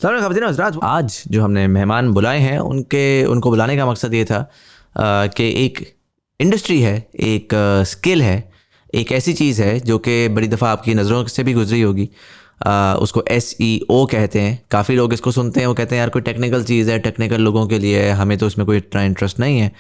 हज़रात, आज जो हमने मेहमान बुलाए हैं उनको बुलाने का मकसद ये था कि एक इंडस्ट्री है, एक स्किल है, एक ऐसी चीज़ है जो कि बड़ी दफ़ा आपकी नज़रों से भी गुजरी होगी। उसको SEO कहते हैं। काफ़ी लोग इसको सुनते हैं, वो कहते हैं यार कोई टेक्निकल चीज़ है, टेक्निकल लोगों के लिए है, हमें तो इसमें कोई इतना इंटरेस्ट नहीं है।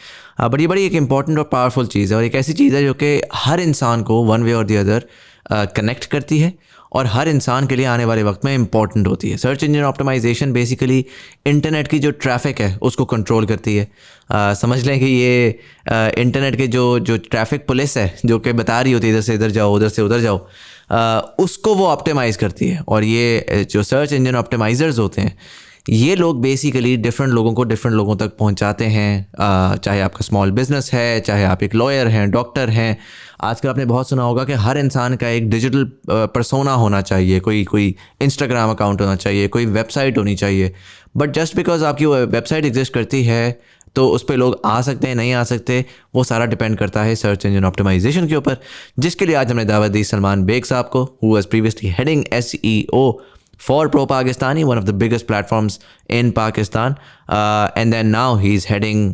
बट ये बड़ी एक इंपॉर्टेंट और पावरफुल चीज़ है और एक ऐसी चीज़ है जो कि हर इंसान को वन वे और दी अदर कनेक्ट करती है और हर इंसान के लिए आने वाले वक्त में इंपॉर्टेंट होती है। Search engine optimisation basically internet की जो ट्रैफिक है उसको कंट्रोल करती है। समझ लें कि ये इंटरनेट के जो ट्रैफिक पुलिस है जो कि बता रही होती है इधर से इधर जाओ, उधर से उधर जाओ, उसको वो ऑप्टिमाइज़ करती है। और ये जो सर्च इंजन ऑप्टिमाइज़र्स होते हैं ये लोग बेसिकली डिफरेंट लोगों को डिफरेंट लोगों तक पहुंचाते हैं। चाहे आपका स्मॉल बिजनेस है, चाहे आप एक लॉयर हैं, डॉक्टर हैं। आजकल आपने बहुत सुना होगा कि हर इंसान का एक डिजिटल पर्सोना होना चाहिए, कोई इंस्टाग्राम अकाउंट होना चाहिए, कोई वेबसाइट होनी चाहिए। बट जस्ट बिकॉज आपकी वो वेबसाइट एग्जिस्ट करती है तो उस पर लोग आ सकते हैं, नहीं आ सकते, वो सारा डिपेंड करता है सर्च इंजन ऑप्टिमाइजेशन के ऊपर, जिसके लिए आज हमने दावत दी सलमान बेग साहब को, who was previously heading SEO for Pro Pakistani, one of the biggest platforms in Pakistan, and then now he's heading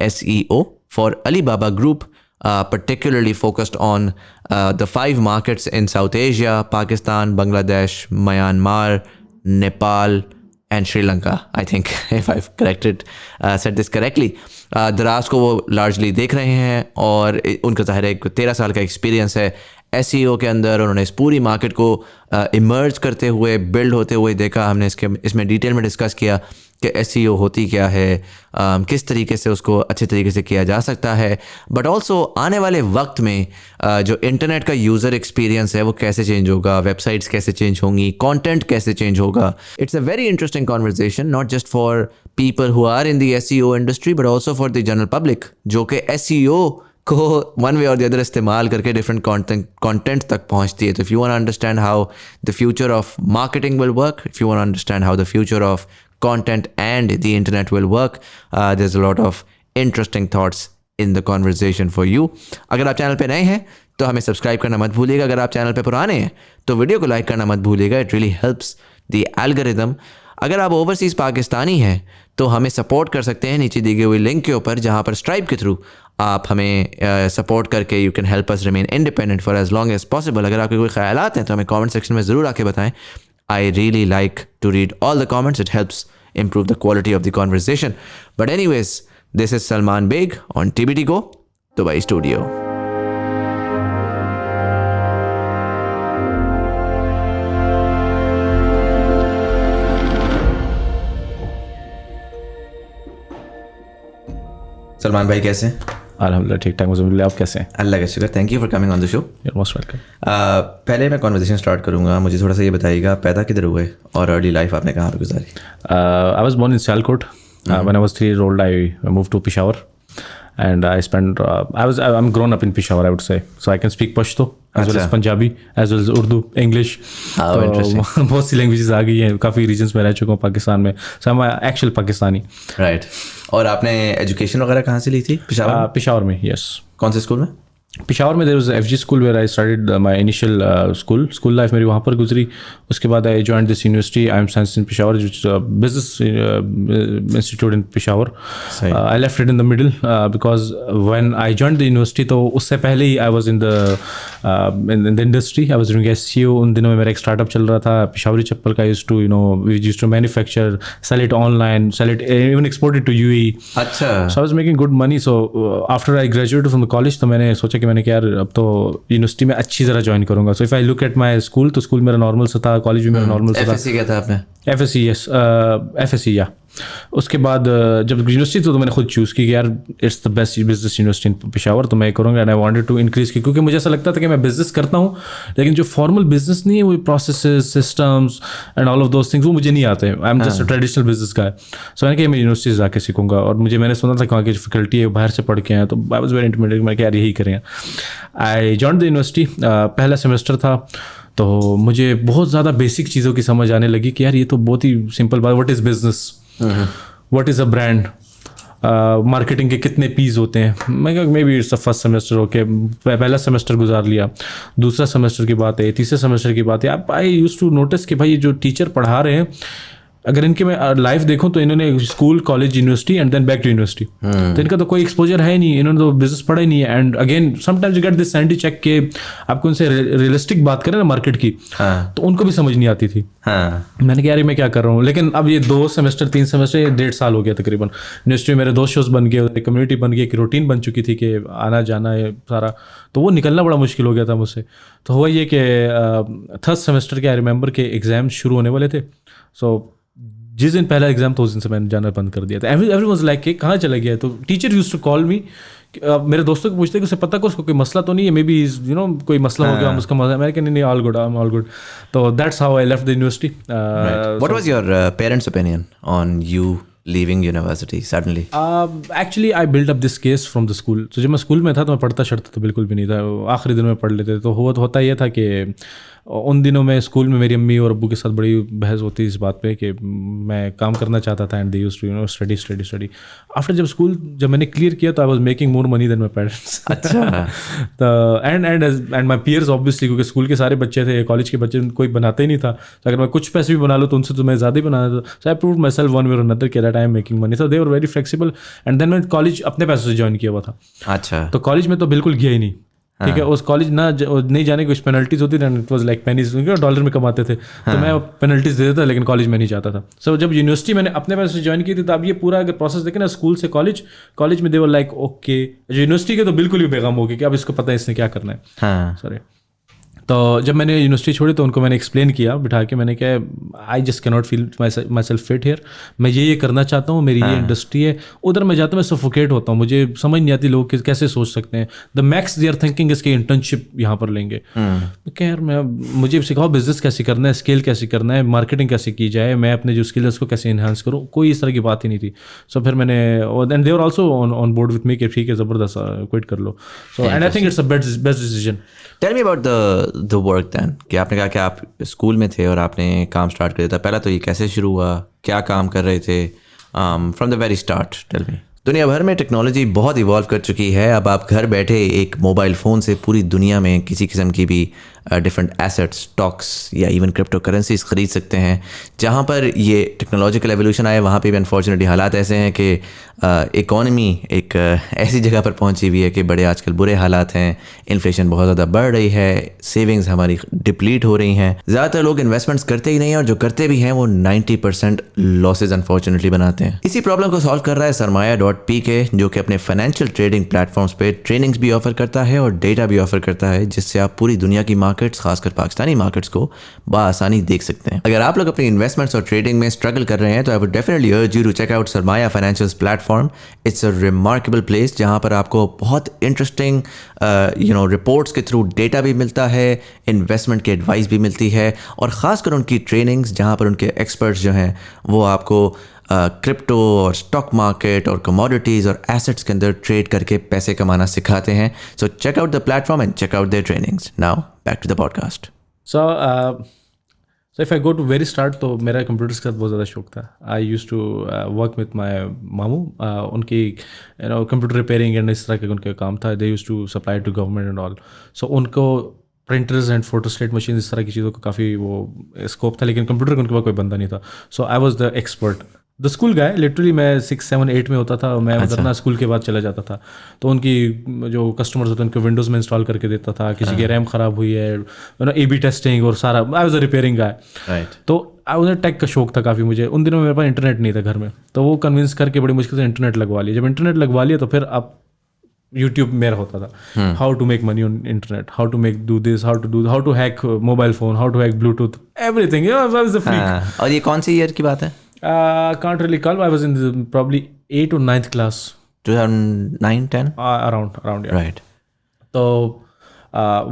SEO for Alibaba Group, particularly focused on the 5 markets in South Asia: Pakistan, Bangladesh, Myanmar, Nepal and Sri Lanka, I think, if I've said this correctly. दराज को वो largely देख रहे हैं और उनका ज़ाहिर है 13 साल का एक्सपीरियंस है SEO के अंदर। उन्होंने इस पूरी मार्केट को इमर्ज करते हुए, बिल्ड होते हुए देखा। हमने इसमें डिटेल में डिस्कस किया कि SEO होती क्या है, किस तरीके से उसको अच्छे तरीके से किया जा सकता है, बट ऑल्सो आने वाले वक्त में जो इंटरनेट का यूज़र एक्सपीरियंस है वो कैसे चेंज होगा, वेबसाइट्स कैसे चेंज होंगी, कंटेंट कैसे चेंज होगा। It's a very interesting conversation, not just for people who are in the SEO industry but also for the general public जो कि SEO को वन वे और द अदर इस्तेमाल करके डिफरेंट कंटेंट तक पहुंचती है। तो if you want to understand how the future of marketing will work, if you want to understand how the future of content and the internet will work, there's a lot of interesting thoughts in the conversation for you. अगर आप channel पे नए हैं तो हमें subscribe करना मत भूलिएगा। अगर आप चैनल पे पुराने हैं तो वीडियो को लाइक करना मत भूलिएगा, it really helps the algorithm. अगर आप ओवरसीज़ पाकिस्तानी हैं तो हमें सपोर्ट कर सकते हैं नीचे दी गई हुई लिंक के ऊपर, जहाँ पर स्ट्राइप के थ्रू आप हमें सपोर्ट करके you can help us remain independent for as long as possible. अगर आपके कोई ख्यालात हैं तो हमें कमेंट सेक्शन में ज़रूर आके बताएं। I really like to read all the comments. It helps improve the quality of the conversation. But anyways, this is Salman Baig on TBT Go, Dubai Studio. Salman भाई कैसे हैं? अल्हम्दुलिल्लाह ठीक ठाक, मुझे आप कैसे हैं? अल्लाह का शुक्र। Thank you for coming on the show. You're most welcome. पहले मैं कॉन्वर्सेशन स्टार्ट करूँगा, मुझे थोड़ा सा ये बताइएगा पैदा किधर हुए और अर्ली लाइफ आपने कहाँ पे गुजारी? I was born in Sialkot. When I was 3 years old, I moved to Peshawar. And I spent, I'm grown up in Peshawar, I would say. So I can speak Pashto, as well as Punjabi, as well as Urdu, English. Interesting. तो बहुत सी languages आ गई हैं, काफ़ी regions में रह चुका हूँ पाकिस्तान में। So I'm actual Pakistani. Right. और आपने एजुकेशन वगैरह कहाँ से ली थी? पेशावर में, यस। कौन से स्कूल में? पेशावर में there was FG school where I started my initial school life मेरी वहाँ पर गुजरी। उसके बाद I joined this university, I M science in Peshawar, business institute in Peshawar. I left it in the middle because when I joined the university, तो उससे पहले ही I was in the industry, I was doing SEO। उन दिनों में मेरा एक startup चल रहा था, पेशावरी चप्पल का। We used to manufacture, sell it online, sell it, even export it to UAE। अच्छा। So I was making good money. So after I graduated from the college, तो मैंने सोचा कि मैंने क्या यार अब तो यूनिवर्सिटी में अच्छी तरह ज्वाइन करूंगा। So if I look at my school, तो स्कूल मेरा नॉर्मल से था, कॉलेज भी मेरा नॉर्मल से था। FSC क्या था आपने? FSC, यस, FSC, या। उसके बाद जब यूनिवर्सिटी तो मैंने खुद चूज़ की कि यार it's the best business university in Peshawar, तो मैं करूँगा। And I wanted to increase की, क्योंकि मुझे ऐसा लगता था कि मैं बिजनेस करता हूँ लेकिन जो फॉर्मल बिजनेस नहीं है, वो processes, systems and all of those things वो मुझे नहीं आते। I am just a traditional business का। सो मैंने कहा मैं यूनिवर्सिटी से जाके सीखूंगा। और मैंने सुना था कि वहाँ की जो फैकल्टी है बाहर से पढ़ के आए, तो आई वाज वेरी इंटिमिडेटेड। मैं यार यही करें। आई जॉइंड द यूनिवर्सिटी, पहला सेमेस्टर था, तो मुझे बहुत ज़्यादा बेसिक चीज़ों की समझ आने लगी कि यार ये तो बहुत ही सिंपल बात, what is business, what is a brand, marketing के कितने पीस होते हैं। मैं कहा may be it's the first semester. Okay, पहला सेमेस्टर गुजार लिया, दूसरा सेमेस्टर की बात है, तीसरे सेमेस्टर की बात है। आई यूज्ड टू नोटिस कि भाई जो टीचर पढ़ा रहे हैं अगर इनके मैं लाइफ देखूं तो इन्होंने school, college, university and then back to university, तो इनका तो कोई एक्सपोजर है नहीं, इन्होंने तो बिजनेस पढ़ा ही नहीं है. And again sometimes you get this sanity check के आपको उनसे रियलिस्टिक बात करें ना मार्केट की, तो उनको भी समझ नहीं आती थी. मैंने कहा यार मैं क्या कर रहा हूँ. लेकिन अब ये 2 सेमेस्टर 3 सेमेस्टर 1.5 साल हो गया तकरीबन. यूनिवर्सिटी में मेरे 2 शोज बन गए, कम्युनिटी बन गई, एक रूटीन बन चुकी थी कि आना जाना है सारा, तो वो निकलना बड़ा मुश्किल हो गया था मुझसे. तो हुआ ये कि 3rd सेमेस्टर के आई रिमेंबर के एग्जाम शुरू होने वाले थे. सो जिस दिन पहला एग्जाम था उस दिन से मैंने जाना बंद कर दिया था. एवरी वाज लाइक कि कहाँ चला गया. तो teacher used to call me, मेरे दोस्तों को पूछते कि उसे पता को उसको कोई मसला तो नहीं है, मे बी यू नो कोई मसला हो गया, हम उसका मसला. मैंने कहा नहीं all good, I am all good. तो that's how I left the university. What was your parents opinion on you leaving university suddenly? Actually I build up this case from the school. तो जब मैं school में था तो मैं पढ़ता शढ़ता तो बिल्कुल भी नहीं था, आखिरी दिन में पढ़ लेते. तो होता ये था कि उन दिनों में स्कूल में मेरी अम्मी और अब्बू के साथ बड़ी बहस होती इस बात पे कि मैं काम करना चाहता था and they used to you know study. After जब मैंने क्लियर किया तो I was making more money than my parents. अच्छा. तो एंड माय पीयर्स ऑब्वियसली, क्योंकि स्कूल के सारे बच्चे थे, कॉलेज के बच्चे कोई बनाते ही नहीं था. तो अगर मैं कुछ पैसे भी बना लूँ तो उनसे तो मैं ज़्यादा ही बनाना था. So I proved myself one way और अनदर कि that I am making money. So they were very flexible. And then मैं कॉलेज अपने पैसों से ज्वाइन किया हुआ था. अच्छा. तो कॉलेज में तो बिल्कुल गया ही नहीं. ठीक है, उस कॉलेज नहीं जाने की कुछ पेनल्टीज होती थी. It was like pennies, dollar में कमाते थे. तो मैं पेनल्टीज दे देता, लेकिन कॉलेज में नहीं जाता था. सो जब यूनिवर्सिटी मैंने अपने पैसे से ज्वाइन की थी, तो अब ये पूरा अगर प्रोसेस देखें ना, स्कूल से कॉलेज में दे वर लाइक ओके. यूनिवर्सिटी के तो बिल्कुल ही बेगम हो गए कि अब इसको पता है इसने क्या करना है. सॉरी. तो जब मैंने यूनिवर्सिटी छोड़ी तो उनको मैंने एक्सप्लेन किया बिठा के. मैंने कहा I just cannot feel my self fit here. मैं ये करना चाहता हूँ, मेरी ये इंडस्ट्री है. उधर मैं जाता हूँ, मैं सफोकेट होता हूँ, मुझे समझ नहीं आती लोग कैसे सोच सकते हैं. The max they are thinking इसके इंटर्नशिप यहाँ पर लेंगे. क्या यार मुझे सिखाओ बिजनेस कैसे करना है, स्केल कैसे करना है, मार्केटिंग कैसे की जाए, मैं अपने जो स्किल है उसको कैसे इन्हांस करूँ. कोई इस तरह की बात ही नहीं थी. सो फिर मैंने and they are also on board with me कि ठीक है ज़बरदस्त क्विट कर लो. So and I think it's a best decision. Tell me about the work then, कि आपने कहा कि आप स्कूल में थे और आपने काम स्टार्ट कर दिया था. पहला तो ये कैसे शुरू हुआ, क्या काम कर रहे थे from the very start? Tell me. दुनिया भर में टेक्नोलॉजी बहुत इवॉल्व कर चुकी है. अब आप घर बैठे एक मोबाइल फ़ोन से पूरी दुनिया में किसी किस्म की भी डिफरेंट एसेट्स, स्टॉक्स या इवन क्रिप्टो करेंसीज ख़रीद सकते हैं. जहाँ पर ये टेक्नोलॉजिकल एवोल्यूशन आया वहाँ पे भी अनफॉर्चुनेटली हालात ऐसे हैं कि इकॉनमी एक ऐसी जगह पर पहुँची हुई है कि बड़े आजकल बुरे हालात हैं. इन्फ्लेशन बहुत ज़्यादा बढ़ रही है, सेविंग्स हमारी डिप्लीट हो रही हैं. ज़्यादातर लोग इन्वेस्टमेंट्स करते ही नहीं हैं, और जो करते भी हैं वो 90% लॉसेज अनफॉर्चुनेटली बनाते हैं. इसी प्रॉब्लम को सॉल्व कर रहा है Sarmaaya.pk, जो कि अपने फाइनेंशियल ट्रेडिंग प्लेटफॉर्म्स पे ट्रेनिंग्स भी ऑफर करता है और डेटा भी ऑफर करता है, जिससे आप पूरी दुनिया की मार्केट्स, खासकर पाकिस्तानी मार्केट्स को बआसानी देख सकते हैं. अगर आप लोग अपनी इन्वेस्टमेंट्स और ट्रेडिंग में स्ट्रगल कर रहे हैं तो I would definitely urge you to check out Sarmaaya Financials platform. It's a remarkable place जहां पर आपको बहुत इंटरेस्टिंग रिपोर्ट्स के थ्रू डेटा भी मिलता है, इन्वेस्टमेंट की एडवाइस भी मिलती है, और ख़ासकर उनकी ट्रेनिंग्स जहां पर उनके एक्सपर्ट्स जो हैं वो आपको क्रिप्टो और स्टॉक मार्केट और कमोडिटीज़ और एसेट्स के अंदर ट्रेड करके पैसे कमाना सिखाते हैं. So check out the platform and check out their trainings. Now back to the podcast. So if I go to very start, तो मेरा कंप्यूटर्स के साथ बहुत ज़्यादा शौक था. I use to work with my मामू. उनकी कंप्यूटर रिपेयरिंग एंड इस तरह के उनका काम था. They use to supply to government and all. So उनको प्रिंटर्स एंड फोटोस्टेट मशीन इस तरह की चीज़ों का काफ़ी वो स्कोप था, लेकिन कंप्यूटर का उनके पास कोई बंदा नहीं था. So I was the expert, the school guy. Literally मैं 6, 7, 8 में होता था, मैं उधर ना स्कूल के बाद चला जाता था. तो उनकी जो कस्टमर्स होते हैं उनको विंडोज़ में इंस्टॉल करके देता था. किसी की रैम ख़राब हुई है, AB टेस्टिंग और सारा. आई वाज अ रिपेयरिंग गाय. तो उन्हें टेक का शौक था काफ़ी मुझे. उन दिनों में मेरे पास इंटरनेट नहीं था घर में, तो वो कन्विंस करके बड़ी मुश्किल से इंटरनेट लगवा लिया. जब इंटरनेट लगवा लिया तो फिर अब यूट्यूब मेरा होता था. How to make money on internet, how to make do this, how to hack mobile phone, how to hack Bluetooth, everything. और ये कौन सी ईयर की बात है? Can't really call. I was in probably 8th or 9th class. 2009, 10? Around yeah. Right. तो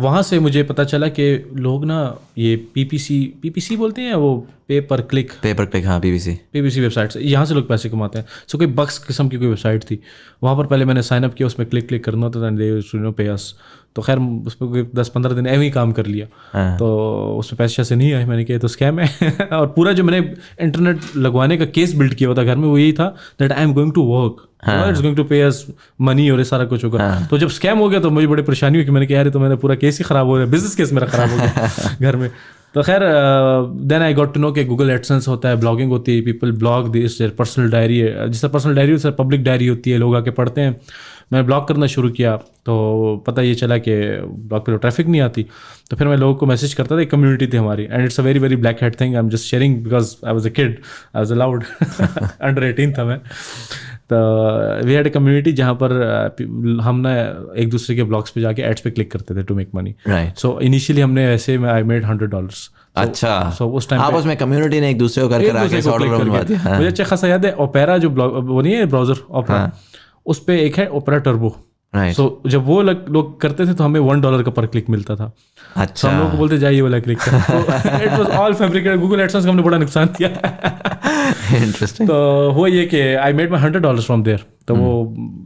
वहाँ से मुझे पता चला कि लोग ना ये PPC बोलते हैं, वो पे पर क्लिक. हाँ, PPC वेबसाइट से यहाँ से लोग पैसे कमाते हैं. सो कोई बक्स किस्म की कोई वेबसाइट थी, वहाँ पर पहले मैंने साइन अप किया, उसमें क्लिक करना होता था, दे पे अस. तो खैर उस पर कोई 10-15 दिन ऐसे ही काम कर लिया. तो उसमें पैसे से नहीं आए. मैंने कहा तो स्कैम है. और पूरा जो मैंने इंटरनेट लगवाने का केस बिल्ड किया हुआ था घर में, वो यही था that I am going to work, it's going to pay us money, और ये सारा कुछ होगा. तो जब स्कैम हो गया तो मुझे बड़ी परेशानी हुई कि मैंने कहा यार तो मेरा पूरा केस ही ख़राब हो रहा है, बिजनेस केस मेरा ख़राब हो गया घर में. तो खैर then I got to know कि गूगल एडसेंस होता है, ब्लॉगिंग होती है, people blog this, personal diary है, जिस तरह पर्सनल डायरी उससे पब्लिक डायरी होती है, लोग आके पढ़ते हैं। मैंने ब्लॉग करना शुरू किया तो पता ये चला कि ब्लॉग पे तो ट्रैफिक नहीं आती, तो फिर मैं लोगों को मैसेज करता था, एक कम्युनिटी थी हमारी, and it's a very very black head thing, I am just sharing because I was a kid, I was allowed, under 18 था मैं। तो वी हैड ए कम्युनिटी जहाँ पर हम ना एक दूसरे के ब्लॉग्स पे जाके एड्स पे क्लिक करते थे to make money. Right. So initially हमने ऐसे में आई मेड $100। अच्छा, सो उस टाइम आपस में कम्युनिटी ने एक दूसरे को कर एक कर आके दूसरे को क्लिक बनवा करके दिया। मुझे अच्छा खासा याद है, ओपेरा जो वो नहीं है ब्राउजर ओपेरा, उस पे एक है ओपेरा टर्बो। राइट। सो जब वो लोग करते थे तो हमें $1 का पर क्लिक मिलता था। अच्छा, हम लोग को बोलते जाइए वाला क्लिक कर। It was all fabricated. Google AdSense का हमने बड़ा नुकसान किया। इंटरेस्टिंग। तो वो ये कि I made my $100 from there. तो वो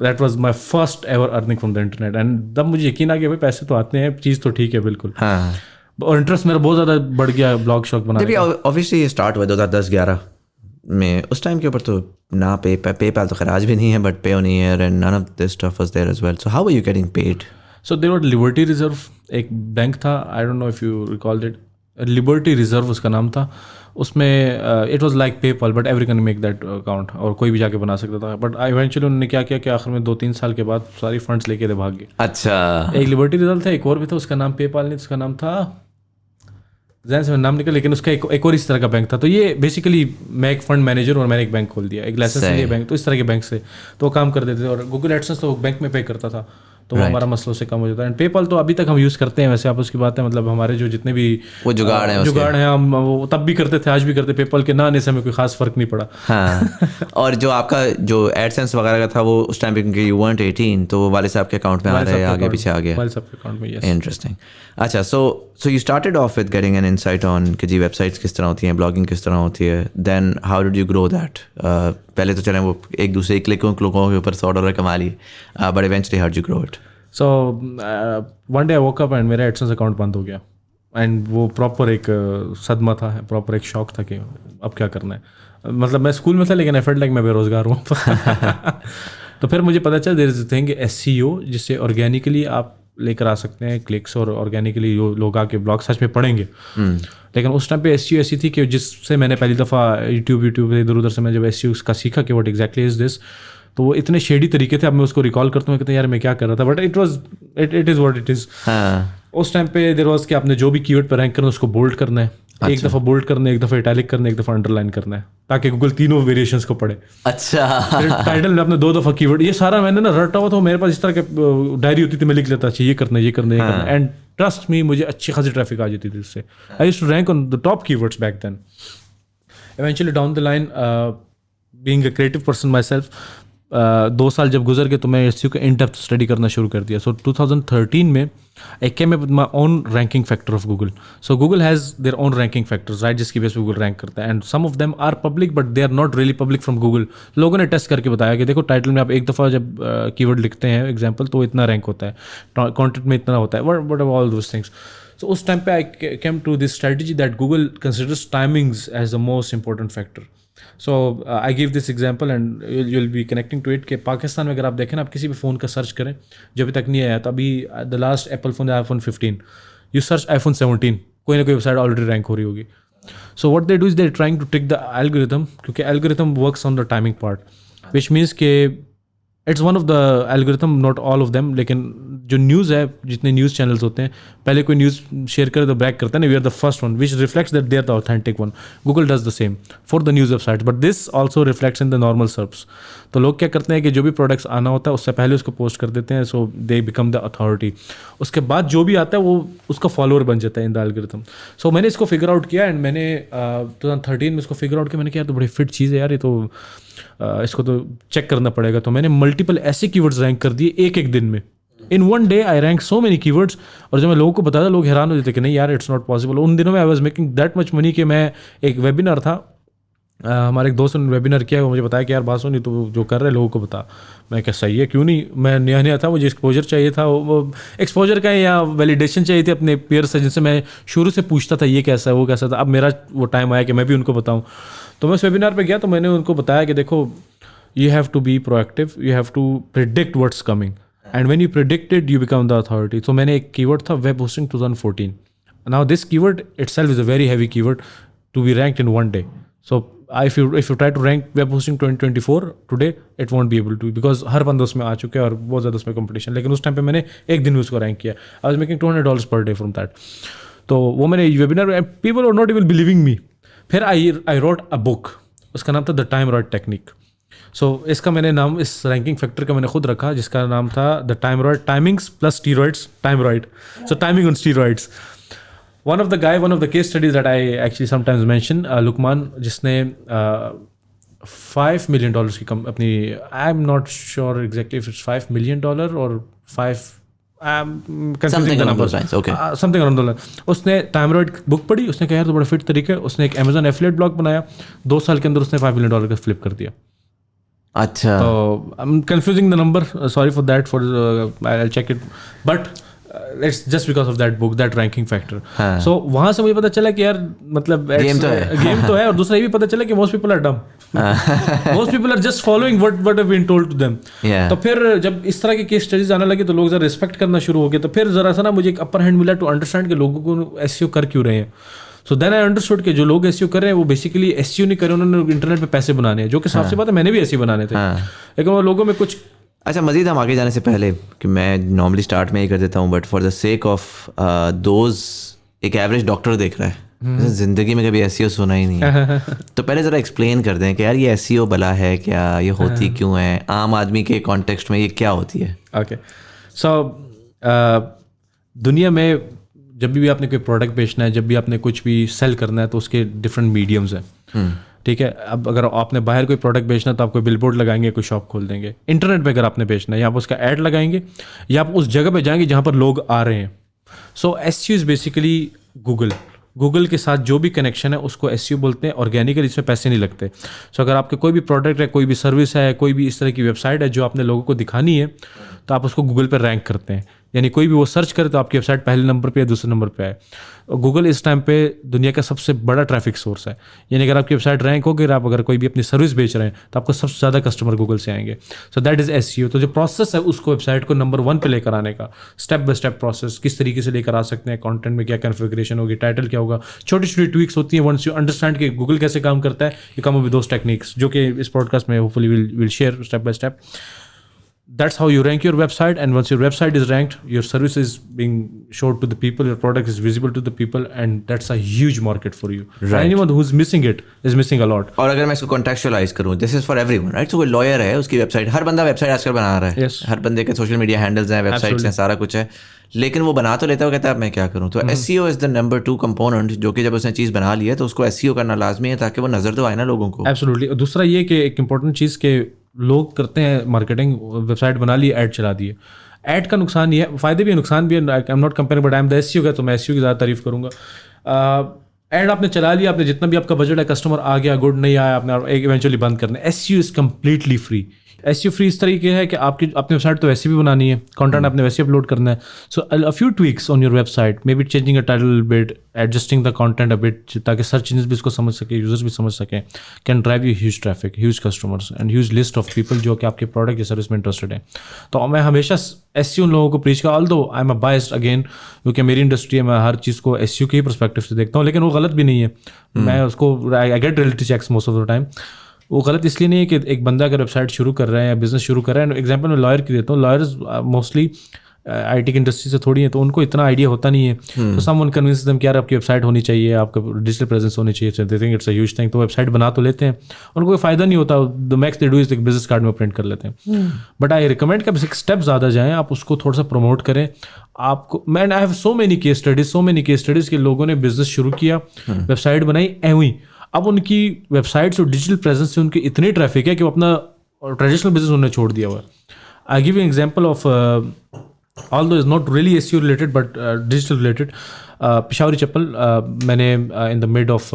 that was my first ever earning from the internet, and तब मुझे यकीन आ गया भाई पैसे तो आते हैं, चीज़ तो ठीक है बिल्कुल। हाँ, और इंटरेस्ट मेरा बहुत ज़्यादा बढ़ गया ब्लॉग शॉग बनाने जब का। ऑब्वियसली ये स्टार्ट हुआ 2010-11 में, उस टाइम के ऊपर तो ना पेपैल तो खैर आज भी नहीं है, but Payoneer and none of this stuff was there as well. So how are you getting paid? So there were Liberty Reserve, एक बैंक था, I don't know if you recalled it, Liberty Reserve उसका नाम था। उसमें it was like PayPal but every can make that account, और कोई भी जाके बना सकता था। बट इवेंचुअली उन्होंने क्या किया कि आखिर में 2-3 साल के बाद सारी फंड्स लेके थे भाग गए। अच्छा, एक लिबर्टी रिजर्व था, एक और भी था, उसका नाम पेपाल नहीं, उसका नाम था जैन से नाम निकल, लेकिन उसका एक और इस तरह का बैंक था। तो ये बेसिकली मैं एक फंड मैनेजर और मैंने एक बैंक खोल दिया, एक लाइसेंस लिए बैंक, तो इस तरह के बैंक से तो वो काम कर देते थे। और गूगल एडसेंस तो बैंक में पे करता था, तो वो हमारा मसलों से कम हो जाता है। एंड पेपल तो अभी तक हम यूज़ करते हैं, वैसे आप उसकी बात है, मतलब हमारे जो जितने भी वो जुगाड़ है हम वो तब भी करते थे, आज भी करते। पेपल के ना आने से हमें कोई खास फर्क नहीं पड़ा। हाँ। और जो आपका जो एडसेंस वगैरह का था वो उस टाइम पे क्योंकि यू weren't 18, तो वो वाले साहब के अकाउंट में आ रहे हैं, आगे पीछे आ गया वाले साहब के अकाउंट में। Yes, interesting. अच्छा, so you started off with getting an insight on कि जी वेबसाइट्स किस तरह होती हैं, ब्लॉगिंग किस तरह होती है, then how did you grow that? पहले तो चलें वो एक दूसरे क्लिकों के ऊपर $100 कमा लिए, but eventually how did you grow it? So one day I woke up and मेरा एडसेंस अकाउंट बंद हो गया। एंड वो प्रॉपर एक सदमा था, प्रॉपर एक शॉक था कि अब क्या करना है। मतलब मैं स्कूल में था लेकिन आई फेल्ट लाइक मैं बेरोजगार हूँ। तो फिर मुझे पता चला there is a thing SEO, जिससे ऑर्गेनिकली आप लेकर आ सकते हैं क्लिक्स, और ऑर्गेनिकली लोग आके ब्लॉग सच में पढ़ेंगे। लेकिन उस टाइम पे SEO ऐसी थी कि जिससे मैंने पहली दफ़ा यूट्यूब इधर उधर से मैं जब SEO का सीखा कि व्हाट एग्जैक्टली इज दिस, तो वो इतने शेडी तरीके थे। अब मैं उसको रिकॉल करता हूँ, कहते हैं यार मैं क्या कर रहा था, but it is what it is. उस टाइम पे देयर वाज कि आपने जो भी कीवर्ड पर रैंक करना है उसको बोल्ड करना है। अच्छा। एक दफ़ा बोल्ड करना है, एक दफ़ा इटैलिक करना है, एक दफ़ा अंडरलाइन करना है, ताकि गूगल तीनों वेरिएशंस को पढ़े। अच्छा। फिर टाइटल में आपने 2 दफ़ा कीवर्ड, ये सारा मैंने ना रटा हुआ था। मेरे पास इस तरह के डायरी होती थी, मैं लिख लेता, अच्छा ये करना है, ये करना है, ये करना है। एंड ट्रस्ट मी, मुझे अच्छी खासी ट्रैफिक आ जाती थी उससे। I used to rank on the top keywords back then. Eventually down the line, being a creative person myself, 2 साल जब गुजर गए तो मैं SEO का इन डेप्थ स्टडी करना शुरू कर दिया। सो 2013 में I came up with my own ranking factor of Google. So Google has their own ranking factors, right, जिसकी बेस पे गूगल रैंक करता है। And some of them are public but they are not really public from Google. लोगों ने test करके बताया कि देखो टाइटल में आप एक दफ़ा जब कीवर्ड लिखते हैं एग्जाम्पल, तो इतना रैंक होता है, कॉन्टेंट में इतना होता है, what all those things. So उस टाइम पे I came to this strategy that Google considers timings as the most important factor. So I give this example and you will be connecting to it, कि पाकिस्तान में अगर आप देखें ना, आप किसी भी फ़ोन का सर्च करें जो अभी तक नहीं आया, तो अभी द लास्ट एप्पल फ़ोन है iPhone 15, यू सर्च iPhone 17, कोई ना कोई वेबसाइट ऑलरेडी रैंक हो रही होगी। So what they do is they trying to trick the algorithm, क्योंकि algorithm works on the timing part, which means के it's one of the algorithm, not all of them. लेकिन जो news है, जितने news channels होते हैं, पहले कोई न्यूज़ शेयर करे तो ब्रैग करता है ना, we are the first one, which reflects that they are the authentic one. Google does the same for the news website, but this also reflects in the normal SERPs. तो लोग क्या करते हैं कि जो भी प्रोडक्ट्स आना होता है उससे पहले उसको पोस्ट कर देते हैं, सो दे बिकम द अथॉरिटी। उसके बाद जो भी आता है वो उसका फॉलोअर बन जाता है इन द एल्गोरिथम। सो मैंने इसको फिगर आउट किया, एंड मैंने 2013 में इसको फिगर आउट किया। मैंने कहा यार तो बड़ी फिट चीज़ है यार, ये तो इसको तो चेक करना पड़ेगा। तो मैंने मल्टीपल ऐसे कीवर्ड्स रैंक कर दिए एक दिन में। In one day I rank so many keywords, और जब मैं लोगों को बताया लोग हैरान हो जाते कि नहीं यार इट्स नॉट पॉसिबल। उन दिनों में आई was making that much money कि मैं, एक वेबिनार था, हमारे एक दोस्त ने वेबिनार किया, वो मुझे बताया कि यार बात सुनी तो जो कर रहे लोगों को बता। मैं क्या सही है, क्यों नहीं, मैं नया था, मुझे एक्सपोजर चाहिए था, वो एक्सपोजर का या वैलिडेशन चाहिए थी अपने पेयर से, जिनसे मैं शुरू से पूछता था ये कैसा है वो कैसा था। अब मेरा वो टाइम आया कि मैं भी उनको बताऊँ। तो मैं उस वेबिनार पे गया, तो मैंने उनको बताया कि देखो, you have to be proactive, you have to predict what's coming, and when you predict it you become the authority. So मैंने एक कीवर्ड था web hosting 2014, Now this keyword itself is a very heavy keyword to be ranked in one day. So if you try to rank web hosting 2024 today, it won't be able to, because हर बंदा उसमें आ चुके हैं और बहुत ज़्यादा उसमें competition. लेकिन उस टाइम पे मैंने एक दिन में उसको रैंक किया. I was making $200 per day from that. तो वो मैंने webinar, people were not even believing me. फिर I wrote a book, उसका नाम था द टाइमरॉयड टेक्निक. सो इसका मैंने नाम, इस रैंकिंग फैक्टर का मैंने खुद रखा, जिसका नाम था the timeroid, timings plus steroids, timeroid. So timing on steroids. one of the case studies that I actually sometimes mention, Lukman, जिसने $5 million की अपनी, I'm not sure exactly if it's $5 million or 5, something around those lines. Okay. Something around those lines. उसने टाइमरॉयड book पढ़ी, उसने कहा यार तो बड़ा फिट तरीका है. उसने एक Amazon एफिलिएट ब्लॉग बनाया, 2 साल के अंदर उसने $5 million का फ्लिप कर दिया. अच्छा. तो I'm confusing the number, sorry for that, I'll check it, but it's just because of that book, that ranking factor. So वहाँ से मुझे पता चला कि यार मतलब गेम तो है और दूसरा ये भी पता चला कि most people are dumb. Most people are just following what have been told to them. तो फिर जब इस तरह की केस स्टडीज आने लगी तो लोग जरा रिस्पेक्ट करना शुरू हो गए. तो फिर जरा सा ना मुझे एक अपर हैंड मिला टू अंडरस्टैंड कि लोगों को एसईओ कर क्यों रहे हैं. सो देन आई अंडरस्टूड कि जो लोग एसईओ कर रहे हैं वो बेसिकली एसईओ नहीं कर रहे, उन्होंने इंटरनेट पे पैसे बनाने हैं, जो कि साफ सी बात है, मैंने भी एसईओ बनाने थे. लेकिन वो लोगों में कुछ. अच्छा, मज़ीद हम आगे जाने से पहले, कि मैं नॉर्मली स्टार्ट में ही कर देता हूँ, but for the sake of those, एक एवरेज डॉक्टर देख रहा है, ज़िंदगी में कभी एसईओ सुना ही नहीं है, तो पहले ज़रा एक्सप्लेन कर दें कि यार ये एसईओ भला है क्या, ये होती क्यों है, आम आदमी के कॉन्टेक्स्ट में ये क्या होती है. ओके. सो दुनिया में जब भी आपने कोई प्रोडक्ट बेचना है, जब भी आपने कुछ भी सेल करना है, तो उसके डिफरेंट मीडियम्स हैं. ठीक है. अब अगर आपने बाहर कोई प्रोडक्ट बेचना है तो आप कोई बिलबोर्ड लगाएंगे, कोई शॉप खोल देंगे. इंटरनेट पे अगर आपने बेचना है, या आप उसका ऐड लगाएंगे, या आप उस जगह पे जाएंगे जहाँ पर लोग आ रहे हैं. सो एसईओ इज़ बेसिकली गूगल के साथ जो भी कनेक्शन है उसको एसईओ बोलते हैं. ऑर्गेनिकली इसमें पैसे नहीं लगते. सो अगर आपके कोई भी प्रोडक्ट है, कोई भी सर्विस है, कोई भी इस तरह की वेबसाइट है जो आपने लोगों को दिखानी है, तो आप उसको गूगल पर रैंक करते हैं. यानी कोई भी वो सर्च करे तो आपकी वेबसाइट पहले नंबर पे या दूसरे नंबर पे आए. गूगल इस टाइम पे दुनिया का सबसे बड़ा ट्रैफिक सोर्स है. यानी अगर आपकी वेबसाइट रैंक होगी, आप अगर कोई भी अपनी सर्विस बेच रहे हैं, तो आपको सबसे ज़्यादा कस्टमर गूगल से आएंगे. So that is SEO. तो जो प्रोसेस है उसको वेबसाइट को नंबर 1 पे लेकर आने का, स्टेप बाय स्टेप प्रोसेस, किस तरीके से लेकर आ सकते हैं, कंटेंट में क्या कॉन्फ़िगरेशन होगी, टाइटल क्या होगा, छोटी छोटी ट्वीक्स होती हैं. वंस यू अंडरस्टैंड कि गूगल कैसे काम करता है, you come up with those techniques, जो कि इस पॉडकास्ट में hopefully will share step by step. That's how you rank your website, and once your website is ranked, your service is being showed to the people, your product is visible to the people, and that's a huge market for you. Right. Anyone who's missing it is missing a lot. और अगर मैं इसको contextualize करूँ, this is for everyone, right? So कोई lawyer है, उसकी website, हर बंदा website आजकल बना रहा है. Yes. हर बंदे के सोशल मीडिया हैंडल्स हैं, वेबसाइट्स हैं, सारा कुछ है. लेकिन वो बना तो लेता है, वो कहता है अब मैं क्या करूँ. तो SEO is the number 2 component, जो कि जब उसने चीज़ बना ली है तो उसको एसईओ करना लाजमी है, ताकि वो नज़र तो आए ना लोगों को. एब्सोल्युटली. दूसरा ये कि एक इंपॉर्टेंट चीज़ के लोग करते हैं मार्केटिंग, वेबसाइट बना ली, ऐड चला दिए. ऐड का नुकसान ये है, फ़ायदे भी है, नुकसान भी है. आई am not comparing, but I am the SEO का, तो मैं एसईओ की ज़्यादा तारीफ करूँगा. ऐड आपने चला लिया, आपने जितना भी आपका बजट है, कस्टमर आ गया, गुड, नहीं आया, आपने इवेंचुअली बंद करना. SEO is completely free. SEO free इस तरीके है कि आपकी अपनी वेबसाइट तो वैसे भी बनानी है, कंटेंट आपने वैसे अपलोड करना है. So a few tweaks on your website, maybe changing a title bit, adjusting the content a bit, ताकि सर्च इंजन भी इसको समझ सके, यूजर्स भी समझ सकें, can drive you huge traffic, huge customers and huge list of people जो कि आपके प्रोडक्ट या सर्विस में इंटरेस्टेड है. तो मैं हमेशा एसईओ लोगों को प्रीच कर, although I am a biased again, क्योंकि मेरी इंडस्ट्री है, मैं हर चीज़ को एसईओ के ही पर्सपेक्टिव से देखता हूँ, लेकिन वो गलत भी नहीं है. मैं उसको I get reality checks most of the time. वो गलत इसलिए नहीं है कि एक बंदा अगर वेबसाइट शुरू कर रहा है या बिजनेस शुरू कर रहा है. एग्जांपल मैं लॉयर की देता हूँ. लॉयर्स मोस्टली आईटी की इंडस्ट्री से थोड़ी है, तो उनको इतना आइडिया होता नहीं है. तो समवन कन्विंस देम कि यार आपकी वेबसाइट होनी चाहिए, आपका डिजिटल प्रेजेंस होनी चाहिए, they think it's a huge thing. तो वेबसाइट बना तो लेते हैं, उनको कोई फायदा नहीं होता. The max they do is एक बिजनेस कार्ड में प्रिंट कर लेते हैं. बट आई रिकमेंड कि आप एक स्टेप ज़्यादा जाएँ, आप उसको थोड़ा सा प्रमोट करें. आपको मैं I have so many case studies के लोगों ने बिजनेस शुरू किया, वेबसाइट बनाई, एवं अब उनकी वेबसाइट्स और डिजिटल प्रेजेंस से उनकी इतनी ट्रैफिक है कि वो अपना ट्रेडिशनल बिजनेस उन्होंने छोड़ दिया हुआ है. I give you example of, although it's not really SEO related but digital related, Peshawari chappal, मैंने in the mid of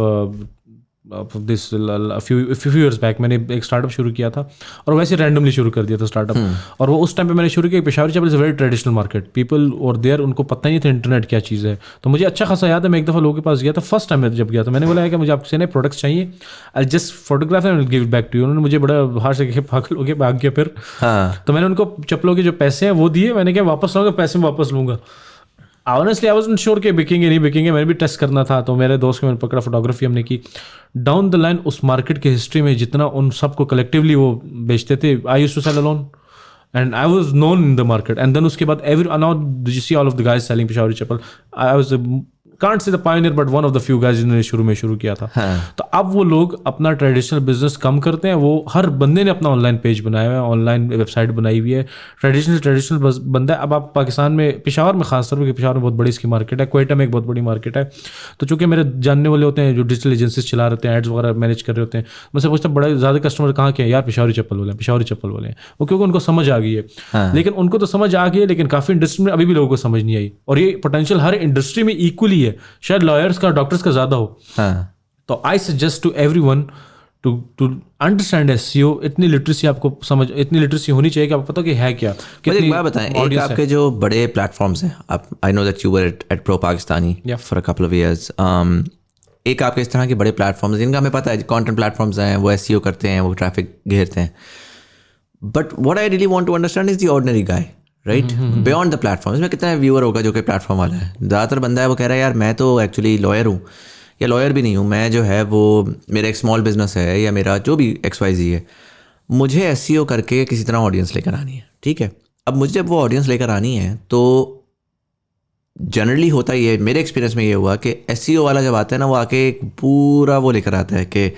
this a few years back मैंने एक स्टार्टअप शुरू किया था, और वैसे रैंडमली शुरू कर दिया था स्टार्टअप. और वो उस टाइम पे मैंने शुरू किया. Peshawari chappal is a very traditional market, people are there, उनको पता ही नहीं था इंटरनेट क्या चीज़ है. तो मुझे अच्छा खासा याद है, मैं एक दफ़ा लोगों के पास गया था, फर्स्ट टाइम मैं जब गया था, मैंने बोला है कि मुझे आपसे नए प्रोडक्ट्स चाहिए, I just photograph and give it back to you. उन्होंने मुझे बड़ा बाहर से कहे पागल हो गया, भाग गया फिर. तो मैंने उनको चप्पलों के जो पैसे हैं वो दिए, मैंने कहा वापस लाऊंगा, पैसे में वापस लूँगा. ऑनेस्टली आई वाज़न्ट श्योर कि बिकेंगे नहीं बिकेंगे, मैंने भी टेस्ट करना था, तो मेरे दोस्त को मैंने पकड़ा, फोटोग्राफी हमने की। डाउन द लाइन उस मार्केट की हिस्ट्री में जितना उन सबको कलेक्टिवली वो बेचते थे, I used to sell alone and I was known in the market, and then उसके बाद now you see all of the guys selling Peshawari chappal, I was can't say the pioneer but one of the few guys जिन्होंने शुरू में शुरू किया था। तो अब वो लोग अपना ट्रेडिशनल बिजनेस कम करते हैं, वो हर बंदे ने अपना ऑनलाइन पेज बनाया हुआ है, ऑनलाइन वेबसाइट बनाई हुई है, ट्रेडिशनल बंदा है। अब आप पाकिस्तान में पेशावर में खासतौर पर, पेशावर में बहुत बड़ी इसकी मार्केट है, क्वेटा में एक बहुत बड़ी मार्केट है, तो चूँकि मेरे जानने वाले होते हैं जो डिजिटल एजेंसीज चला रहे हैं, एड्स वगैरह मैनेज कर रहे होते हैं, मुझसे पूछते हैं बड़े ज़्यादा कस्टमर कहाँ के हैं यार, पेशावरी चप्पल वाले हैं, पेशावरी चप्पल वाले हैं, वो क्योंकि उनको समझ आ गई है। लेकिन उनको तो समझ आ गई है, लेकिन काफ़ी इंडस्ट्री में अभी भी लोगों को समझ नहीं आई, और ये पोटेंशियल हर इंडस्ट्री में इक्वली है, शायद लॉयर्स का, डॉक्टर्स का ज्यादा हो। तो I suggest to everyone to understand SEO. इतनी लिटरेसी आपको समझ, इतनी लिटरेसी होनी चाहिए कि आपको पता कि है क्या। मुझे एक बात बताएं, एक आपके जो बड़े प्लेटफॉर्म्स हैं, आप I know that you were at pro Pakistani for a couple of years, एक आपके इस तरह के बड़े प्लेटफॉर्म्स जिनका हमें पता है कंटेंट प्लेटफॉर्म्स हैं, वो एसईओ करते हैं, वो ट्रैफिक घेरते हैं, but what I really want to understand is the ordinary guy, right, beyond the platform. इसमें कितना व्यूअर होगा जो कि प्लेटफॉर्म वाला है। ज़्यादातर बंदा है वो कह रहा है यार मैं तो एक्चुअली लॉयर हूँ, या लॉयर भी नहीं हूँ, मैं जो है वो मेरा एक स्मॉल बिजनेस है, या मेरा जो भी XYZ है, मुझे एसईओ करके किसी तरह ऑडियंस लेकर आनी है, ठीक है। अब मुझे जब वो ऑडियंस लेकर आनी है तो जनरली होता ही है, मेरे एक्सपीरियंस में ये हुआ कि एसईओ वाला जब आता है ना, वो आके एक पूरा वो लेकर आता है कि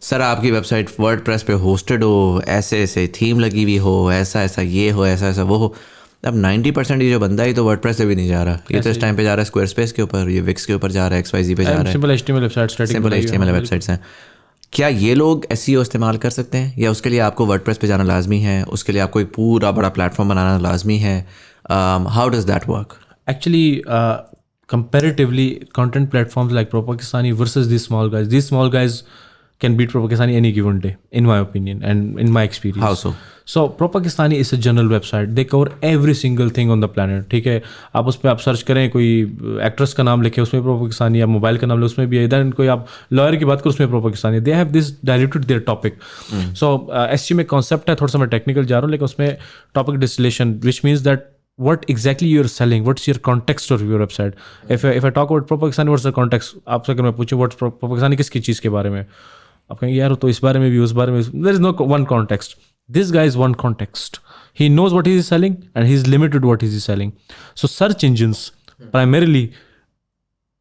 सर आपकी वेबसाइट वर्डप्रेस पे होस्टेड हो, ऐसे ऐसे थीम लगी हुई हो, ऐसा ऐसा ये हो, ऐसा ऐसा वो हो। अब 90% ये जो बंदा है तो वर्डप्रेस पे भी नहीं जा रहा, ये तो इस टाइम पे जा रहा है स्क्वायरस्पेस के ऊपर, ये विक्स के ऊपर जा रहा है, XYZ पे जा रहा है, simple HTML website, simple HTML websites हैं। क्या ये लोग एसईओ इस्तेमाल कर सकते हैं, या उसके लिए आपको वर्डप्रेस पे जाना लाजमी है, उसके लिए आपको एक पूरा बड़ा प्लेटफॉर्म बनाना लाजमी है? How does that work? Actually, comparatively, content platforms like Pro Pakistani versus these small guys can beat Pro Pakistani any given day, in my opinion and in my experience. How so? So Pro Pakistani is a general website. They cover every single thing on the planet. ठीक है, आप उस पर आप search करें, कोई actress का नाम लिखे उसमें Pro Pakistani, या मोबाइल का नाम ले उसमें भी है, इधर कोई आप लॉयर की बात करो उसमें Pro Pakistani. They have this diluted their topic. So SEO में कॉन्सेप्ट है, थोड़ा सा मैं टेक्निकल जा रहा हूँ, लेकिन उसमें topic distillation, which means that what exactly you're selling, what's your context of your website. If I talk about Pro Pakistani, what's the context? आपसे अगर मैं पूछूं what's Pro Pakistani किसकी चीज़ के बारे में, आप कहेंगे यार तो इस बारे में भी, उस बारे में, there is no one context. This guy is one context. He knows what he is selling and he's limited what he is selling. So search engines primarily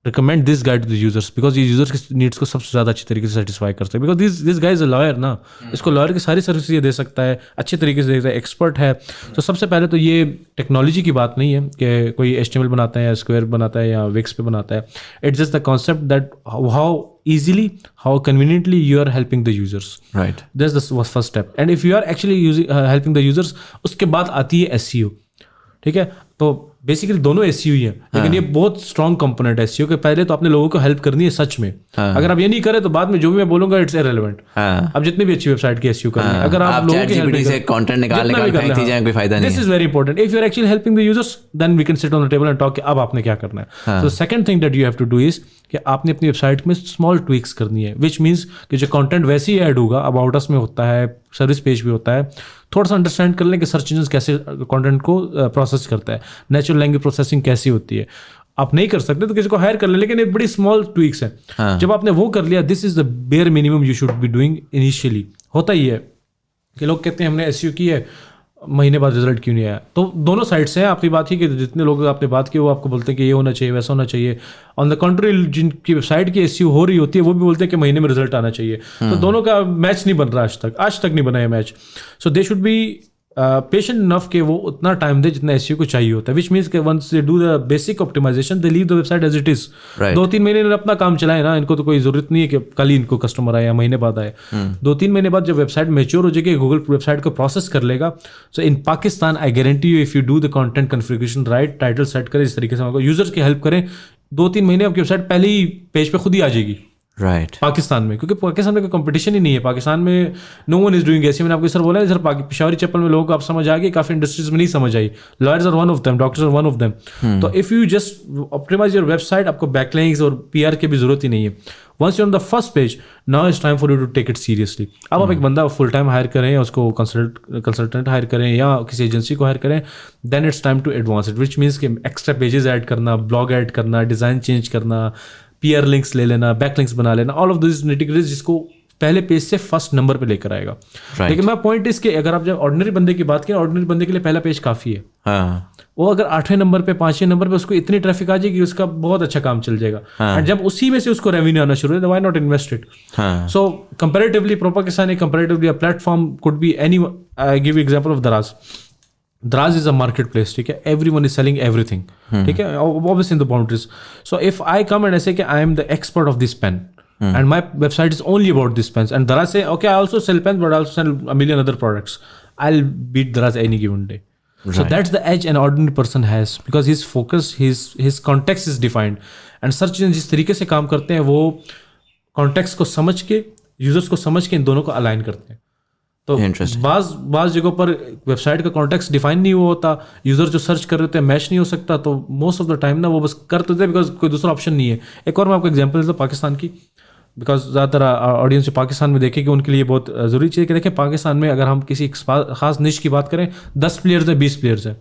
recommend this guy to the users because ये users के needs को सबसे ज़्यादा अच्छी तरीके से satisfy करते हैं। Because this guy is a lawyer ना, इसको लॉयर की सारी सर्विस ये दे सकता है, अच्छे तरीके से देखता है, एक्सपर्ट है। तो सबसे पहले तो ये टेक्नोलॉजी की बात नहीं है कि कोई HTML बनाता है या स्क्वायर बनाता है या विक्स पे बनाता है। It's just the concept that how easily, how conveniently you are helping the users. Right. That's the first step. And if you are actually using helping the users, उसके बाद आती है SEO. ठीक है, तो बेसिकली दोनों SEO ही है, लेकिन ये बहुत स्ट्रॉन्ग कंपोनेंट है SEO के। पहले तो आपने लोगों को हेल्प करनी है सच में। अगर आप ये नहीं करें तो बाद में जो भी मैं बोलूंगा इट्स इररिलेवेंट। अब जितनी भी अच्छी वेबसाइट की SEO करनी है, अगर आप लोगों की हेल्प से कंटेंट निकालने का फेंक दीजिए, कोई फायदा नहीं है। This is very important. If you are actually helping the users, then we can sit on the table and talk कि अब आपने क्या करना है। So second thing that you have to do is कि आपने अपनी वेबसाइट में स्मॉल ट्विक्स करनी है, विच मीन्स कि जो कंटेंट वैसे ही ऐड होगा, अबाउट अस में होता है, सर्विस पेज भी होता है, थोड़ा सा अंडरस्टैंड कर लें कि सर्च इंजन कैसे कंटेंट को प्रोसेस करता है, नेचुरल लैंग्वेज प्रोसेसिंग कैसी होती है। आप नहीं कर सकते तो किसी को हायर कर लें, लेकिन एक बड़ी स्मॉल ट्विक्स है। जब आपने वो कर लिया, this is the bare minimum you should be doing initially. होता ही है कि लोग कहते हैं हमने SEO की है, महीने बाद रिजल्ट क्यों नहीं आया। तो दोनों साइड से आपकी बात ही कि जितने लोग आपने बात की वो आपको बोलते हैं कि ये होना चाहिए, वैसा होना चाहिए। ऑन द कंट्री जिनकी वेबसाइट की SEO हो रही होती है वो भी बोलते हैं कि महीने में रिजल्ट आना चाहिए। तो दोनों का मैच नहीं बन रहा आज तक नहीं बना है match. So they should be patient enough कि वो उतना टाइम दे जितना SEO को चाहिए होता है, विच मीन्स कि once they do the basic optimisation they leave the website as it is. 2-3 महीने में अपना काम चलाए ना, इनको तो कोई जरूरत नहीं है कि कल ही इनको कस्टमर आए या महीने बाद आए। 2-3 महीने बाद जब वेबसाइट मैच्योर हो जाएगी, गूगल वेबसाइट को प्रोसेस कर लेगा। So in Pakistan I guarantee you, if you do the content configuration right, title set करें इस तरीके से, यूजर्स की हेल्प करें, 2-3 महीने आपकी वेबसाइट पहले ही पेज पे खुद ही आ जाएगी। राइट। पाकिस्तान में, क्योंकि पाकिस्तान में कोई कंपटीशन ही नहीं है। पाकिस्तान में नो वन इज डूइंग ऐसे। मैंने आपको सर बोला है, सर पेशावरी चप्पल में लोगों को आप समझ आ गई, काफी इंडस्ट्रीज में नहीं समझ आई। Lawyers are one of them, doctors are one of them. तो if you just optimize your website, आपको बैकलिंक्स और PR की भी जरूरत ही नहीं है। Once you on the first page, now it's time for you to take it seriously. अब आप एक बंदा फुल टाइम हायर करें या उसको कंसल्टेंट हायर करें या किसी एजेंसी को हायर करें, then it's time to advance it, which means कि एक्स्ट्रा पेजेस ऐड करना, ब्लॉग ऐड करना, डिज़ाइन चेंज करना, पीआर लिंक्स ले लेना, बैक लिंक्स बना लेना, ऑल ऑफ दिस निटिग्रिटीज जिसको पहले पेज से फर्स्ट नंबर पे लेकर आएगा. लेकिन मैं पॉइंट इसके, अगर आप जब ऑर्डिनरी बंदे की बात करें, ऑर्डिनरी बंदे के लिए पहला पेज काफ़ी है. वो अगर 8वें नंबर पे 5वें नंबर पे उसको इतनी ट्रैफिक आ जाएगी कि उसका बहुत अच्छा काम चल जाएगा. एंड जब उसी में से उसको रेवेन्यू आना शुरू है, why not invest it. So comparatively ProPakistani, comparatively a platform could be any. I give example of Daraz. Draz is a marketplace, ठीक है. Everyone is selling everything, ठीक है. Obviously in the boundaries. So if I come and I say I am the expert of this pen, and my website is only about this pens, and Draz say, okay, I also sell pens, but I also sell a million other products, I'll beat Draz any given day. Right. So that's the edge an ordinary person has, because his focus, his context is defined. And search engine जिस तरीके से काम करते हैं, वो context को समझ के, users को समझ के इन दोनों को align करते हैं. तो बाज़ जगहों पर वेबसाइट का कॉन्टेक्स्ट डिफाइन नहीं हुआ होता, यूज़र जो सर्च कर रहे होते हैं मैच नहीं हो सकता, तो मोस्ट ऑफ द टाइम ना वो बस करते थे बिकॉज कोई दूसरा ऑप्शन नहीं है. एक और मैं आपको एग्जांपल देता हूँ पाकिस्तान की, बिकॉज ज़्यादातर ऑडियंस जो पाकिस्तान में देखे कि उनके लिए बहुत ज़रूरी चीज़ है कि देखें पाकिस्तान में अगर हम किसी खास निश की बात करें, 10 प्लेयर्स हैं, 20 प्लेयर्स हैं,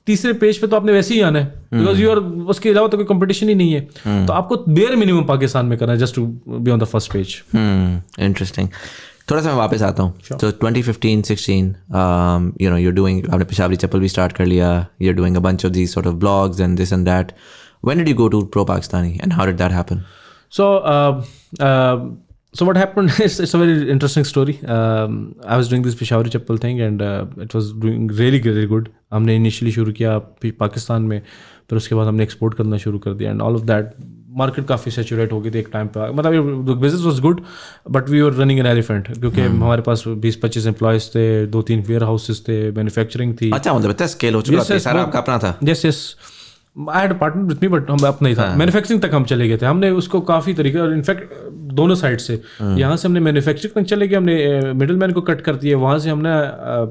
तीसरे पेज पे तो आपने वैसे ही आना है बिकॉज यू आर, उसके अलावा तो कोई कंपटीशन ही नहीं है. तो आपको बेयर मिनिमम पाकिस्तान में करना है just to be on the first page. Interesting. थोड़ा सा मैं वापस आता हूँ. तो 2015-16 you know, you're doing, आपने पेशावरी चप्पल भी स्टार्ट कर लिया, you're doing a bunch of these sort of blogs and this and that. When did you go to Pro-Pakistani and how did that happen? So what happened is, it's a very interesting story. I was doing this Peshawari chappal thing and it was doing really really good. हमने initially शुरू किया पाकिस्तान में, फिर उसके बाद हमने export करना शुरू कर दिया and all of that. Market काफ़ी सेचुरेट हो गई थी एक टाइम पे, मतलब business was good but we were running an elephant, क्योंकि हमारे पास 20-25 एम्प्लॉयज़ थे, 2-3 वेयर हाउसेस थे, मैन्युफैक्चरिंग थी. अच्छा, मतलब इतना स्केल हो चुका था, सारा आपका अपना था? Yes I had partner with me but हम अपना ही था. मैन्युफैक्चरिंग तक हम चले गए थे, हमने उसको काफ़ी तरीके, और इनफैक्ट दोनों साइड से, यहाँ से हमने मैन्युफैक्चरिंग तक चले गए, हमने मिडिल मैन को कट कर दिया, वहाँ से हमने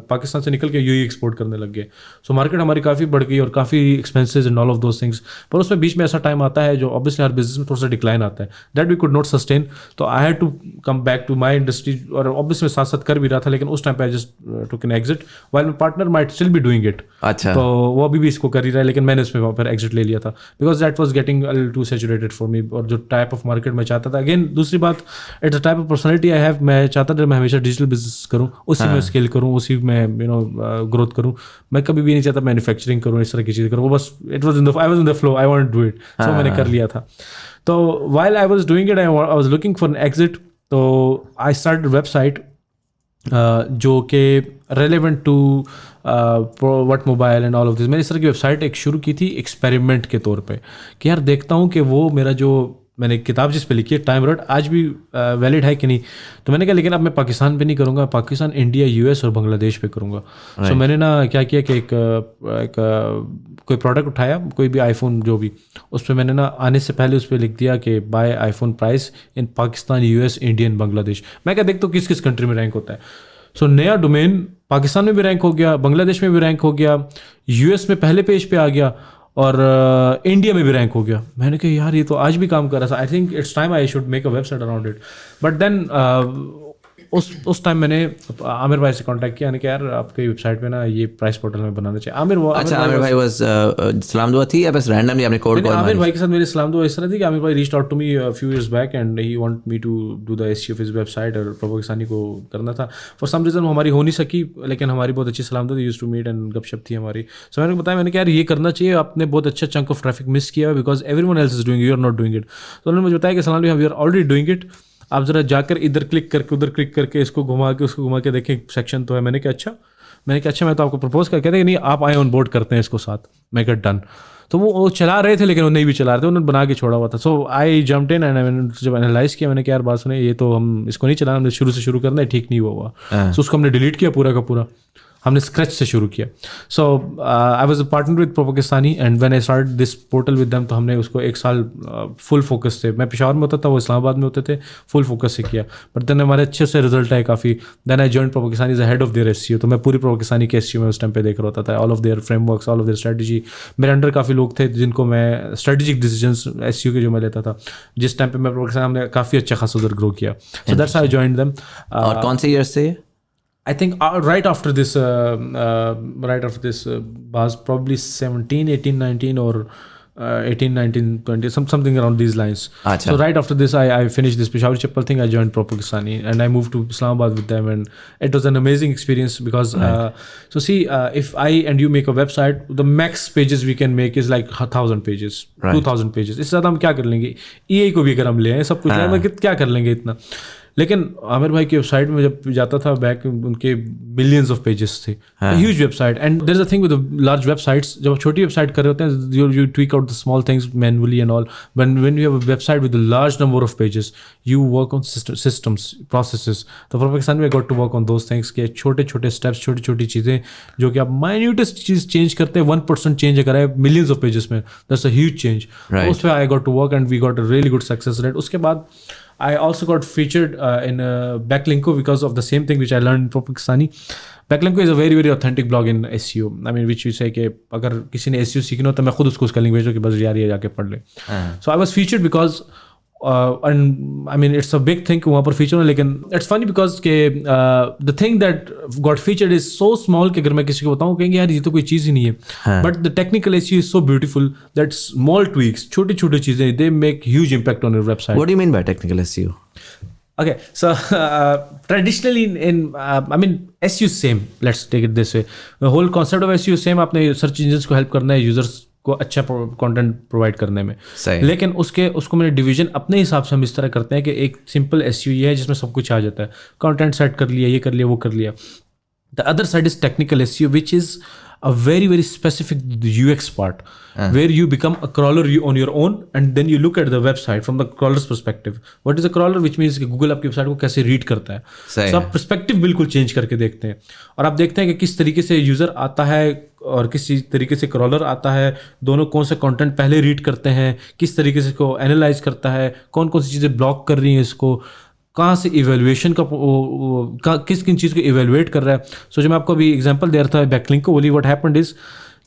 पाकिस्तान से निकल के यूएई एक्सपोर्ट करने लग गए. सो मार्केट हमारी काफ़ी बढ़ गई और काफ़ी expenses and all of those things. पर उसमें बीच में ऐसा टाइम आता है जो ऑब्वियसली हर बिजनेस में थोड़ा सा डिक्लाइन आता है, that we could not sustain. तो I had to come back to my industry, और ऑब्वियसली साथ साथ कर भी रहा था, लेकिन उस टाइम पे I just took an exit while my partner might still be doing it. अच्छा. तो वो अभी भी इसको कर ही रहा है, लेकिन मैंने इसमें फिर एग्जिट ले लिया था because that was getting a little too saturated for me. और जो टाइप ऑफ मार्केट मैं चाहता था, अगेन दूसरी बात, it's a type of personality I have. मैं चाहता था मैं हमेशा डिजिटल बिजनेस करूँ, उसी में स्केल करूँ, उसी में ग्रोथ करूँ. मैं कभी भी नहीं चाहता मैन्युफैक्चरिंग करूँ, इस तरह की चीज़ करूँ. वो बस it was I was in the flow, I want to do it, so मैंने कर लिया था. तो while I was doing it I was looking for an exit. तो आई स्टार्टेड वेबसाइट जो कि relevant to what mobile and all of this. मैंने इस तरह की वेबसाइट एक शुरू की थी एक्सपेरिमेंट के तौर पे कि यार देखता हूँ कि वो मेरा जो मैंने किताब जिस पे लिखी है टाइम रोड आज भी वैलिड है कि नहीं. तो मैंने कहा लेकिन अब मैं पाकिस्तान पे नहीं करूँगा, पाकिस्तान, इंडिया, यूएस और बांग्लादेश पे करूँगा. सो मैंने ना क्या किया कि एक कोई प्रोडक्ट उठाया, कोई भी आईफोन जो भी, उस पर मैंने ना आने से पहले उस पर लिख दिया कि buy iPhone price in Pakistan, US, Indian, Bangladesh. मैं क्या देखता हूँ किस किस कंट्री में रैंक होता है. सो नया डोमेन पाकिस्तान में भी रैंक हो गया, बांग्लादेश में भी रैंक हो गया, यूएस में पहले पेज पे आ गया और इंडिया में भी रैंक हो गया. मैंने कहा यार ये तो आज भी काम कर रहा था, I think it's time I should make a website around it. But then उस टाइम मैंने आमिर भाई से कांटेक्ट किया, मैंने कहा यार आपकी वेबसाइट पे ना ये प्राइस पोर्टल में बनाना चाहिए. आमिर भाई वाज सलाम दुआ थी या बस रैंडमली आपने कोड कॉल? आमिर भाई के साथ मेरी सलाम दुआ इस तरह थी कि आमिर भाई reached out to me a few years back and he want me to do the SEO of his website, और प्रो-पाकिस्तानी को करना था. फॉर सम रीजन हमारी हो नहीं सकी, लेकिन हमारी बहुत अच्छी सलाम दुआ, यूज्ड टू मीट एंड गपशप थी हमारी. सो मैंने बताया, मैंने कहा यार ये करना चाहिए, आपने बहुत अच्छा चंक ऑफ ट्रैफिक मिस किया because everyone else is doing, you are not doing it. तो उन्होंने मुझे बताया कि सलाम भाई we are already doing it, आप ज़रा जाकर इधर क्लिक करके उधर क्लिक करके इसको घुमा के उसको घुमा के देखें सेक्शन तो है. मैंने कहा अच्छा, मैं तो आपको प्रपोज कर, कहते हैं नहीं आप आए ऑन बोर्ड करते हैं इसको साथ. मैं कहा डन. तो वो चला रहे थे लेकिन वो नहीं भी चला रहे थे, उन्होंने बना के छोड़ा हुआ था. So I jumped in and जब एनालाइज किया, मैंने कहा यार बात सुने, ये तो हम इसको नहीं चलाना, हमने शुरू से शुरू करना है, ठीक नहीं हुआ. सो उसको हमने डिलीट किया पूरा का पूरा. हमने स्क्रैच से शुरू किया. So I was a partner with Pakistani and when I started this portal with them, तो हमने उसको एक साल फुल फोकस से, मैं पेशावर में होता था, वो इस्लामाबाद में होते थे, फुल फोकस से किया. बट देन हमारे अच्छे से रिजल्ट आए काफ़ी. Then I join Pakistani as head of their SEO. तो मैं पूरी पाकिस्तानी के एसईओ में उस टाइम पे देख रहा होता था, all of their frameworks, all of their strategy. मेरे अंडर काफ़ी लोग थे जिनको मैं स्ट्रेटेजिक डिसीजंस एसईओ के जो मैं लेता था. जिस टाइम पे मैं पाकिस्तान, हमने काफ़ी अच्छा खासा उधर ग्रो किया. So that's I joined them. और कौन से ईयर से? I think right after this was probably 17, 18, 19 or 18, 19, 20, something around these lines. Achha. So right after this, I finished this Peshawar Chappal thing. I joined Pakistani and I moved to Islamabad with them, and it was an amazing experience because so see, if I and you make a website, the max pages we can make is like 1,000 pages, 2,000 pages. इससे ज़्यादा हम क्या कर लेंगे? EA को भी अगर हम ले आए, सब कुछ ले आए, क्या कर लेंगे इतना? लेकिन आमिर भाई की वेबसाइट में जब जाता था बैक, उनके मिलियंस ऑफ पेजेस थे, huge website. And there is a thing with large websites, जब आप छोटी वेबसाइट कर रहे होते हैं, you tweak out the small things manually and all. When you have a website with a large number of pages, you work on systems, processes. तो पाकिस्तान में got to work on those things के छोटे छोटे steps, छोटी छोटी चीज़ें जो कि आप माइन्यूटेस्ट चीज़ चेंज करते हैं, 1% चेंज अगर है मिलियंस ऑफ पेजेस में, दैट्स अ ह्यूज चेंज. उस पर I got to work and we got a really good success rate. उसके बाद I also got featured in Backlinko because of the same thing which I learned in Pakistani. Backlinko is a very very authentic blog in SEO. I mean, which we say कि अगर किसी ने SEO सीखना हो तो मैं खुद उसको उसका लिंक भेजूँ कि बस यार ये जाके पढ़ ले. So I was featured because and I mean it's a big thing वहाँ पर feature हो, लेकिन it's funny because के the thing that got featured is so small कि अगर मैं किसी को बताऊँ कहेंगे यार ये तो कोई चीज़ ही नहीं है. But the technical SEO is so beautiful that small tweaks, छोटी छोटी चीज़ें, they make huge impact on your website. What do you mean by technical SEO? Okay, so traditionally in I mean SEO same. Let's take it this way. The whole concept of SEO same. आपने search engines को help करना है, users को अच्छा content provide करने में. लेकिन उसको मैंने डिवीजन अपने हिसाब से हम इस तरह करते हैं कि एक सिंपल एसईओ ये है जिसमें सब कुछ आ जाता है. कंटेंट सेट कर लिया, ये कर लिया, वो कर लिया. The other side is technical SEO which is a very very specific UX part where you become a crawler on your own and then you look at the website from the crawler's perspective. What is a crawler? Which means कि Google आपकी website को कैसे read करता है. So आप perspective बिल्कुल change करके देखते हैं और आप देखते हैं कि किस तरीके से यूज़र आता है और किस तरीके से क्रॉलर आता है, दोनों कौन सा कंटेंट पहले रीड करते हैं, किस तरीके से इसको एनालाइज करता है, कौन कौन सी चीज़ें ब्लॉक कर रही हैं इसको, कहाँ से इवेल्युएशन का किस किन चीज़ को इवेल्युएट कर रहा है. सो जो मैं आपको अभी एग्जांपल दे रहा था बैकलिंक को, बोली व्हाट हैपेंड इज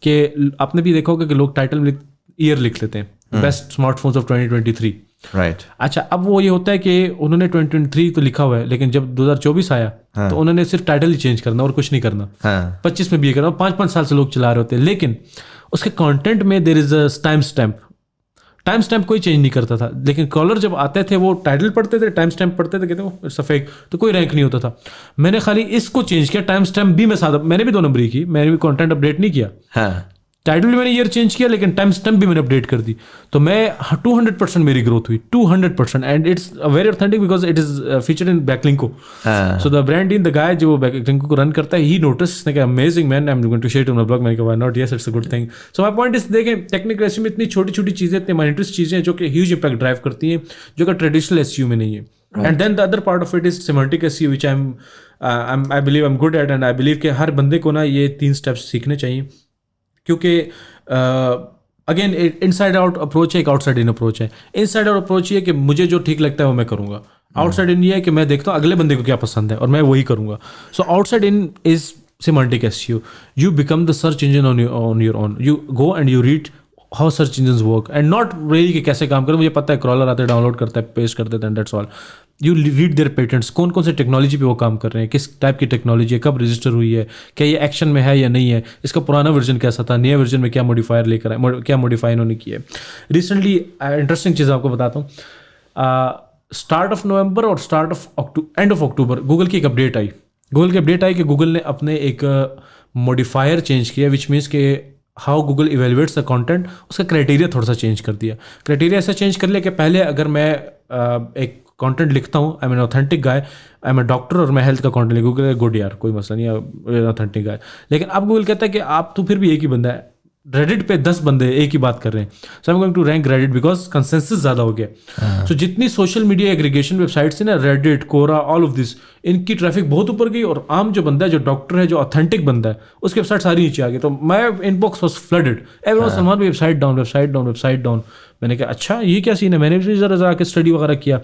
कि आपने भी देखा होगा कि लोग टाइटल में ईयर लिख लेते हैं, बेस्ट स्मार्टफोन्स ऑफ 2023. राइट. अच्छा, अब वो ये होता है कि उन्होंने 2023 तो लिखा हुआ है, लेकिन जब 2024 आया तो उन्होंने सिर्फ टाइटल ही चेंज करना और कुछ नहीं करना. 25 में भी ये करना, 5-5 साल से लोग चला रहे होते हैं. लेकिन उसके कंटेंट में there is a time stamp कोई चेंज नहीं करता था. लेकिन कॉलर जब आते थे वो टाइटल पढ़ते थे, टाइम स्टैम्प पढ़ते थे, कहते वो सफेद, तो कोई रैंक नहीं होता था. मैंने खाली इसको चेंज किया, टाइम स्टैम्प भी मैं साथ, मैंने भी 2 नंबर की, मैंने भी कंटेंट अपडेट नहीं किया. टाइटल भी मैंने ईयर चेंज किया, लेकिन टाइम स्टैम्प भी मैंने अपडेट कर दी. तो मैं 200% मेरी ग्रोथ हुई, 200%. And it's very authentic because it is featured in Backlinko. So the brand in the guy जो बैकलिंको को रन करता है, ही नोटिस, ने कहा amazing man, I am going to share it on my blog. मैंने कहा why not, yes it's a good thing. So my point is, देखें technical SEO में इतनी छोटी छोटी चीज़ें, इतनी माइनस चीज़ें हैं जो कि ह्यूज इंपैक्ट ड्राइव करती हैं, जो कि ट्रेडिशनल एसईओ में नहीं है. And then the other part of it is semantic SEO which I believe I am good at. And I believe कि हर बंदे को ना ये 3 स्टेप्स सीखने चाहिए, क्योंकि अगेन इनसाइड आउट अप्रोच है, एक आउटसाइड इन अप्रोच है. इनसाइड आउट अप्रोच ये है कि मुझे जो ठीक लगता है वो मैं करूँगा. आउटसाइड इन ये है कि मैं देखता हूँ अगले बंदे को क्या पसंद है और मैं वही करूँगा. So outside in is semantic SEO. You become the search engine on your own. You go and you read how search engines work and not really कि कैसे काम करें. मुझे पता है क्रॉलर आते हैं, डाउनलोड करता है, पेस्ट कर देते हैं, that's all. You read their patents, कौन कौन से टेक्नोलॉजी पे वो काम कर रहे हैं, किस टाइप की टेक्नोलॉजी है, कब रजिस्टर हुई है, क्या ये एक्शन में है या नहीं है, इसका पुराना वर्जन कैसा था, नया वर्जन में क्या मॉडिफायर लेकर आए, क्या मॉडिफाई इन्होंने किया है. रिसेंटली इंटरेस्टिंग चीज़ आपको बताता हूँ. स्टार्ट ऑफ नवंबर और एंड ऑफ अक्टूबर गूगल की एक अपडेट आई. कि गूगल ने अपने एक मॉडिफायर चेंज किया, विच मीन्स के how Google evaluates the content. उसका क्राइटेरिया थोड़ा सा चेंज कर दिया. क्राइटेरिया ऐसा चेंज कर लिया कि पहले अगर मैं एक कंटेंट लिखता हूँ, I am an authentic guy, I am a doctor और मैं हेल्थ का कंटेंट लिख, गूगल गुड यार कोई मसला नहीं है, ऑथेंटिक गाय. लेकिन अब गूगल कहता है कि आप तो फिर भी एक ही बंदा है, रेडिट पे 10 बंदे एक ही बात कर रहे हैं, so I am going to rank Reddit because consensus ज़्यादा हो गया। सो जितनी सोशल मीडिया एग्रीगेशन वेबसाइट्स है ना, Reddit, Quora, all of this, इनकी ट्रैफिक बहुत ऊपर गई, और आम जो बंदा है, जो डॉक्टर है, जो ऑथेंटिक बंदा है, उसकी वेबसाइट सारी नीचे आ गई। तो my inbox was flooded, everyone Salman भी website down, website down, website down. मैंने कहा अच्छा ये क्या सीन है, मैंने भी ज़रा जाके स्टडी वगैरह किया।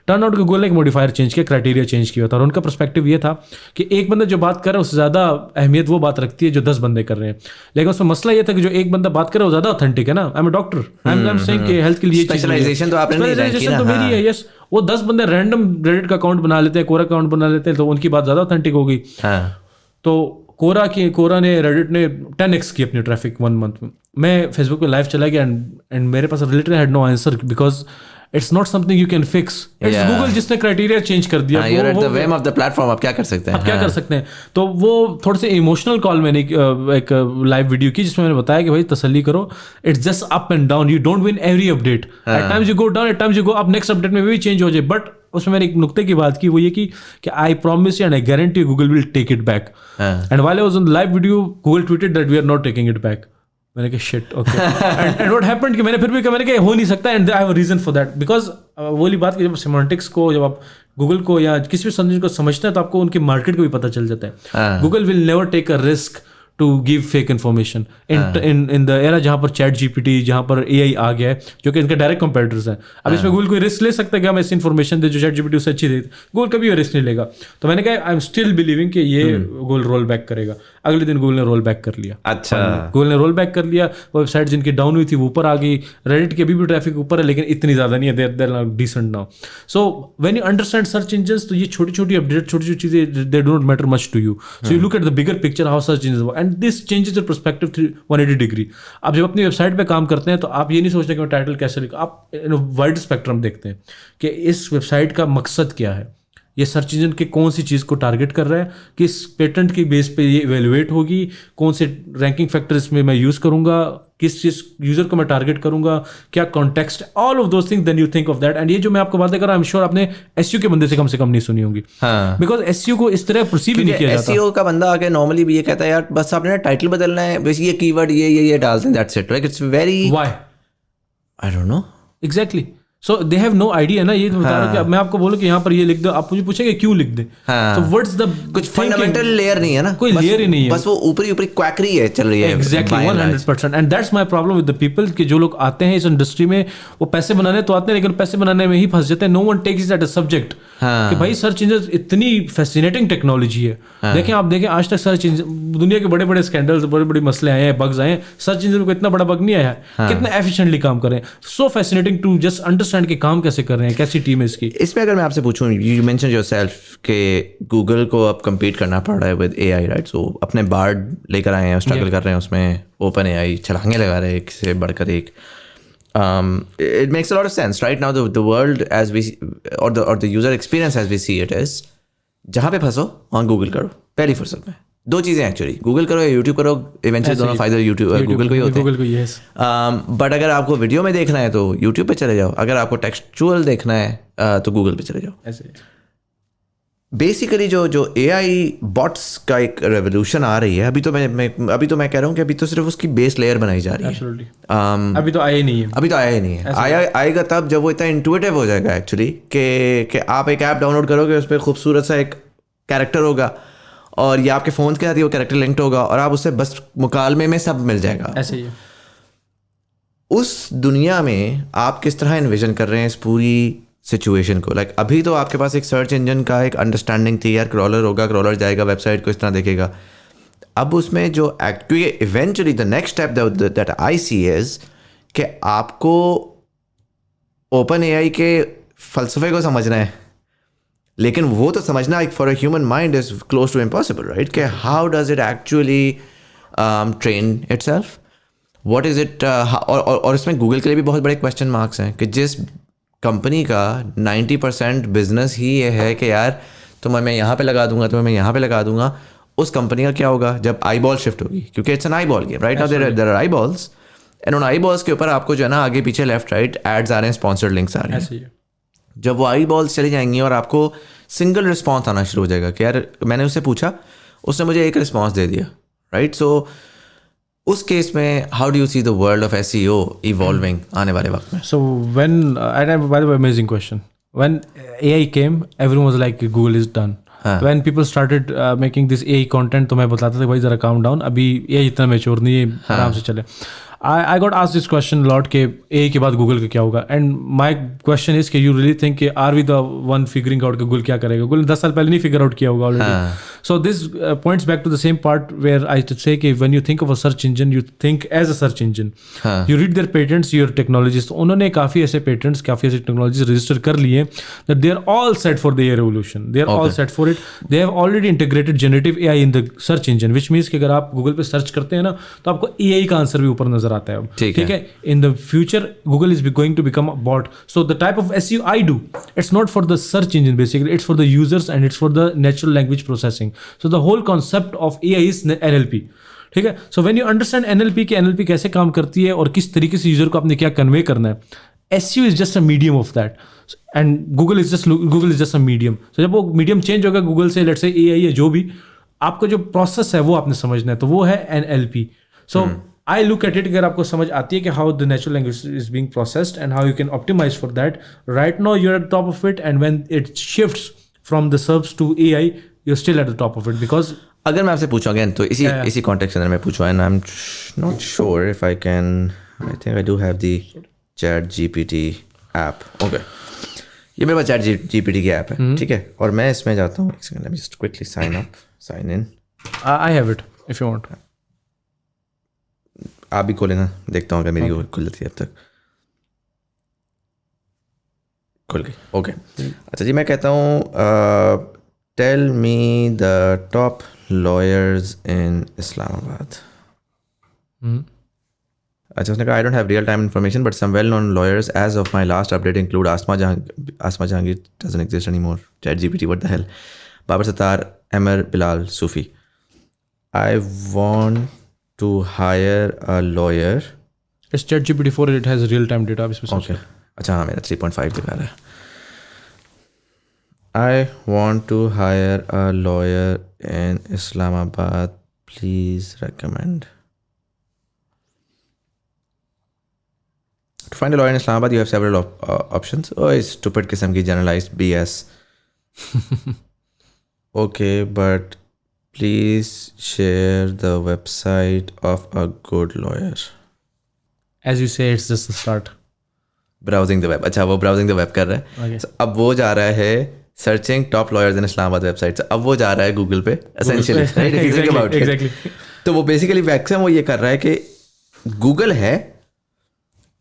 टर्न आउट गूगल ने एक मॉडिफायर चेंज किया, क्राइटेरिया चेंज किया था, और उनका पर्सपेक्टिव ये था कि एक बंदा जो बात कर रहा है उससे ज़्यादा अहमियत वो बात रखती है जो 10 बंदे कर रहे हैं। लेकिन उसमें मसला ये था कि जो एक बंदा बात कर रहा है वो ज़्यादा ऑथेंटिक है ना, I am a doctor, I am saying कि हेल्थ के लिए स्पेशलाइजेशन तो आपने नहीं रैंक की ना, तो मेरी है। यस, वो 10 बंदे रैंडम रेडिट का अकाउंट बना लेते हैं, कोरा अकाउंट बना लेते हैं, तो उनकी बात ज़्यादा ऑथेंटिक हो गई। तो कोरा ने रेडिट ने 10x की अपनी ट्रैफिक 1 मंथ में। मैं फेसबुक पे लाइव चला गया एंड मेरे पास related had no answer because it's not something you can fix. It's Google जिसने क्राइटेरिया चेंज कर दिया, you're at the whim of the platform, आप क्या कर सकते हैं, आप क्या कर सकते हैं। तो वो थोड़े से इमोशनल कॉल मैंने एक लाइव वीडियो की जिसमें मैंने बताया कि भाई तसल्ली करो, it's just up and down, you don't win every update, at times you go down, at times you go up, next update में भी चेंज हो जाए। बट उसमें मैंने एक नुक्ते की बात की, वो ये कि I promise and I guarantee Google will take it back. And while I was on live video, Google tweeted that we are not taking it back. मैंने कहा shit, okay. And what happened कि मैंने फिर भी कहा, मैंने कहा हो नहीं सकता, and I have a reason for that, because वो वाली बात कि जब सेमांटिक्स को, जब आप गूगल को या किसी भी सब्जेक्ट को समझते हैं तो आपको उनकी मार्केट को भी पता चल जाता है। Google will never take a risk to give fake information in the era जहाँ पर ChatGPT, जहाँ पर AI आ गया है, जो कि इनके डायरेक्ट कंपेटिटर्स हैं। अब इसमें गूगल कोई रिस्क ले सकता है कि हम ऐसी इन्फॉर्मेशन दे जो ChatGPT उससे अच्छी दे, गूगल कभी रिस्क नहीं लेगा। तो मैंने कहा आई एम स्टिल बिलीविंग कि ये गूगल रोल बैक करेगा। अगले दिन गूगल ने रोल बैक कर लिया। अच्छा, गूगल ने रोल बैक कर लिया, वेबसाइट जिनकी डाउन हुई थी वो ऊपर आ गई। रेडिट की अभी भी ट्रैफिक ऊपर है लेकिन इतनी ज़्यादा नहीं है, they're decent now. So when you understand search engines, तो ये छोटी छोटी अपडेट, छोटी छोटी चीज़ें they do not matter much to you. So you look at the bigger picture, how search engines work, and this changes perspective 180 degree. आप जब अपनी वेबसाइट पे काम करते हैं तो आप ये नहीं सोचते कि मैं टाइटल कैसे लिखूं, आप वाइड स्पेक्ट्रम देखते हैं कि इस वेबसाइट का मकसद क्या है, ये सर्च इंजन के कौन सी चीज़ को टारगेट कर रहा है, किस पेटेंट की बेस पे ये इवेलुएट होगी, कौन से रैंकिंग फैक्टर इसमें मैं यूज़ करूंगा, किस चीज़ यूज़र को मैं टारगेट करूंगा, क्या context, all of those things, then you think of that. And ये जो मैं आपको बातें कर रहा हूं, आई एम श्योर आपने एसईओ के बंदे से कम नहीं सुनी होंगी, बिकॉज एसईओ को इस तरह परसीव नहीं किया जाता। एसईओ का बंदा आके नॉर्मली भी ये कहता है यार बस आपने टाइटल बदलना है, बस ये कीवर्ड ये डालते हैं, that's it, like it's very, why, I don't know exactly. So they have no idea ना। ये बता रहा हूं कि मैं आपको बोलूं कि यहाँ पर ये लिख दो, आप मुझे पूछेंगे क्यों लिख दे, तो व्हाट्स द कुछ फंडामेंटल लेयर नहीं है ना, कोई लेयर ही नहीं है, बस वो ऊपरी क्वैकरी है चल रही है। Exactly 100%। And that's my problem with the people कि जो लोग आते हैं इस इंडस्ट्री में, वो पैसे बनाने तो आते हैं लेकिन पैसे बनाने में ही फंस जाते हैं। No one takes it at a subject कि भाई सर्च इंजन इतनी फैसिनेटिंग टेक्नोलॉजी है। देखें, आप देखें आज तक सर्च इंजन, दुनिया के बड़े बड़े स्कैंडल्स, बड़े बड़े मसले आए हैं, बग्स आए हैं, सर्च इंजन को इतना बड़ा बग नहीं आया है। कितना एफिशिएंटली काम करें, so fascinating to just understand कि काम कैसे कर रहे हैं, कैसी टीम है इसकी। इसमें अगर मैं आपसे पूछूं, यू मेंशन योरसेल्फ कि गूगल को अब compete करना पड़ रहा है विद AI, राइट? सो अपने बार्ड लेकर आए हैं, स्ट्रगल कर रहे हैं उसमें, ओपन AI छलांगे लगा रहे हैं एक से बढ़कर एक। It makes a lot of sense right now. The world as we or the user experience as we see it is, जहाँ पे फंसो वहाँ गूगल करो पहली फुर्सत में। दो चीज़ें एक्चुअली, गूगल करो या यूट्यूब करो, इवेंचुअली दोनों फायदे यूट्यूब गूगल को ही होते हैं। बट अगर आपको वीडियो में देखना है तो यूट्यूब पे चले जाओ, अगर आपको टेक्सचुअल देखना है तो गूगल पे चले जाओ। ऐसे बेसिकली जो AI बॉट्स का एक रेवोल्यूशन आ रही है, अभी तो मैं कह रहा हूँ कि अभी तो सिर्फ उसकी बेस लेयर बनाई जा रही है। अभी तो आया ही नहीं है। आएगा तब जब वो इतना इंटुइटिव हो जाएगा एक्चुअली कि आप एक ऐप डाउनलोड करोगे, उस पर खूबसूरत सा एक कैरेक्टर होगा और ये आपके फ़ोन के साथ ही वो कैरेक्टर लिंक्ड होगा और आप उससे बस मुकालमे में सब मिल जाएगा। ऐसे ही उस दुनिया में आप किस तरह इन्विजन कर रहे हैं इस पूरी सिचुएशन को? लाइक अभी तो आपके पास एक सर्च इंजन का एक अंडरस्टैंडिंग थी, यार क्रॉलर होगा, क्रॉलर जाएगा वेबसाइट को इस तरह देखेगा। अब उसमें जो actually eventually the next step that I see is कि आपको ओपन AI के फ़लसफ़े को समझना है, लेकिन वो तो समझना for a human mind is close to impossible, right? कि how does it actually train itself, what is it, और इसमें गूगल के लिए भी बहुत बड़े क्वेश्चन मार्क्स हैं कि जिस कंपनी का 90% बिजनेस ही ये है कि यार तुम्हें मैं यहाँ पे लगा दूंगा, तुम्हें मैं यहाँ पे लगा दूंगा, उस कंपनी का क्या होगा जब आई बॉल शिफ्ट होगी? क्योंकि it's an eyeball game, right? Now there are eyeballs and उन आई बॉल्स के ऊपर आपको जो है ना आगे पीछे लेफ्ट राइट एड्स आ रहे हैं, स्पॉन्सर्ड लिंक्स आ रहे हैं। जब वो आई बॉल्स चली जाएंगी और आपको सिंगल रिस्पॉन्स आना शुरू हो जाएगा कि यार मैंने उससे पूछा, उसने मुझे एक रिस्पॉन्स दे दिया, राइट? सो उस केस में how do you see the world of SEO evolving आने वाले वक्त में? So when and by the way, amazing question. When AI came, everyone was like Google is done. When people started making this AI content, तो मैं बताता था भाई जरा calm down, अभी AI इतना मैच्योर नहीं है, आराम से चले. I got asked this question a lot कि AI के बाद Google का क्या होगा, and my question is कि you really think कि are we the one figuring out कि Google क्या करेगा? Google 10 साल पहले नहीं figure out किया होगा already. So this points back to the same part where I should say कि when you think of a search engine, you think as a search engine. You read their patents, your technologies. तो उन्होंने काफ़ी ऐसे patents, काफ़ी ऐसे technologies register कर लिए that they are all set for the AI revolution. They are all set for it. They have already integrated generative AI in the search engine, which means कि अगर आप Google पे search करते हैं ना, तो आपको AI का आंसर भी ऊपर नजर आता है. ठीक है. In the future, Google is going to become a bot. So the type of SEO I do, it's not for the search engine basically. It's for the users and it's for the natural language processing. So the whole concept of AI is NLP. ठीक है. So when you understand NLP कि NLP कैसे काम करती है और किस तरीके से यूजर को आपने क्या कन्वे करना है, SEO is just a medium of that. And Google is just a medium. So जब वो medium change होगा Google से, let's say AI या जो भी, आपका जो process है वो आपने समझना है, तो वो है NLP. So I look at it, अगर आपको समझ आती है कि how the natural language is being processed and how you can optimize for that. Right now you're at the top of it, and when it shifts from the SERPs to AI, you're still at the top of it because. अगर मैं आपसे पूछूं again, तो इसी context के अंदर मैं पूछूं, and I'm not sure if I can. I think I do have the Chatgpt app. Okay. ये मेरे पास Chatgpt की ऐप है, ठीक है, और मैं इसमें जाता हूँ. एक second, let me just quickly sign in. I have it if you want. आप भी खोले ना, देखता हूँ अगर मेरी खुल जाती है. अब तक खुल गई. ओके. अच्छा जी, मैं कहता हूँ tell me the top lawyers in Islamabad. अच्छा, उसने कहा I don't have real time information but some well known lawyers as of my last update include Asma Jahangir doesn't exist anymore. ChatGPT, what the hell. Babar Sattar, Ahmer Bilal Soofi. I want to hire a lawyer. It's ChatGPT 4, it has real time data. Okay. अच्छा, हाँ, मेरा 3.5 दिखा रहा है. I want to hire a lawyer in Islamabad. Please recommend. To find a lawyer in Islamabad, you have several options. Oh, it's stupid किस्म की generalized BS. Okay, but please share the website of a good lawyer. As you say, it's just the start. Browsing the web. अच्छा, वो browsing the web कर रहा है. Okay. So, अब वो जा रहा है searching top lawyers in Islamabad website. So, अब वो जा रहा है Google पे essentially. Right? If you think about it. Exactly. तो वो basically maximum वो ये कर रहा है कि Google है,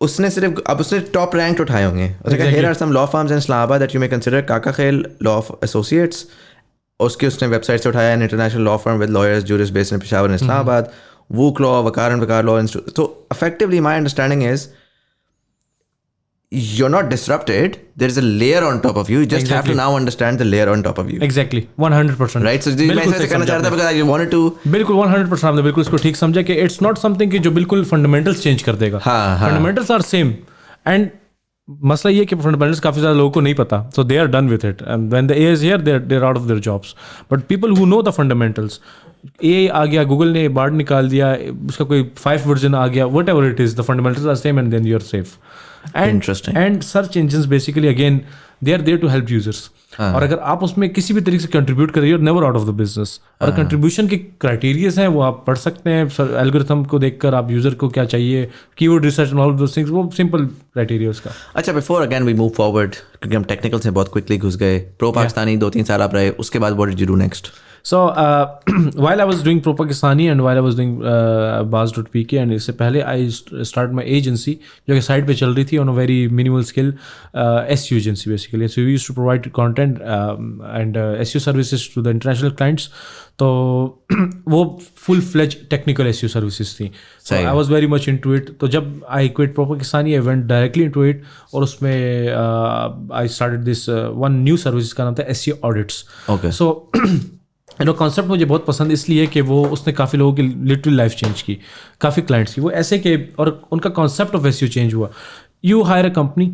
उसने सिर्फ अब उसने टॉप रैंक उठाए होंगे. Here are some law firms in Islamabad that you may consider. काका खेल Law Associates. उसके उसने वेबसाइट से उठाया, an international law firm with lawyers juris based in Peshawar in Islamabad, वूक लॉ, वकार लॉ इंस्टीट्यूट. तो effectively my understanding is you're not disrupted, there is a layer on top of you, you just have to now understand the layer on top of you. Exactly, 100%. Right, so मैं ऐसे कहना चाह रहा था because I wanted to. बिल्कुल 100% आपने बिल्कुल इसको ठीक समझा कि it's not something कि जो बिल्कुल फंडामेंटल्स चेंज कर देगा. फंडामेंटल्स आर सेम, एंड मसला ये कि फंडामेंटल्स काफ़ी ज़्यादा लोगों को नहीं पता, so they are done with it, and when the AI is here they are out of their jobs. But people who know the fundamentals, AI आ गया, गूगल ने बार्ड निकाल दिया, उसका कोई 5 वर्जन आ गया, whatever it is, the fundamentals are same and then you are safe. And search engines basically again they are there to help users. और अगर आप उसमें किसी भी तरीके से कंट्रीब्यूट करिए, you are never out of the business. और कंट्रीब्यूशन के क्राइटेरियाज हैं वो आप पढ़ सकते हैं, एल्गोरिथम को देखकर आप यूजर को क्या चाहिए, keyword research and all of those things, वो सिंपल क्राइटेरिया उसका. अच्छा, before again we move forward, क्योंकि हम टेक्निकल से बहुत क्विकली घुस गए, प्रो पाकिस्तानी 2-3 साल आप रहे, उसके बाद what did you do next? So while I was doing Pro Pakistani and while I was doing Baz.pk, and इससे पहले I started my agency जो कि साइड पे चल रही थी on a very minimal scale, SEO agency basically. So we used to provide content and SEO services to the international clients. तो वो full fledged technical SEO services थी. So I was very much into it. तो जब I quit Pro Pakistani, I went directly into it, और उसमें I started this one new service का नाम था SEO audits. Okay. So concept मुझे बहुत पसंद इसलिए कि वो उसने काफ़ी लोगों की लिटरली लाइफ चेंज की, काफ़ी क्लाइंट्स की. वो ऐसे के, और उनका कॉन्सेप्ट ऑफ एसईओ चेंज हुआ. You hire a company,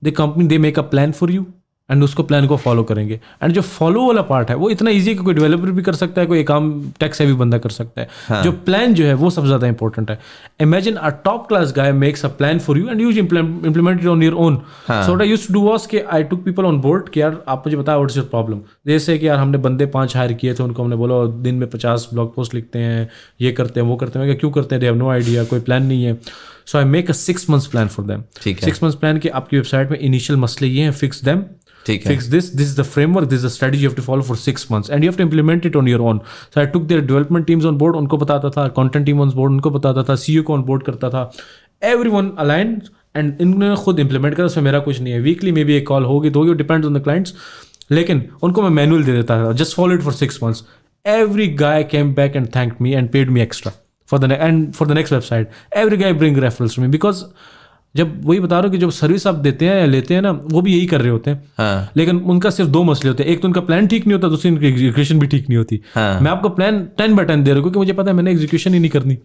the company they make a plan for you, and उसको प्लान को फॉलो करेंगे. एंड जो फॉलो वाला पार्ट है वो इतना ईजी है कि कोई डेवलपर भी कर सकता है, कोई काम टेक्स हैवी बंदा कर सकता है. जो प्लान जो है वो सबसे ज़्यादा इंपॉर्टेंट है. Imagine a top class guy makes a plan for you and you implement it on your own. So what I used to do was कि I took people on board कि यार आप मुझे बताओ व्हाट इज योर प्रॉब्लम. जैसे कि यार हमने बंदे 5 हायर किए थे, उनको हमने बोला दिन में 50 ब्लॉग पोस्ट लिखते हैं, ये करते हैं वो करते हैं. क्यों करते हैं? दे हैव नो आइडिया, कोई प्लान नहीं है. So I make a 6 months plan for them. 6 months plan कि आपकी वेबसाइट में इनिशियल मसले ये हैं, fix them. Fix this is the framework, this is the strategy you have to follow for 6 months and you have to implement it on your own. So I took their development teams on board, उनको बताता था, content team on board उनको बताता था, CEO को on board करता था, everyone aligned and इन्होंने खुद implement करा. उसमें मेरा कुछ नहीं है. वीकली मे बी एक कॉल होगी तो depends on the clients, लेकिन उनको मैं मैनुअल दे देता था. just follow it for 6 months. Every guy came back and thanked me and paid me extra for the next website. Every guy bring referrals to me because जब वही बता रहा हूँ कि जब सर्विस आप देते हैं या लेते हैं ना, वो भी यही कर रहे होते हैं. लेकिन उनका सिर्फ 2 मसले होते हैं. एक तो उनका प्लान ठीक नहीं होता, दूसरी उनकी एग्जीक्यूशन भी ठीक नहीं होती. मैं आपको प्लान 10/10 दे रहा हूँ क्योंकि मुझे पता है मैंने एग्जीक्यूशन ही नहीं करनी.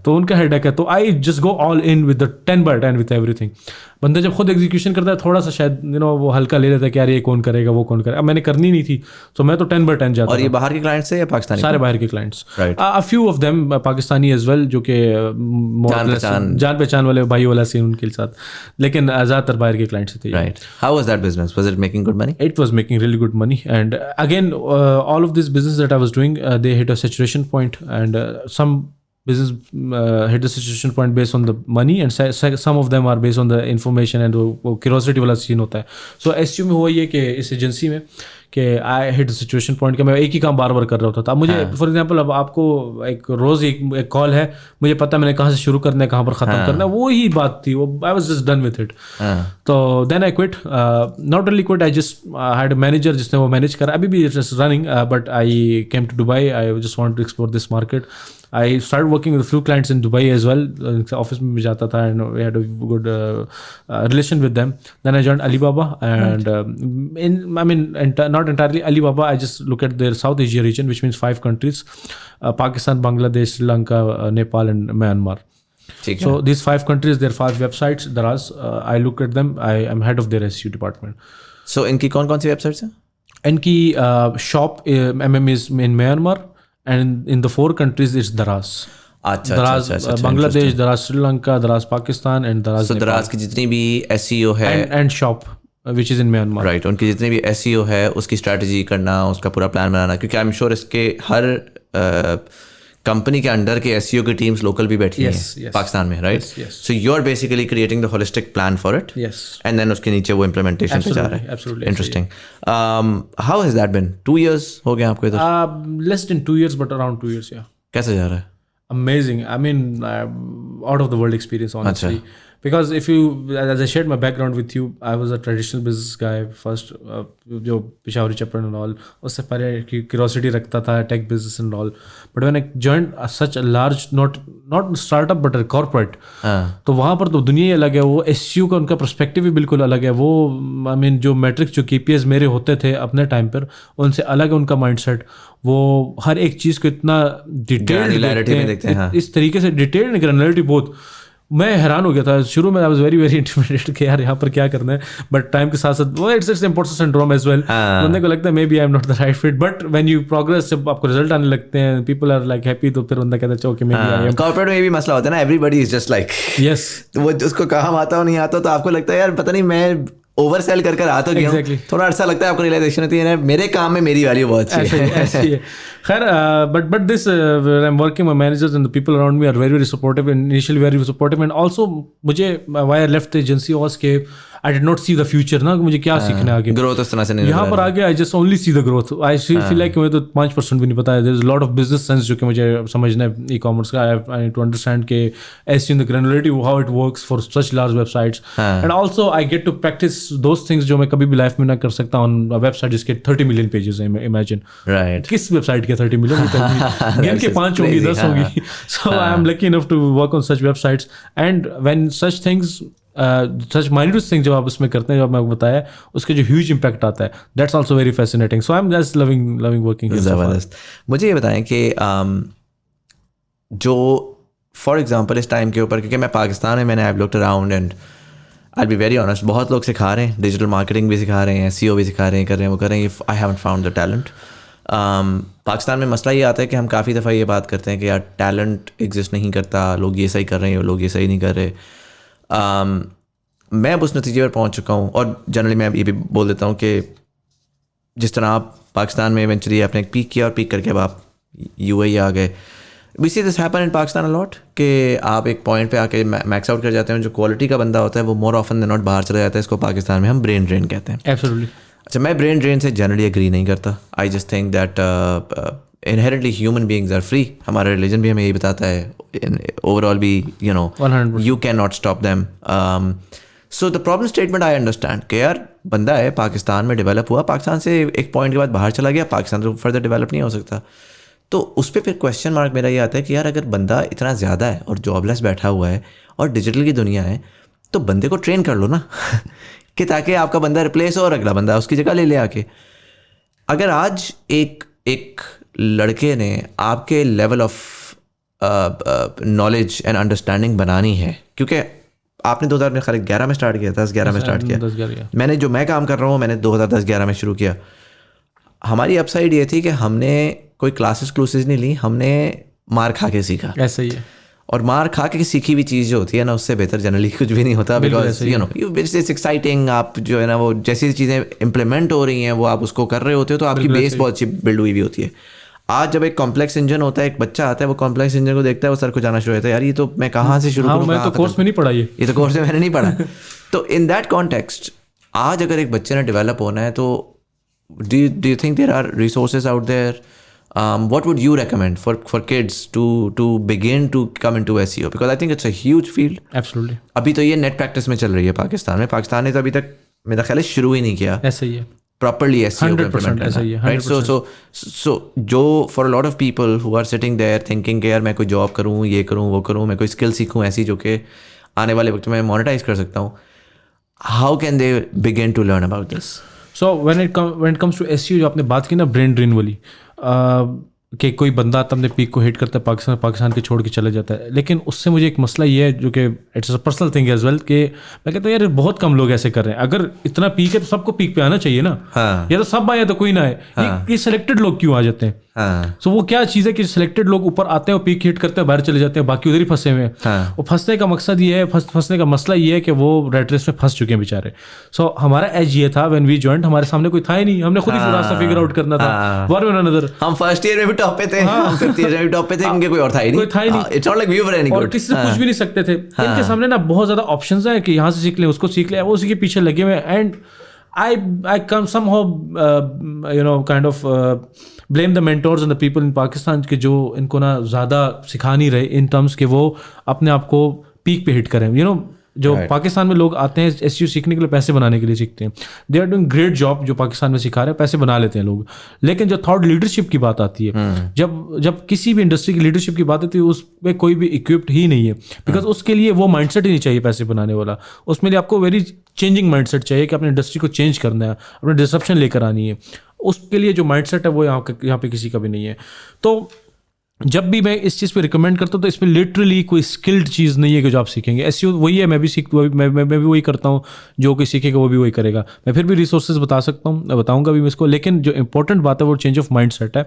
तो उनका हेडेक है. तो I just go all in with the 10/10 with everything. बंदा जब खुद एग्जीक्यूशन करता है थोड़ा सा शायद वो हल्का ले लेता है कि यार ये कौन करेगा वो कौन करेगा. अब मैंने करनी नहीं थी तो मैं तो 10/10 जाता. और ये बाहर के क्लाइंट्स है या पाकिस्तानी? सारे बाहर के clients. A few of them Pakistani as well, जो कि जान पहचान वाले भाई वाला सीन उनके साथ, लेकिन ज़्यादातर बाहर के क्लाइंट्स थे. Right. How was that business? Was it making good money? It was making really good money, and again all of this business that I was doing, they hit a saturation point, and some business hit the saturation point based on the money, and some of them are based on the information and वो curiosity वाला scene होता है. So SEO में हुआ ये कि इस agency में कि आई हिट सिचुएशन पॉइंट कि मैं एक ही काम बार बार कर रहा होता था. अब मुझे फॉर एग्जांपल अब आपको एक रोज़ एक कॉल है, मुझे पता है मैंने कहाँ से शुरू करना है, कहाँ पर ख़त्म करना है, वो ही बात थी. वो I was just done with it. तो then I quit. Not only quit, I just had a manager जिसने वो मैनेज करा. अभी भी just running, but I came to Dubai. I just want to explore this market. I started working with a few clients in Dubai as well. Office में जाता था and we had a good relation with them. Then I joined Alibaba and not entirely Alibaba. I just look at their South Asia region, which means 5 countries: Pakistan, Bangladesh, Sri Lanka, Nepal, and Myanmar. So these 5 countries, there are 5 websites. Daraz, I look at them. I am head of their SEO department. So इनकी कौन-कौन सी websites हैं? इनकी shop is in Myanmar. And in the 4 countries, it's Daraz. Daraz, Bangladesh, Daraz, Sri Lanka, Daraz, Pakistan, and Daraz. So Daraz की जितनी भी SEO है and shop, which is in Myanmar. Right. उनकी जितनी भी SEO है, उसकी strategy करना, उसका पूरा प्लान बनाना, क्योंकि I'm sure इसके हर कंपनी के अंडर के SEO की टीम्स लोकल भी बैठी हैं पाकिस्तान में, right? So you are basically creating the holistic plan for it, and then उसके नीचे वो इम्प्लीमेंटेशन पे जा रहा है. Interesting. How has that been? 2 years हो गए आपको इधर? Less than 2 years, but around 2 years, yeah. कैसे जा रहा है? Amazing. I mean, out of the world experience, honestly. Because if you, as I shared my background with you, I was a traditional business guy first, जो Peshawari chapter and all. उससे पहले curiosity रखता था, tech business and all. But when I joined such a large, not startup but a corporate, तो वहाँ पर तो दुनिया ही अलग है. वो SEO का उनका perspective भी बिल्कुल अलग है. वो I mean जो metrics जो KPIs मेरे होते थे अपने टाइम पर, उनसे अलग है उनका mindset. वो हर एक चीज़ को इतना डिटेल्ड देखते हैं, इस तरीके से डिटेल्ड ग्रैनुलरिटी बहुत. मैं हैरान हो गया था शुरू में. I was very very intimidated कि यार यहाँ पर क्या करना है. बट टाइम के साथ साथ वो it's impostor syndrome as well. बंदे को लगता है maybe I am not the right fit, but when you progress, जब आपको रिजल्ट आने लगते हैं, पीपल आर लाइक हैप्पी, तो फिर बंदा कहता है okay maybe I am. Corporate में भी मसला होता है ना, everybody is just like yes. वो उसको काम आता हो नहीं आता, तो आपको लगता है यार पता नहीं मैं ओवर सेल कर आ तो गया. थोड़ा अर्सा लगता है, आपको रियलाइजेशन होती है मेरे काम में मेरी वैल्यू बहुत अच्छी है. खैर but this I am working, my managers and the people around me are very very supportive, initially very supportive. And also मुझे why I left the agency was के I did not see the future ना, मुझे क्या सीखना है आगे. Growth उस तरह से नहीं, यहाँ पर आगे I just only see the growth. I feel like मुझे तो 5% भी नहीं पता है. There is lot of business sense जो कि मुझे समझना है ई कॉमर्स का. आई नीड टू अंडरस्टैंड के as in the granularity how it works for such large websites. And also I get to practice those things जो मैं कभी भी लाइफ में ना कर सकता ऑन वेबसाइट जिसके 30 million पेजेस हैं. इमेजिन किस वेबसाइट के 30 million, गिन के 5 होंगी 10 होंगी. So I am lucky enough to work on such websites. And when such things, such minute things जब आप उसमें करते हैं, जो आपने बताया, उसके जो ह्यूज इम्पैक्ट आता है, that's also very fascinating. So I am just loving working. ज़बरदस्त. मुझे ये बताएं कि जो फॉर एग्जांपल इस टाइम के ऊपर, क्योंकि मैं पाकिस्तान में, मैंने I looked around and I'll be very honest, बहुत लोग सिखा रहे हैं, डिजिटल मार्केटिंग भी सिखा रहे हैं, SEO भी सिखा रहे हैं, कर रहे हैं, वो कर रहे हैं. I haven't found the talent. Pakistan में मसला ये आता है कि हम काफ़ी दफ़ा ये बात करते हैं कि यार टैलेंट एग्जिस्ट नहीं करता, लोग ये सही कर रहे हैं, लोग ये सही नहीं कर रहे. मैं अब उस नतीजे पर पहुँच चुका हूँ. और जनरली मैं ये भी बोल देता हूँ कि जिस तरह आप पाकिस्तान में इवेंचुअली आपने एक पीक किया और पीक करके अब आप UAE आ गए. We see this happen in Pakistan a lot कि आप एक पॉइंट पे आके मैक्स आउट कर जाते हैं. जो क्वालिटी का बंदा होता है वो मोर ऑफन देन नॉट बाहर चला जाता है. इसको पाकिस्तान में हम ब्रेन ड्रेन कहते हैं. एब्सोल्युटली. अच्छा, मैं ब्रेन ड्रेन से जनरली एग्री नहीं करता. I just think that inherently human beings are free. हमारा रिलीजन भी हमें यही बताता है. ओवरऑल भी you can not stop them. So the problem statement I understand कि यार बंदा है, पाकिस्तान में डेवलप हुआ, पाकिस्तान से एक पॉइंट के बाद बाहर चला गया, पाकिस्तान तो फर्दर डेवलप नहीं हो सकता. तो उस पर फिर क्वेश्चन मार्क मेरा ये आता है कि यार अगर बंदा इतना ज़्यादा है और जॉबलेस बैठा हुआ है और डिजिटल की दुनिया है, तो बंदे को ट्रेन कर लो ना कि ताकि आपका बंदा रिप्लेस हो और अगला बंदा उसकी जगह ले आके. अगर आज एक लड़के ने आपके level of knowledge and understanding बनानी है, क्योंकि आपने 2011 में स्टार्ट किया, 10-11 में स्टार्ट किया. मैं काम कर रहा हूँ, मैंने 2010-11 में शुरू किया. हमारी अपसाइड ये थी कि हमने कोई क्लासेस क्लूसेस नहीं ली, हमने मार खा के सीखा. ऐसा ही है. और मार खा के सीखी हुई चीज़ जो होती है ना, उससे बेहतर जनरली कुछ भी नहीं होता. Because it's exciting. आप जो है ना वो जैसी चीज़ें इम्प्लीमेंट हो रही हैं वो आप उसको कर रहे होते हो, तो आपकी बेस बहुत अच्छी बिल्ड हुई भी होती है. आज जब एक कॉम्प्लेक्स इंजन होता है, एक बच्चा आता है, वो कॉम्प्लेक्स इंजन को देखता है, वो सर को जाना शुरू होता है, यार ये तो मैं कहाँ से शुरू करूँ. मैं तो कोर्स में नहीं पढ़ा, ये तो कोर्स में मैंने नहीं पढ़ा. तो इन दैट कॉन्टेक्स्ट आज अगर एक बच्चे ने डेवलप होना है, तो do you think there are resources out there? What would you recommend for kids to begin to come into SEO? Because I think it's a huge field. Absolutely. अभी तो ये नेट प्रैक्टिस में चल रही है पाकिस्तान में. पाकिस्तान ने तो अभी तक मेरा ख्याल है शुरू ही नहीं किया. ऐसा ही है. Properly SEO 100% ऐसा ही है. Right? So जो for a lot of people who are sitting there thinking कि यार मैं कोई जॉब करूँ, ये करूँ, वो करूँ, मैं कोई स्किल सीखूँ ऐसी जो कि आने वाले वक्त में मोनेटाइज कर सकता हूँ. How can they begin to learn about this? So when it comes to SEO, जो आपने बात की ना ब्रेन ड्रेन वाली, कि कोई बंदा आता अपने पीक को हिट करता है, पाकिस्तान के छोड़ के चले जाता है. लेकिन उससे मुझे एक मसला ये है, जो कि it's a personal thing as well, कि मैं कहता हूँ यार बहुत कम लोग ऐसे कर रहे हैं. अगर इतना पीक है तो सबको पीक पे आना चाहिए ना. हाँ. या तो सब आए तो कोई ना आए. ये सिलेक्टेड लोग क्यों आ जाते हैं? सो वो क्या चीज़ है कि सिलेक्टेड लोग ऊपर आते हैं और पीक हिट करते हैं, बाहर चले जाते हैं, बाकी उधर ही फंसे हुए हैं. वो फंसने का मकसद ये है, फंसने का मसला ये है कि वो रेट रेस में फंस चुके हैं बेचारे. सो हमारा एज ये था, व्हेन वी जॉइंड, हमारे सामने कोई था ही नहीं, हमने खुद ही रास्ता फिगर आउट करना था. One one another. हम फर्स्ट ईयर में भी टॉप पे थे, हम फिफ्थ ईयर में भी टॉप पे थे, इनके कोई और था ही नहीं. It's not like we were any good. और किसी से पूछ भी नहीं सकते थे. इनके सामने ना बहुत ज्यादा ऑप्शंस हैं कि यहाँ से सीख ले, उसको सीख ले, वो उसी के पीछे लगे हुए. And I come somehow kind of blame the mentors and the people in Pakistan के जो इनको ना ज़्यादा सिखा नहीं रहे इन टर्म्स के वो अपने आप को पीक पे हिट करें. जो पाकिस्तान में लोग आते हैं SEO सीखने के लिए, पैसे बनाने के लिए सीखते हैं. They are doing great job जो पाकिस्तान में सिखा रहे हैं, पैसे बना लेते हैं लोग. लेकिन जो थॉट लीडरशिप की बात आती है, जब किसी भी इंडस्ट्री की लीडरशिप की बात आती है, उसमें कोई भी इक्विप्ड ही नहीं है. बिकॉज उसके लिए वो माइंडसेट ही नहीं चाहिए पैसे बनाने वाला. उसमें लिए आपको वेरी चेंजिंग माइंडसेट चाहिए कि अपने इंडस्ट्री को चेंज करना है, अपने डिसरप्शन लेकर आनी है. उसके लिए जो माइंडसेट है वो यहाँ पे किसी का भी नहीं है. तो जब भी मैं इस चीज़ पे रिकमेंड करता हूँ तो इसमें लिटरली कोई स्किल्ड चीज़ नहीं है कि जो आप सीखेंगे. SEO वही है, मैं भी वही करता हूँ, जो कोई सीखेगा वो भी वही करेगा. मैं फिर भी रिसोर्सेज बता सकता हूँ, बताऊँगा भी मैं इसको. लेकिन जो इंपॉर्टेंट बात है वो चेंज ऑफ माइंड सेट है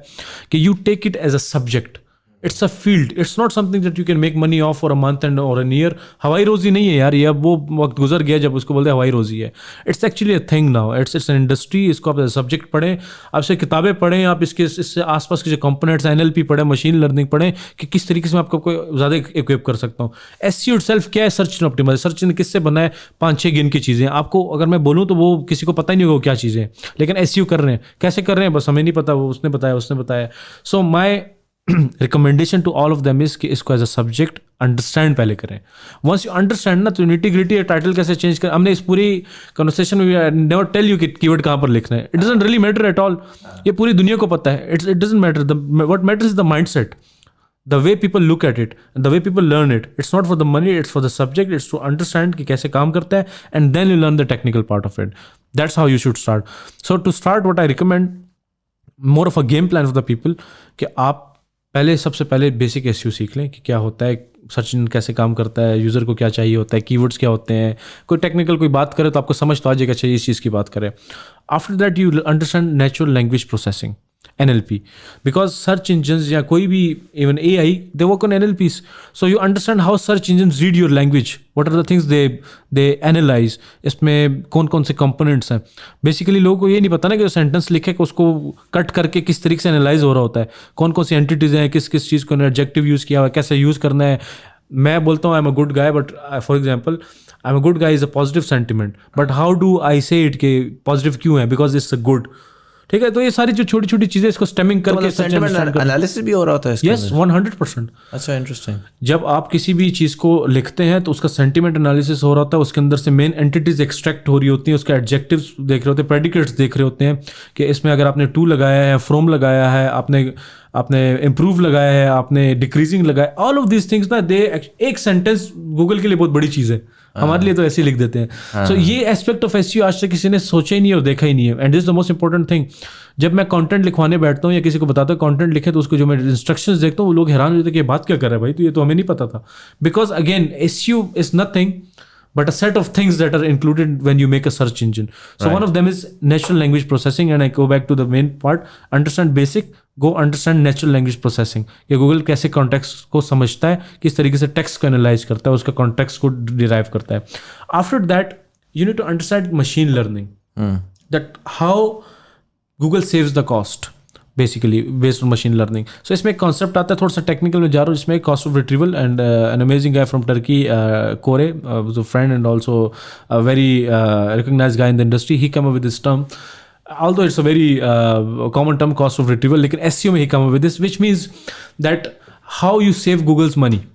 कि you take it as a subject. It's a field, it's not something that you can make money of for a month and और एन ईयर. हवाई रोजी नहीं है यार ये. अब वो वक्त गुजर गया जब उसको बोलते हैं हवाई रोजी है. It's actually a thing now. It's an industry. इसको आप सब्जेक्ट पढ़ें, आप इससे किताबें पढ़ें, आप इससे आसपास के जो कंपोनेंट्स, NLP पढ़ें, मशीन लर्निंग पढ़ें कि किस तरीके से मैं आपको ज़्यादा इक्विप कर सकता हूँ. SEO इटसेल्फ क्या है? Search engine optimization. Search engine किससे बना है? 5-6 गिन की चीज़ें. आपको अगर मैं बोलूँ तो वो किसी को पता ही नहीं होगा क्या चीज़ें. लेकिन SEO कर रहे हैं, कैसे कर रहे हैं बस हमें नहीं पता, वो उसने बताया. So my recommendation to all of them is कि इसको एज अ सब्जेक्ट अंडरस्टैंड पहले करें. वंस यू अंडरस्टैंड ना, तो निटी-ग्रिटी टाइटल कैसे चेंज कर. हमने इस पूरी कन्वर्सेशन में नेवर टेल यू कि कीवर्ड कहाँ पर लिखना है. It doesn't really matter at all. ये पूरी दुनिया को पता है. It doesn't matter. What matters is the mindset, the way people look at it, and the way people learn it. It's not for the money, it's for the subject. It's to understand कि कैसे काम करता है, and then you learn the technical part of it. That's how you should start. So to start, what I recommend, more of a game plan for the people, कि आप सबसे पहले basic SEO सीख लें कि क्या होता है, सर्च इंजन कैसे काम करता है, यूज़र को क्या चाहिए होता है, कीवर्ड्स क्या होते हैं, कोई टेक्निकल कोई बात करे तो आपको समझ तो आ जाएगा चाहिए इस चीज़ की बात करें. After that you understand natural language processing, NLP, because search engines या कोई भी even AI they work on NLPs. So you understand how search engines read your language, what are the things they analyze, इसमें कौन कौन से components हैं. Basically लोगों को ये नहीं पता ना कि जो सेंटेंस लिखे कि उसको कट करके किस तरीके से एनालाइज हो रहा होता है, कौन कौन सी एंटिटीज हैं, किस किस चीज़ को एडजेक्टिव यूज़ किया हुआ है, कैसे यूज़ करना है. मैं बोलता हूँ I am a good guy, but for example I am a good guy is a positive sentiment, but how do I से इट के पॉजिटिव क्यों है, बिकॉज इट्स अ गुड. ठीक है, तो ये सारी जो छोटी छोटी चीजें इसको स्टेमिंग करके सेंटिमेंट एनालिसिस भी हो रहा होता है इसके यस 100%. अच्छा, इंटरेस्टिंग. जब आप किसी भी चीज़ को लिखते हैं तो उसका सेंटिमेंट एनालिसिस हो रहा होता है, उसके अंदर से मेन एंटिटीज एक्सट्रैक्ट हो रही होती हैं, उसके एडजेक्टिव्स देख रहे होते हैं, प्रेडिकेट्स देख रहे होते हैं कि इसमें अगर आपने टू लगाया है, फ्रॉम लगाया है, आपने इम्प्रूव लगाया है, आपने डिक्रीजिंग लगाया, ऑल ऑफ दीज थिंग्स ना दे एक सेंटेंस गूगल के लिए बहुत बड़ी चीज़ है, हमारे लिए तो ऐसे ही लिख देते हैं. सो ये एस्पेक्ट ऑफ एसईओ आज तक किसी ने सोचा ही नहीं और देखा ही नहीं है. And this the most important thing. जब मैं कंटेंट लिखवाने बैठता हूँ या किसी को बताता हूँ कंटेंट लिखे, तो उसको जो मैं इंस्ट्रक्शंस देखता हूँ वो लोग हैरान हो जाते हैं कि ये बात क्या कर रहा है भाई, तो ये तो हमें नहीं पता था. Because again SEO is nothing but a set of things that are included when you make a search engine. So right. One of them is natural language processing, and I go back to the main part. Understand basic, go understand natural language processing. कि Google कैसे context को समझता है, किस तरीके से text को analyze करता है, उसका context को derive करता है. After that, you need to understand machine learning. That how Google saves the cost. Basically based on machine learning. So इसमें एक कॉन्सेप्ट आता है, थोड़ा सा टेक्निकल में जा रहा हूँ, जिसमें cost of retrieval and an amazing guy from Turkey, Koray, friend and also very recognize guy in the industry. He come up with this term, although it's a very common term, cost of retrieval, लेकिन SEO में ही come up with this, which means that how you save Google's money.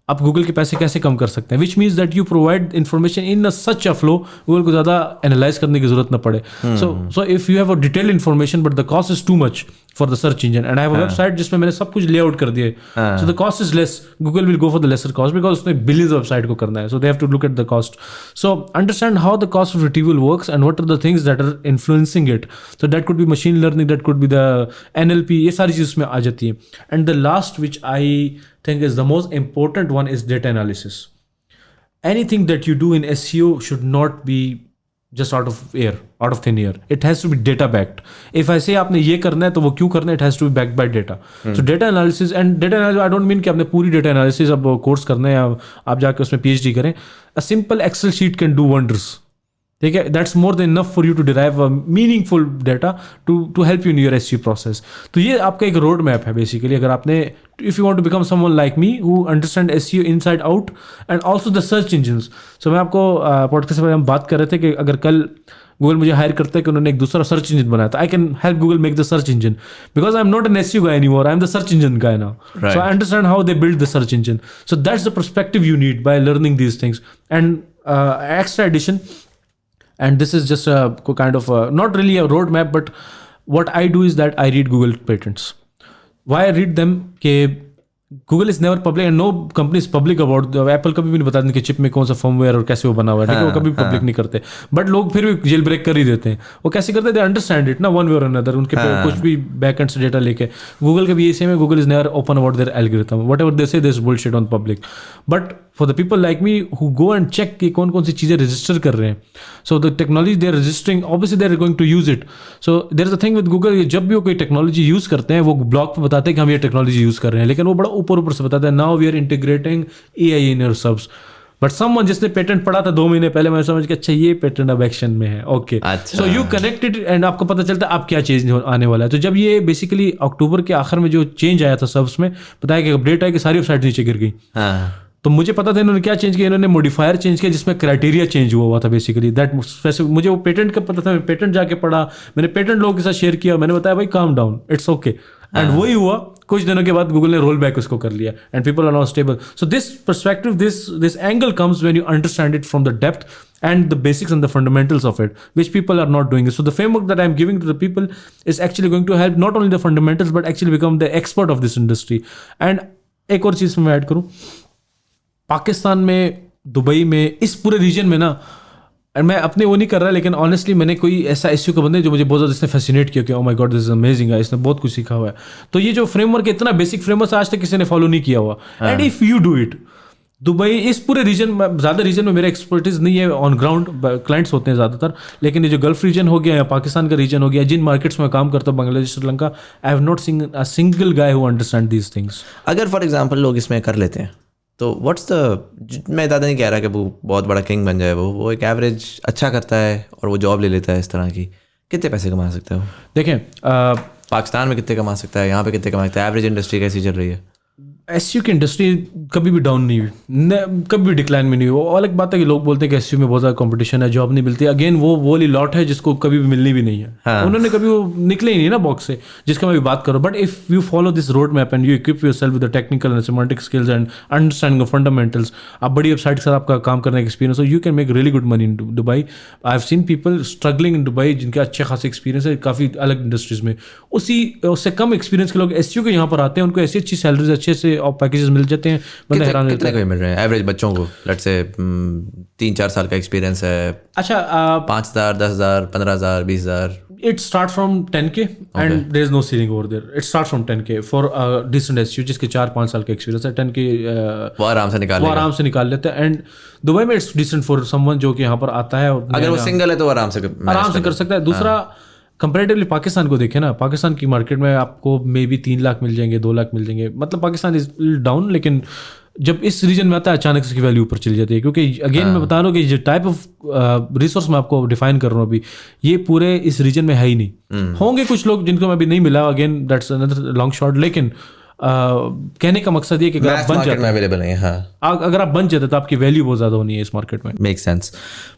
आप Google के पैसे कैसे कम कर सकते हैं, which means that you provide information in such a flow Google को ज़्यादा एनालाइज करने की जरूरत ना पड़े. So if you have a detailed information but the cost is too much for the search engine, and I have a website जिसमें मैंने सब कुछ लेआउट कर दिया है, so the cost is less, Google will go for the lesser cost because उसने billions website को करना है, so they have to look at the cost. So understand how the cost of retrieval works and what are the things that are influencing it. So that could be machine learning, that could be the NLP, ये सारी चीज़ उसमें आ जाती है. And the last which I think is the most important one is data analysis. Anything that you do in SEO should not be just out of air, out of thin air. It has to be data backed. If I say आपने ये करना है तो वो क्यों करना है, it has to be backed by data. So data analysis, and data analysis I don't mean कि आपने पूरी data analysis अब कोर्स करना है या आप जाके उसमें PhD करें. A simple Excel sheet can do wonders. ठीक है, that's more than enough for you to derive a meaningful data to help you in your SEO process. तो ये आपका एक रोड मैप है बेसिकली. अगर आपने, if you want to become someone like me who understand SEO inside out and also the search engines. So मैं आपको podcast में हम बात कर रहे थे कि अगर कल गूगल मुझे हायर करता है कि उन्होंने एक दूसरा सर्च इंजन बनाया, तो I can help Google make the search engine because I am not an SEO guy anymore, I am the search engine guy now. So I understand how they build the search engine. So that's the perspective you need by learning these things. And extra addition, and this is just a kind of not really a roadmap, but what I do is that I read Google patents. Why I read them? कि Google is never public and no company is public about. Apple कभी भी नहीं बताते कि chip में कौन सा firmware और कैसे वो बना हुआ है, ठीक है, वो कभी पब्लिक नहीं करते. बट लोग फिर भी जेल ब्रेक कर ही देते हैं. वो कैसे करते हैं? दे अंडरस्टैंड इट ना, वन वे और अनदर. उनके कुछ भी बैक एंड से डेटा लेके. गूगल के भी ये सेम है, Google is never open about their algorithm. Whatever they say, this bullshit on public. But for the people like me who go and check कि कौन कौन सी चीज़ें रजिस्टर कर रहे हैं, so the technology they are registering, obviously they are going to use it. So there is a thing with Google, जब भी वो कोई टेक्नोलॉजी यूज़ करते हैं वो ब्लॉग पे बताते हैं कि हम ये टेक्नोलॉजी यूज़ कर रहे हैं, लेकिन वो बड़ा ऊपर ऊपर से बताते हैं now we are integrating AI in your subs. But someone जिसने पेटेंट पढ़ा था 2 महीने पहले, मैं समझ के अच्छा ये पेटेंट अब एक्शन में है, okay. So you connected and आपको पता चलता है अब क्या चेंज आने वाला है. तो जब ये बेसिकली अक्टूबर के आखिर में जो चेंज आया था सबस में, बताया कि अपडेट आया कि सारी वेबसाइट नीचे गिर गई. तो मुझे पता था इन्होंने क्या चेंज किया, इन्होंने मॉडिफायर चेंज किया जिसमें क्राइटेरिया चेंज हुआ था बेसिकली. दैट मुझे वो पेटेंट का पता था, मैं पेटेंट जाके पढ़ा, मैंने पेटेंट लोगों के साथ शेयर किया, मैंने बताया भाई calm down, it's okay. And वही हुआ. कुछ दिनों के बाद गूगल ने रोल बैक उसको कर लिया and people are now stable. So this perspective, this angle comes when you understand it from the depth and the basics and the fundamentals of it, which people are not doing it. So the framework that I'm giving to the people is actually going to help not only the fundamentals but actually become the expert of this industry. And एक और चीज़ मैं add करूँ, पाकिस्तान में, Dubai में, इस पूरे reason में ना एंड मैं अपने वो नहीं कर रहा, लेकिन ऑनेस्टली मैंने कोई ऐसा एसईओ का बंदा है जो मुझे बहुत ज़्यादा इसने फैसिनेट किया कि oh my God this is amazing है, इसने बहुत कुछ सीखा हुआ है। तो ये जो फ्रेमवर्क है, इतना बेसिक फ्रेमवर्क आज तक किसी ने फॉलो नहीं किया हुआ। And if you do it, Dubai इस पूरे रीजन में, ज़्यादा रीजन में मेरा एक्सपर्टीज नहीं है, ऑन ग्राउंड क्लाइंट्स होते हैं ज़्यादातर, लेकिन ये जो गल्फ रीजन हो गया या पाकिस्तान का रीजन हो गया, जिन मार्केट्स में काम करता हूँ, Bangladesh, Sri Lanka, I have not seen a single guy who understand these things. अगर फॉर एग्जांपल लोग इसमें कर लेते हैं तो व्हाट्स द, मैं ज़्यादा नहीं कह रहा कि वो बहुत बड़ा किंग बन जाए, वो एक एवरेज अच्छा करता है और वो जॉब ले लेता है इस तरह की, कितने पैसे कमा सकता है वो? देखें पाकिस्तान में कितने कमा सकता है, यहाँ पे कितने कमा सकता है, एवरेज इंडस्ट्री कैसी चल रही है? एसयू की इंडस्ट्री कभी भी डाउन नहीं हुई, कभी भी डिक्लाइन में नहीं हुई। वो अलग बात है कि लोग बोलते हैं कि एसयू में बहुत ज़्यादा कंपटीशन है, जॉब नहीं मिलती। अगेन वो वाली लॉट है जिसको कभी भी मिलनी भी नहीं है। हाँ। उन्होंने कभी वो निकले ही नहीं ना बॉक्स से, जिसका मैं भी बात करूँ। But if you follow this road map and you equip yourself with the technical and semantic skills and understanding of fundamentals, आप बड़ी वेबसाइट के साथ आपका काम करने का एक्सपीरियंस हो, you can make really good money in Dubai. I have seen people struggling in Dubai जिनके अच्छे खासे एक्सपीरियंस है काफ़ी अलग इंडस्ट्रीज में। उससे कम एक्सपीरियंस के लोग एसयू के यहाँ पर आते हैं, उनको ऐसी अच्छी सैलरीज, अच्छे से और पैकेजेस मिल जाते हैं। बंदे हैरान कितने को मिल रहे हैं एवरेज बच्चों को? लेट्स से 3-4 साल का एक्सपीरियंस है, अच्छा 5,000, 10,000, 15,000, 20,000? It starts from 10K and there is no ceiling over there. It starts from 10K for a decent SEO जिसके 4-5 साल का एक्सपीरियंस है। 10K वो आराम से निकाल लेते हैं। एंड दुबई में इट्स डिसेंट फॉर समवन जो कि यहाँ पर आता है, और अगर वो सिंगल है तो आराम से कर सकता है। दूसरा कंपेरेटिवली पाकिस्तान को देखें ना, पाकिस्तान की मार्केट में आपको मे बी 3 लाख मिल जाएंगे, 2 लाख मिल जाएंगे, मतलब पाकिस्तान इज डाउन। लेकिन जब इस रीजन में आता है अचानक इसकी वैल्यू ऊपर चली जाती है, क्योंकि अगेन मैं बता रहा हूँ कि जो टाइप ऑफ रिसोर्स मैं आपको डिफाइन कर रहा हूँ अभी, ये पूरे इस रीजन में है ही नहीं। होंगे कुछ लोग जिनको मैं अभी नहीं मिला, again that's another long shot. लेकिन कहने का मकसद ये कि अगर आप बन जाते हैं, हाँ, अगर आप बन जाते तो आपकी वैल्यू बहुत ज़्यादा होनी है इस मार्केट में। Make sense.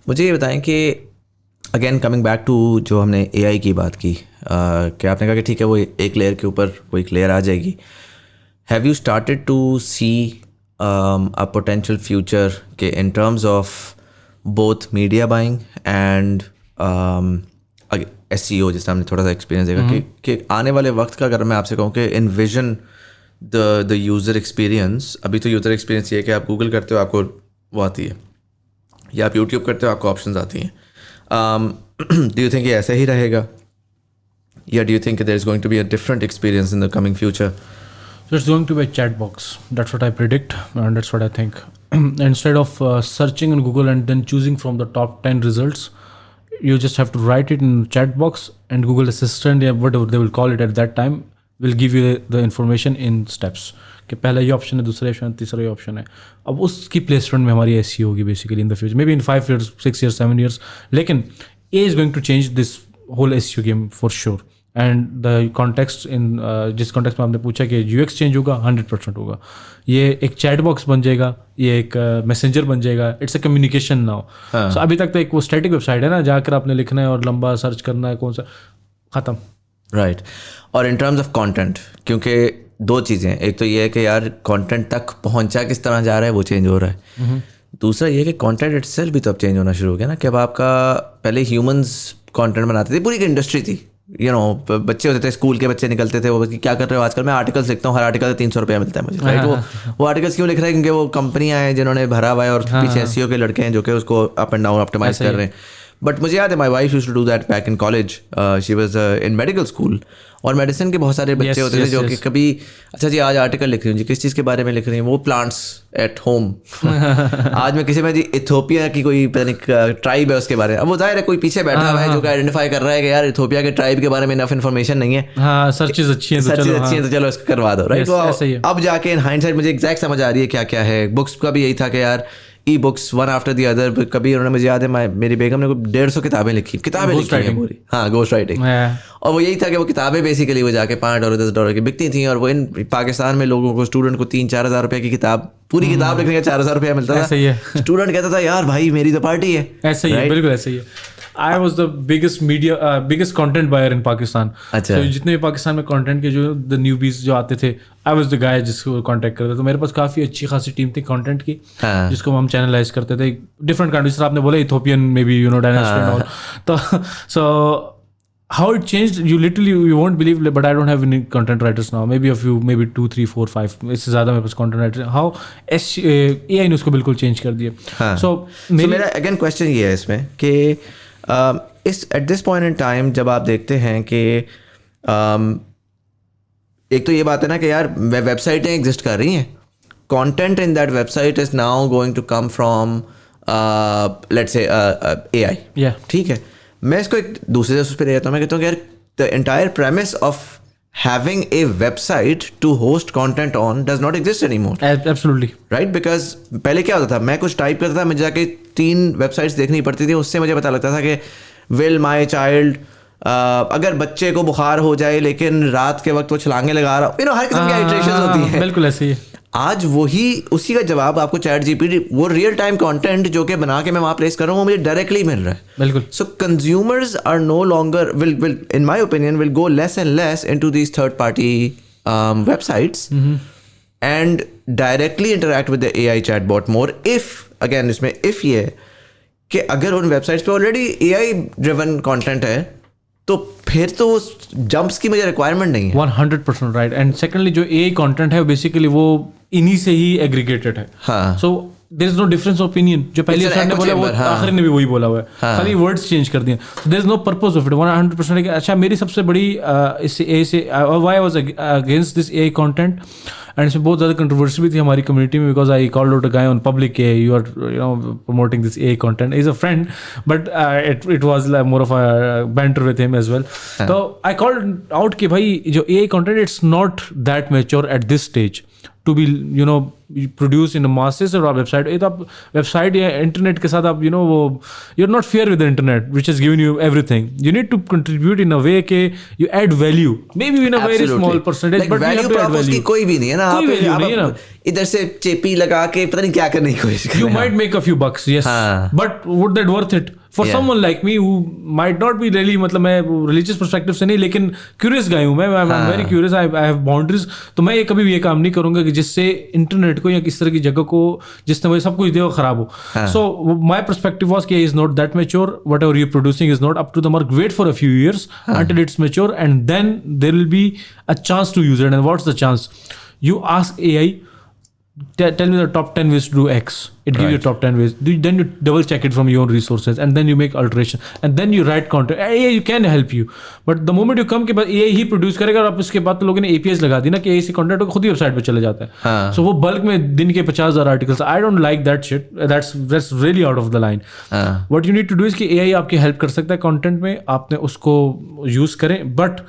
मुझे ये बताएं कि अगेन कमिंग बैक टू जो हमने एआई की बात की, कि आपने कहा कि ठीक है वो एक लेयर के ऊपर वो एक लेयर आ जाएगी। Have you started to see a potential future के in terms of both media buying and SEO, जिसमें हमने थोड़ा सा एक्सपीरियंस देखा कि आने वाले वक्त का अगर मैं आपसे कहूँ कि envision the user experience, अभी तो यूज़र एक्सपीरियंस ये है कि आप गूगल करते हो आपको वो आती है, या आप यूट्यूब करते हो आपको ऑप्शंस आती हैं। Do you think ये ऐसा ही रहेगा, या do you think there is going to be a different experience in the coming future? So it's going to be a chat box. That's what I predict, and that's what I think. Instead of searching in Google and then choosing from the top 10 results, you just have to write it in chat box, and Google Assistant, या whatever they will call it at that time, will give you the information in steps. कि पहला ये option है, दूसरा option है, तीसरा ये option है। अब उसकी प्लेसमेंट में हमारी ऐसी होगी basically in the future, maybe in 5 years, 6 years, 7 years। लेकिन AI is going to change this whole SEO game for sure. And the context in जिस कॉन्टेक्स्ट में आपने पूछा कि यूएक्स चेंज होगा, 100% होगा। ये एक चैट बॉक्स बन जाएगा, ये एक मैसेंजर बन जाएगा, इट्स अ कम्युनिकेशन नाउ। सो अभी तक तो एक वो स्टैटिक वेबसाइट है ना, जाकर आपने लिखना है और लंबा सर्च करना है कौन सा, ख़त्म। राइट। और इन टर्म्स ऑफ कंटेंट, क्योंकि 2 चीज़ें, एक तो ये है कि यार कंटेंट तक पहुंचा किस तरह जा रहा है वो चेंज हो रहा है। दूसरा ये है कि कंटेंट इटसेल्फ भी तो अब चेंज होना शुरू हो गया ना, कि अब आपका पहले ह्यूमंस कंटेंट बनाते थे, पूरी एक इंडस्ट्री थी, यू नो, बच्चे होते थे, स्कूल के बच्चे निकलते थे, वो क्या कर रहे हो आजकल, मैं आर्टिकल्स लिखता हूँ, हर आर्टिकल से 300 रुपया मिलता है मुझे, राइट। वो आर्टिकल्स क्यों लिख रहे हैं? क्योंकि वो कंपनियाँ हैं जिन्होंने भरा हुआ है, और पीछे एसईओ के लड़के हैं जो कि उसको अप एंड डाउन ऑप्टिमाइज कर रहे हैं। बट मुझे याद है my wife used to do that back in college, she was in medical school, और मेडिसिन के बहुत सारे बच्चे होते थे जो कि कभी, अच्छा जी आज आर्टिकल लिख रही हूँ जी, किस चीज़ के बारे में लिख रही हूँ? वो प्लांट्स एट होम। आज मैं किसी में जी इथोपिया की कोई पता नहीं ट्राइब है उसके बारे में, अब वो जाहिर है कोई पीछे बैठा हुआ है जो कि आइडेंटिफाई कर रहा है कि यार इथोपिया के ट्राइब के बारे में इनफ इन्फॉर्मेशन नहीं है, हाँ सर्चेज अच्छी हैं तो चलो इसको करवा दो, राइट। अब जाके इन हाइंडसाइट मुझे एग्जैक्ट समझ आ रही है क्या क्या है। बुक्स का भी यही था कि यार e books one after the other, कभी उन्होंने, मुझे याद है मेरी बेगम ने 150 किताबें लिखी हैं पूरी, हाँ घोस्ट राइटिंग। और वो यही था कि वो किताबें बेसिकली वो जाके $5 $10 की बिकती थी, और वो इन पाकिस्तान में लोगों को, स्टूडेंट को 3-4 हज़ार रुपये की किताब, पूरी किताब लिखने का 4,000 रुपया मिलता था। स्टूडेंट कहता था यार भाई मेरी तो पार्टी है, ऐसे ही है, बिल्कुल ऐसे ही है। I was the biggest content buyer in Pakistan. अच्छा। तो जितने भी पाकिस्तान में कंटेंट के जो द न्यूबीज जो आते थे, आई वॉज द गाय जिसको कॉन्टैक्ट करते थे। तो मेरे पास काफ़ी अच्छी खासी टीम थी कंटेंट की, जिसको हम चैनलाइज करते थे डिफरेंट कंट्रीज। आपने बोला Ethiopian may be you know dynasty and all, तो सो how it changed, you literally you won't believe, but I don't have any content writers now, maybe a few, maybe 2 3 4 5, इससे ज़्यादा मेरे पास content writers. How AI ने उसको बिल्कुल change कर दिया. हाँ. So मेरा again question ये है इसमें कि इस at this point in time जब आप देखते हैं कि एक तो ये बात है ना कि यार वेबसाइटें एग्जिस्ट कर रही हैं, content in that website is now going to come from let's say AI. ठीक है, मैं इसको एक दूसरे उस पर ले जाता हूँ. मैं कहता हूँ कि यार the entire premise of having a website to host content on does not exist anymore. Absolutely. Right? Because पहले क्या होता था, मैं कुछ टाइप करता था, मुझे जाके 3 वेबसाइट्स देखनी पड़ती थी, उससे मुझे पता लगता था कि will my child अगर बच्चे को बुखार हो जाए लेकिन रात के वक्त वो छलांगे लगा रहा, हर किस्म की इटरेशंस होती हैं. बिल्कुल ऐसे ही है. आज उसी का जवाब आपको ChatGPT, वो रियल टाइम कंटेंट जो कि बना के मैं वहाँ प्लेस कर रहा हूँ, वो मुझे डायरेक्टली मिल रहा है. बिल्कुल. So consumers are no longer will in my opinion will go less and less into these third party websites and directly interact with the AI chatbot more. If again इसमें if ये है कि अगर उन websites पे already AI driven content है तो फिर तो जंप्स की मुझे रिक्वायरमेंट नहीं है. 100% राइट. एंड सेकेंडली जो AI कंटेंट है बेसिकली वो इन्हीं से ही एग्रीगेटेड है. हाँ. So there is no difference opinion. जो पहले सर ने बोला वो आखिरी ने भी वही बोला हुआ है. खाली वर्ड्स चेंज कर दिए. So there is no purpose of it. 100%. अच्छा, मेरी सबसे बड़ी इससे AI से why I was against this AI content, and इसमें बहुत ज़्यादा कंट्रोवर्सी भी थी हमारी कम्युनिटी में, because I called out a guy on public you are promoting this AI content. Is a friend but it was more of a banter with him as well. तो I called out कि भाई जो AI content it's not that mature at this stage to be produce in the masses or website. ये तो आप website या internet के साथ आप वो you're not fair with the internet which has given you everything. You need to contribute in a way कि you add value, maybe in a very small percentage, like but you have to add value. कोई भी नहीं है ना. कोई value नहीं है ना. इधर से चेपी लगा के पता नहीं क्या करने की कोशिश कर रहे हैं. You might make a few bucks, yes, but would that worth it for someone like me who might not be really, मतलब मैं religious perspective से नहीं, लेकिन curious guy हूँ मैं. I'm very curious. I have boundaries. तो मैं कभी भी ये काम नहीं करूँगा कि जिससे इंटरनेट को या किस तरह की जगह को जिसने मुझे सब कुछ दिया वो खराब हो. So my perspective was कि is not that mature. Whatever you're producing is not up to the mark. Wait for a few years until it's mature, and then there will be a chance to use it. And what's the chance? You ask AI, tell me the top 10 ways to do X. It gives you top 10 ways. Then you double check it from your own resources, and then you make alteration, and then you write content. AI you can help you, but the moment you come के बाद AI ही produce करेगा, और आप इसके बाद तो लोगों ने APIs लगा दी ना कि AI से कंटेंट खुद ही वेबसाइट पे चले जाता है. So वो बल्क में दिन के 50,000 articles. I don't like that shit. That's really out of the line. What you need to do is कि AI आपकी हेल्प कर सकता है कंटेंट में, आपने उसको यूज करें, बट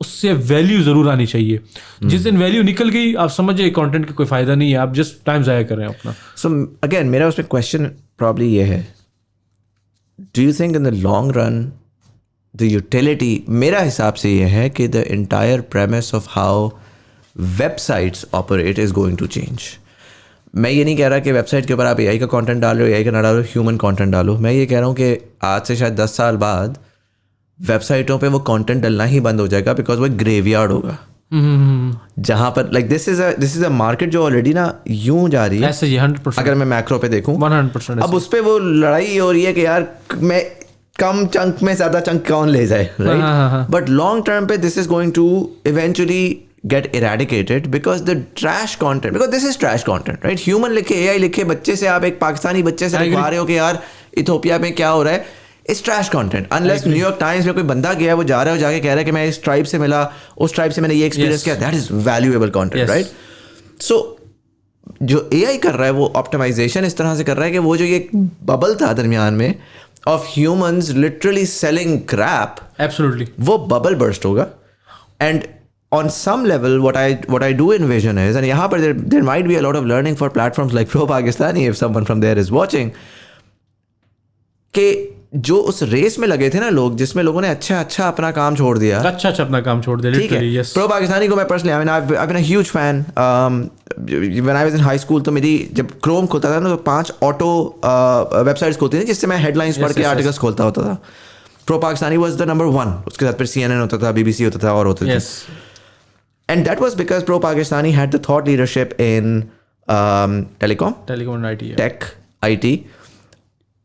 उससे वैल्यू जरूर आनी चाहिए. जिस दिन वैल्यू निकल गई आप समझिए कंटेंट का कोई फायदा नहीं है, आप जस्ट टाइम जाया कर रहे हैं अपना. सो अगेन मेरा उसमें क्वेश्चन प्रॉब्ली ये है, do you think in the long run the utility, मेरा हिसाब से ये है कि the entire premise of how websites operate is going to change. मैं ये नहीं कह रहा कि वेबसाइट के ऊपर आप AI का कंटेंट डाल रहे हो, AI का ना डालो, ह्यूमन कंटेंट डालो. मैं ये कह रहा हूँ कि आज से शायद 10 साल बाद वेबसाइटों पे वो कंटेंट डलना ही बंद हो जाएगा, बिकॉज वो ग्रेवयार्ड होगा. जहाँ पर like this is a market जो ऑलरेडी ना यूं जा रही है. ऐसे ही 100%. अगर मैं मैक्रो पे देखूं 100%. अब उस पे वो लड़ाई हो रही है कि यार मैं कम चंक में ज्यादा चंक कौन ले जाए, राइट? बट लॉन्ग टर्म पे this is going to eventually get eradicated because the trash content, because this is trash content, right? Human लिखे, AI लिखे, बच्चे से आप एक पाकिस्तानी बच्चे से लिखवा रहे हो कि यार इथियोपिया में क्या हो रहा है, it's trash content. Unless New York times में कोई बंदा गया, वो जा रहा है, जाके कह रहा है कि मैं इस ट्राइब से मिला, उस ट्राइब से मैंने ये एक्सपीरियंस किया, that is valuable content, right? So जो AI कर रहा है वो ऑप्टिमाइजेशन इस तरह से कर रहा है कि वो जो ये बबल था दरमियान में of humans literally selling crap, absolutely, वो बबल बर्स्ट होगा. And on some level what I do envision is, and यहाँ पर there might be a lot of learning for platforms like Pro Pakistani if someone from there is watching, कि जो उस race में लगे थे ना लोग, जिसमें लोगों ने अच्छा अपना काम छोड़ दिया, अच्छा अपना काम छोड़ दिया, literally, yes. Pro Pakistani को मैं personally, I mean I've been a huge fan. When I was in high school तो मेरी जब Chrome खुलता था ना तो 5 ऑटो वेबसाइट्स खुलती थी जिससे मैं हेडलाइंस पढ़ के आर्टिकल्स खोलता होता था. Pro Pakistani was the number 1. उसके साथ फिर CNN होता था, BBC होता था और होते थे. And that was because Pro Pakistani had the thought leadership in telecom and IT, tech, IT.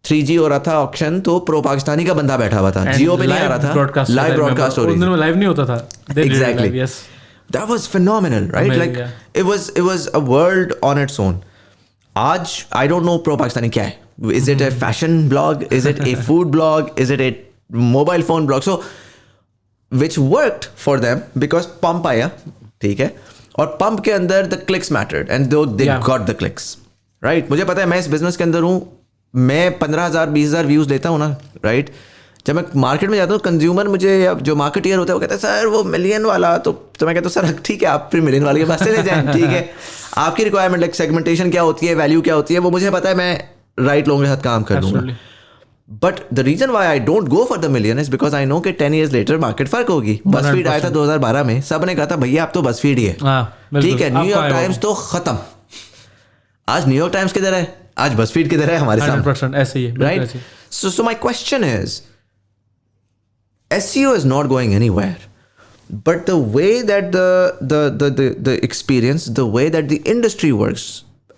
3G हो रहा था ऑक्शन, तो प्रो पाकिस्तानी का बंदा बैठा हुआ था, जियो पे नहीं आ रहा था, लाइव ब्रॉडकास्ट हो रही थी, लाइव नहीं होता था, exactly, that was phenomenal, right? Like it was a world on its own. आज I don't know ProPakistani क्या है. Is it a fashion blog, is it a food blog, is it a mobile phone blog? So which worked for them because pump आया, ठीक है, और pump के अंदर the clicks mattered and they got the clicks, right? मुझे पता है, मैं इस बिजनेस के अंदर हूँ, मैं 15,000 20,000 व्यूज लेता हूँ ना, राइट? जब मैं मार्केट में जाता हूँ, कंज्यूमर मुझे, जो मार्केटियर होता है वो कहता है सर वो मिलियन वाला, तो मैं कहता हूँ सर ठीक है, आप फिर मिलियन वाले के पास चले जाएं, ठीक है, आपकी रिक्वायरमेंट, लाइक सेगमेंटेशन क्या होती है, वैल्यू क्या होती है, वो मुझे पता है, मैं राइट लोगों के साथ काम कर दूंगा. But the reason why I don't go for the million is because I know कि 10 years लेटर मार्केट फर्क होगी. बसफीड आया था 2012 में, सब ने कहा था भैया आप तो बसफीड ही है, ठीक है, न्यूयॉर्क टाइम्स तो खत्म. आज न्यूयॉर्क टाइम्स किधर है, आज बसफीड किधर है, हमारे सामने 100% ऐसे ही है, right? So my question is, SEO is not going anywhere, but the way that the experience, the way that the industry works,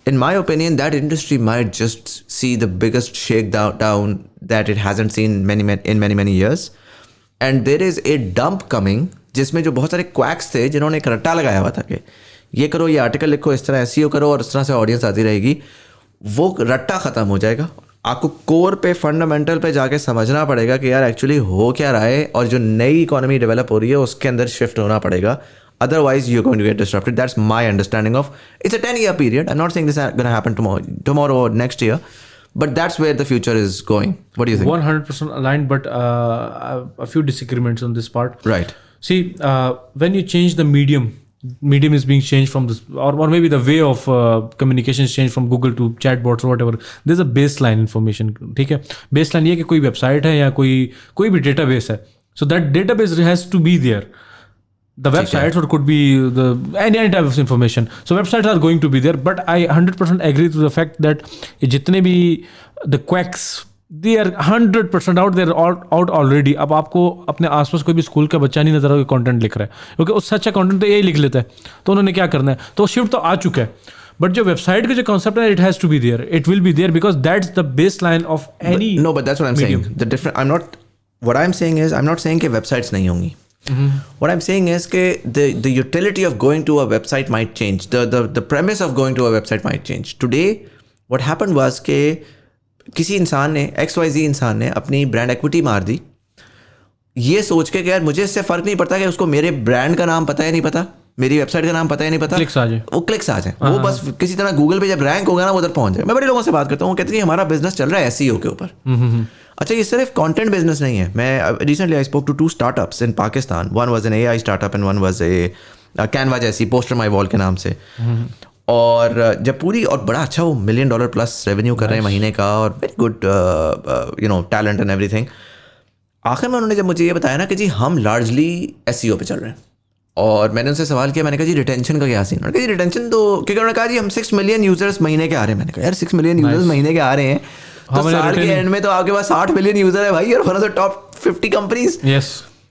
in my opinion, that industry might just see the biggest shakedown that it hasn't seen in many years, and there is a dump coming, जिसमें जो बहुत सारे quacks थे जिन्होंने एक रट्टा लगाया हुआ था कि ये करो, ये आर्टिकल लिखो, इस तरह SEO करो और इस तरह से ऑडियंस आती रहेगी, वो रट्टा ख़त्म हो जाएगा. आपको कोर पे, फंडामेंटल पे जाके समझना पड़ेगा कि यार एक्चुअली हो क्या रहा है, और जो नई इकोनॉमी डेवलप हो रही है उसके अंदर शिफ्ट होना पड़ेगा, otherwise you are going to get disrupted. That's my understanding of, it's a 10-year period. I am not saying this gonna happen tomorrow or next year, but that's where the future is going. What do you think? 100% aligned, but a few disagreements on this part. Right. See, when you change the medium is being changed from this, or maybe the way of communication is changed from Google to chatbots or whatever. There's a baseline information, ठीक है? Baseline ये कि कोई website है या कोई भी database है, so that database has to be there. The websites or could be any type of information. So websites are going to be there, but I 100% agree to the fact that जितने भी the quacks, they are 100% out there, out already. अब आपको अपने आसपास कोई भी school का बच्चा नहीं नजर आ कंटेंट लिख रहा है, क्योंकि उससे अच्छा कंटेंट तो यही लिख लेता है, तो उन्होंने क्या करना है, तो शिफ्ट तो आ चुका है. बट जो वेबसाइट का जो कॉन्सेप्ट है, it has to be there, it will be there, because that's the baseline of any. No, but that's what I am saying. The different, I am not, what I am saying is, I am not saying कि websites नहीं होंगी. What I'm saying is that the utility of going to a website might change. The premise of going to a website might change. Today, what happened was कि किसी इंसान ने, XYZ इंसान ने अपनी ब्रांड एक्विटी मार दी, ये सोच के कि यार मुझे इससे फ़र्क नहीं पड़ता कि उसको मेरे ब्रांड का नाम पता है नहीं पता, मेरी वेबसाइट का नाम पता है नहीं पता, क्लिक्स आ जाए, वो क्लिक्स आ जाए, वो बस किसी तरह गूगल पे जब रैंक होगा ना, वो उधर पहुंच जाए. मैं बड़े लोगों से बात करता हूँ, वो कहते हैं हमारा बिजनेस चल रहा है SEO के ऊपर. अच्छा, ये सिर्फ कंटेंट बिजनेस नहीं है. मैं recently I spoke to 2 startups in Pakistan. One was an AI startup and one was a Canva जैसी, पोस्टर माई वॉल के नाम से. और जब पूरी, और बड़ा अच्छा वो $1 million प्लस रेवेन्यू कर रहे हैं महीने का, और very good talent and everything. आखिर में उन्होंने जब मुझे ये बताया ना कि जी हम लार्जली SEO पे चल रहे हैं, और मैंने उनसे सवाल किया, मैंने कहा जी रिटेंशन का क्या सीन? उन्होंने कहा जी रिटेंशन तो, क्योंकि उन्होंने कहा जी हम 6 million यूजर्स महीने के आ रहे हैं. मैंने कहा यार 6 million यूजर्स महीने के आ रहे हैं, तो साल के एंड में तो आपके पास 60 million यूजर है भाई, और one of the top 50 companies.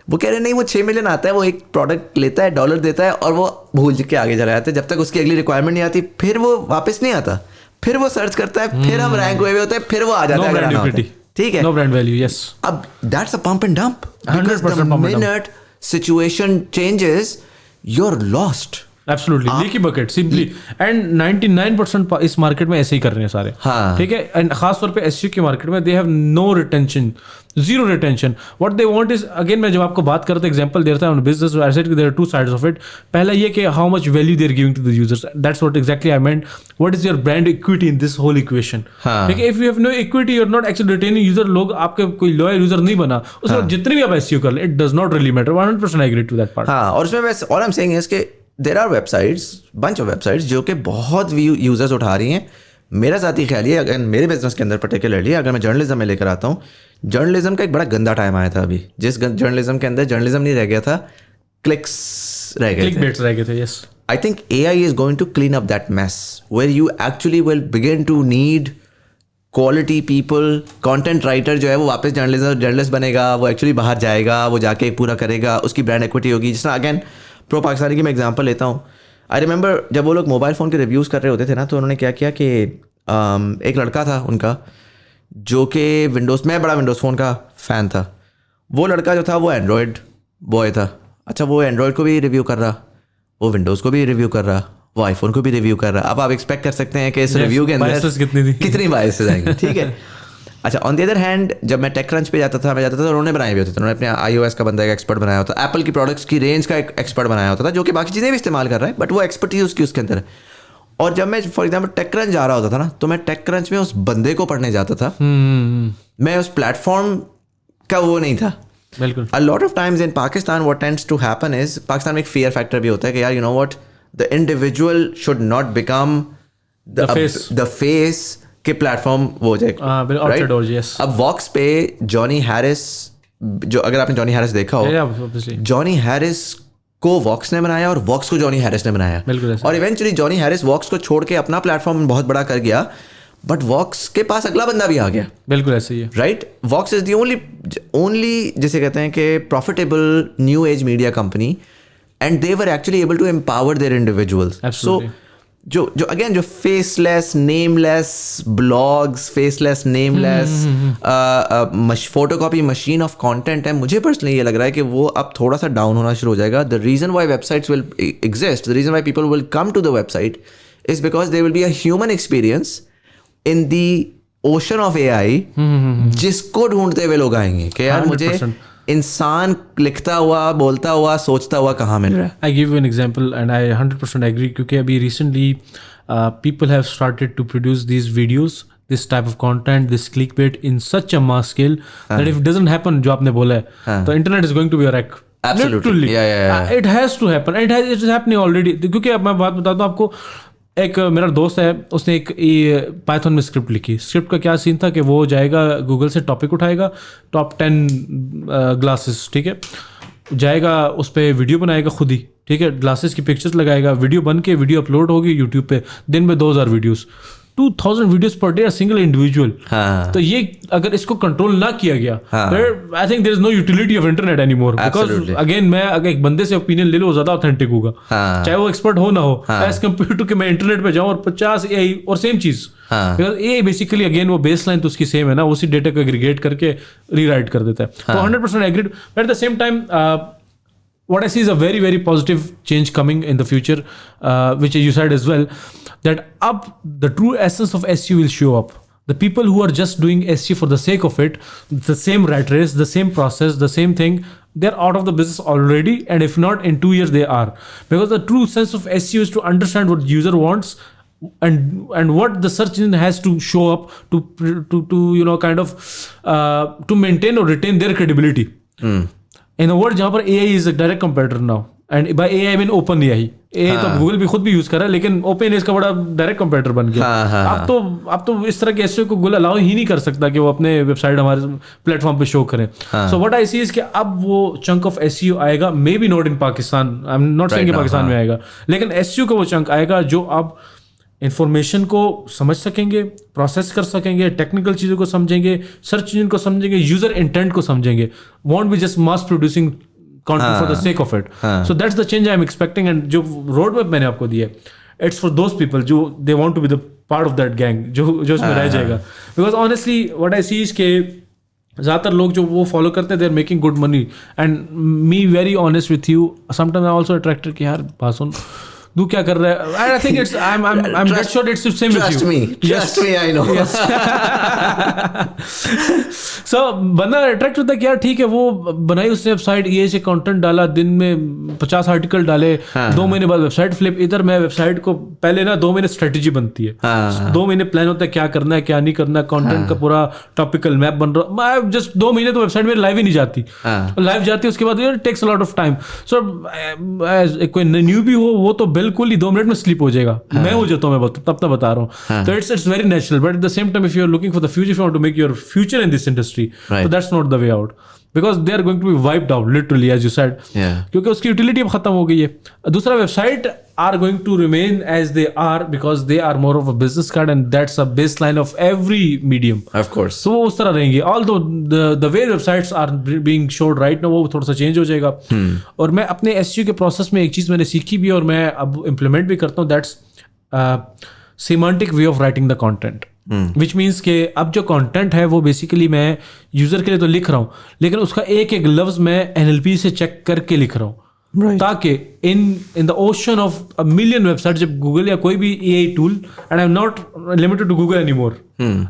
वो कह रहे नहीं, वो 6 million आता है, वो एक प्रोडक्ट लेता है, $1 देता है, और वो भूल के आगे चला जाता है. जब तक उसकी अगली रिक्वायरमेंट नहीं आती, फिर वो वापस नहीं आता, फिर वो सर्च करता है, फिर हम रैंक हुए होते हैं, फिर वो आ जाता है. ठीक है, नो ब्रांड वैल्यू. यस, अब that's a pump and dump. Because the minute situation changes, you're lost. Absolutely, leaky bucket simply. And 99% इस मार्केट में ऐसे ही कर रहे हैं सारे. हाँ. ठीक है, एंड खास तौर पे SEO की मार्केट में they have no retention, zero retention. What they want is, again मैं जब आपको बात करता एग्जांपल देता हूँ business, I said there are 2 sides of it. पहला ये कि how much value they are giving to the users. That's what exactly I meant. What is your brand equity in this whole equation? ठीक है, if you have no equity, you're not actually retaining user. लोग आपके कोई loyal user नहीं बना, उसमें जितने भी आप SEO कर लें, it does not really matter. 100% I agree to that part. हाँ, और उसमें मैं, all I'm saying is कि there are websites, bunch of websites जो कि बहुत यूजर्स उठा रही हैं. मेरा ज़ाती ख्याल ये, अगर मेरे बिजनेस के अंदर पर्टिकुलरली अगर मैं जर्नलिज्म में लेकर आता हूँ, जर्नलिज्म का एक बड़ा गंदा टाइम आया था अभी, जिस जर्नलिज्म के अंदर जर्नलिज्म नहीं रह गया था, क्लिक्स रह गए थे, क्लिकबेट्स रह गए थे. Yes, I think AI is going to clean up that mess where you actually will begin to need quality people. Content writer जो है वो वापस जर्नलिस्ट बनेगा, वो एक्चुअली बाहर जाएगा, वो जाके पूरा करेगा, उसकी ब्रांड एक्विटी होगी. जिस तरह अगेन प्रो पाकिस्तानी की मैं एग्जांपल लेता हूँ. आई रिमेंबर जब वो लोग मोबाइल फ़ोन के रिव्यूज़ कर रहे होते थे ना, तो उन्होंने क्या किया कि एक लड़का था उनका, जो कि विंडोज़, मैं बड़ा विंडोज़ फ़ोन का फ़ैन था, वो लड़का जो था वो एंड्रॉयड बॉय था। अच्छा, वो एंड्रॉयड को भी रिव्यू कर रहा, वो विंडोज़ को भी रिव्यू कर रहा, वो आईफोन को भी रिव्यू कर रहा। अब आप एक्सपेक्ट कर सकते हैं कि इस रिव्यू के अंदर कितनी बायसेस आएंगी, ठीक है। अच्छा, ऑन द अदर हैंड जब मैं टेक क्रंच पे जाता था तो उन्होंने बनाए भी होते थे, उन्होंने अपने iOS का बंदा एक एक्सपर्ट बनाया होता, एप्पल की प्रोडक्ट्स की रेंज का एक एक्सपर्ट बनाया होता था, जो कि बाकी चीज़ें भी इस्तेमाल कर रहा है, बट वो एक्सपर्टीज उसकी उसके अंदर है। और जब मैं फॉर एग्जाम्पल टेक क्रंच जा रहा होता था ना, तो मैं टेक क्रंच में उस बंदे को पढ़ने जाता था, मैं उस प्लेटफॉर्म का वो नहीं था। बिल्कुल। A lot of times in Pakistan what tends to happen is, Pakistan में एक fear factor भी होता है कि यार, you know what, the individual should not become the face के प्लेटफॉर्म वो हो जाए, right? अब वॉक्स पे जॉनी हैरिस, जो अगर आपने जॉनी हैरिस देखा हो, जॉनी हैरिस को वॉक्स ने बनाया और वॉक्स को जॉनी हैरिस ने बनाया, और इवेंचुअली जॉनी हैरिस वॉक्स को छोड़ के अपना प्लेटफॉर्म बहुत बड़ा कर गया, बट वॉक्स के पास अगला बंदा भी आ गया। बिल्कुल ऐसे ही है, right. Vox is the only जिसे कहते हैं कि profitable new age media company, and they were actually able to empower their individuals. So जो अगेन जो faceless nameless blogs, faceless nameless photocopy machine of content है, मुझे पर्सनली ये लग रहा है कि वो अब थोड़ा सा डाउन होना शुरू हो जाएगा। The reason why websites will exist, the reason why people will come to the website is because there will be a human experience in the ocean of AI, जिसको ढूंढते हुए लोग आएंगे कि यार मुझे इंसान लिखता हुआ, बोलता हुआ, सोचता हुआ कहाँ मिल रहा है। I give you an example and I 100% agree, क्योंकि अभी recently people have started to produce these videos, this type of content, this clickbait in such a mass scale that if it doesn't happen, जो आपने बोला है, the internet is going to be a wreck. Absolutely. Yeah. It has to happen. It is happening already. क्योंकि अब मैं बात बताता हूँ आपको, एक मेरा दोस्त है, उसने एक पाइथन में स्क्रिप्ट लिखी। स्क्रिप्ट का क्या सीन था कि वो जाएगा गूगल से टॉपिक उठाएगा, टॉप 10 ग्लासेस, ठीक है, जाएगा उस पर वीडियो बनाएगा खुद ही, ठीक है, ग्लासेस की पिक्चर्स लगाएगा, वीडियो बन के वीडियो अपलोड होगी यूट्यूब पे, दिन में 2000 videos, 2000 videos per day, single individual. तो ये अगर इसको कंट्रोल ना किया गया, I think there is no utility of internet anymore, because again मैं अगर एक बंदे से ओपिनियन ले लो, ज्यादा ऑथेंटिक होगा, चाहे वो एक्सपर्ट हो ना हो, एज कम्पेयर टू कि मैं इंटरनेट पे जाऊं और 50 AI और सेम चीज, बिकॉज ये बेसिकली अगेन वो बेस लाइन तो उसकी सेम है ना, उसी डेटा को एग्रीगेट करके रीराइट कर देता है। तो 100% agreed, but at the same time what I see is a very, very positive change coming in the future, which you said as well, that the true essence of SEO will show up. The people who are just doing SEO for the sake of it, the same rat race, the same process, the same thing, they're out of the business already, and if not, in 2 years they are. Because the true sense of SEO is to understand what user wants, and what the search engine has to show up to you know, kind of to maintain or retain their credibility. In a world जहाँ पर AI is a direct competitor now, and by AI I mean open AI तो Google भी खुद भी use कर रहा है, लेकिन ओपन इसका बड़ा डायरेक्ट कंपेटिटर बन गया। अब तो इस तरह के एसईओ को गूगल अलाउ ही नहीं कर सकता कि वो अपने वेबसाइट हमारे प्लेटफॉर्म पे शो करें। सो व्हाट आई सी इज कि अब वो चंक ऑफ एसईओ आएगा, may be not in Pakistan, I am not saying कि पाकिस्तान में आएगा, लेकिन एसईओ का वो चंक आएगा जो अब इन्फॉर्मेशन को समझ सकेंगे, प्रोसेस कर सकेंगे, टेक्निकल चीज़ों को समझेंगे, सर्च इंजन को समझेंगे, यूजर इंटेंट को समझेंगे, want be just mass producing content for the sake of it. So that's the change I'm expecting, and जो रोड मैप मैंने आपको दिया है, it's for those people जो they want to be the part of that gang, जो उसमें रह जाएगा। Because honestly what I see is कि ज़्यादातर लोग जो वो फॉलो करते हैं, they are making good money, and me very honest with you, sometimes I also attracted कि यार भाषण तू क्या कर रहा है, and I think it's I'm not sure it's the same with you. Trust me, I know. Yes. So बंदा attract होता है कि यार ठीक है, वो बनाई उसने वेबसाइट, ये से कंटेंट डाला, दिन में 50 आर्टिकल डाले, 2 महीने बाद वेबसाइट फ्लिप। इधर मैं वेबसाइट को पहले ना 2 महीने स्ट्रेटेजी बनती है, 2 महीने प्लान होता है क्या करना है क्या नहीं करना, कंटेंट का पूरा टॉपिकल मैप बन रहा, मैं जस्ट 2 महीने तो वेबसाइट में लाइव ही नहीं जाती, लाइव जाती है उसके बाद it takes a lot of time. So कोई न्यू भी हो वो तो बिल्कुल ही 2 मिनट में स्लिप हो जाएगा, मैं हो जाता हूँ, मैं तब बता रहा हूँ। तो it's very natural, but at the same time if you are looking for the future, if you want to make your future in this industry, so that's not the way out, because they are going to be wiped out literally, as you said. क्योंकि उसकी utility अब खत्म हो गई है। दूसरा, website are going to remain as they are because they are more of a business card, and that's a baseline of every medium. Of course. So वो उस तरह रहेंगे, although the way websites are being showed right now वो थोड़ा सा change हो जाएगा। और मैं अपने SEO के प्रोसेस में एक चीज़ मैंने सीखी भी और मैं अब इम्प्लीमेंट भी करता हूँ, that's semantic way of writing the content. Which means कि अब जो कंटेंट है वो बेसिकली मैं यूजर के लिए तो लिख रहा हूँ, लेकिन उसका एक एक लफ्ज मैं NLP से चेक करके लिख रहा हूँ, ताकि in the ocean of a million website, जब गूगल या कोई भी AI tool, and I am not limited to Google any more,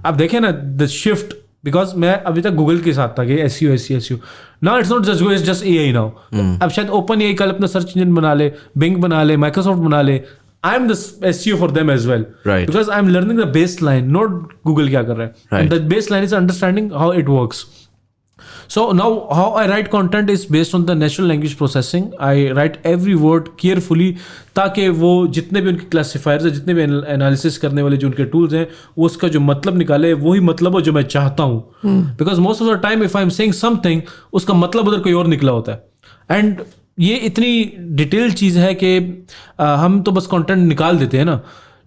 आप देखें ना द शिफ्ट, बिकॉज मैं अभी तक गूगल के साथ था कि SEO now it's not just Google, it's just AI now. अब शायद ओपन AI कल अपना सर्च इंजन बना ले, बिंग बना ले, माइक्रोसॉफ्ट बना ले. I'm the SEO for them as well, right? Because I'm learning the baseline, not Google क्या कर रहा है. Right. The baseline is understanding how it works. So now how I write content is based on the natural language processing. I write every word carefully ताकि वो जितने भी उनके classifiers हैं, जितने भी एनालिसिस करने वाले जो उनके टूल्स हैं, वो उसका जो मतलब निकाले वही मतलब हो जो मैं चाहता हूँ. Because most of the time if I am saying something, उसका मतलब उधर कोई और निकला होता है. एंड ये इतनी डिटेल चीज़ है कि हम तो बस कंटेंट निकाल देते हैं ना,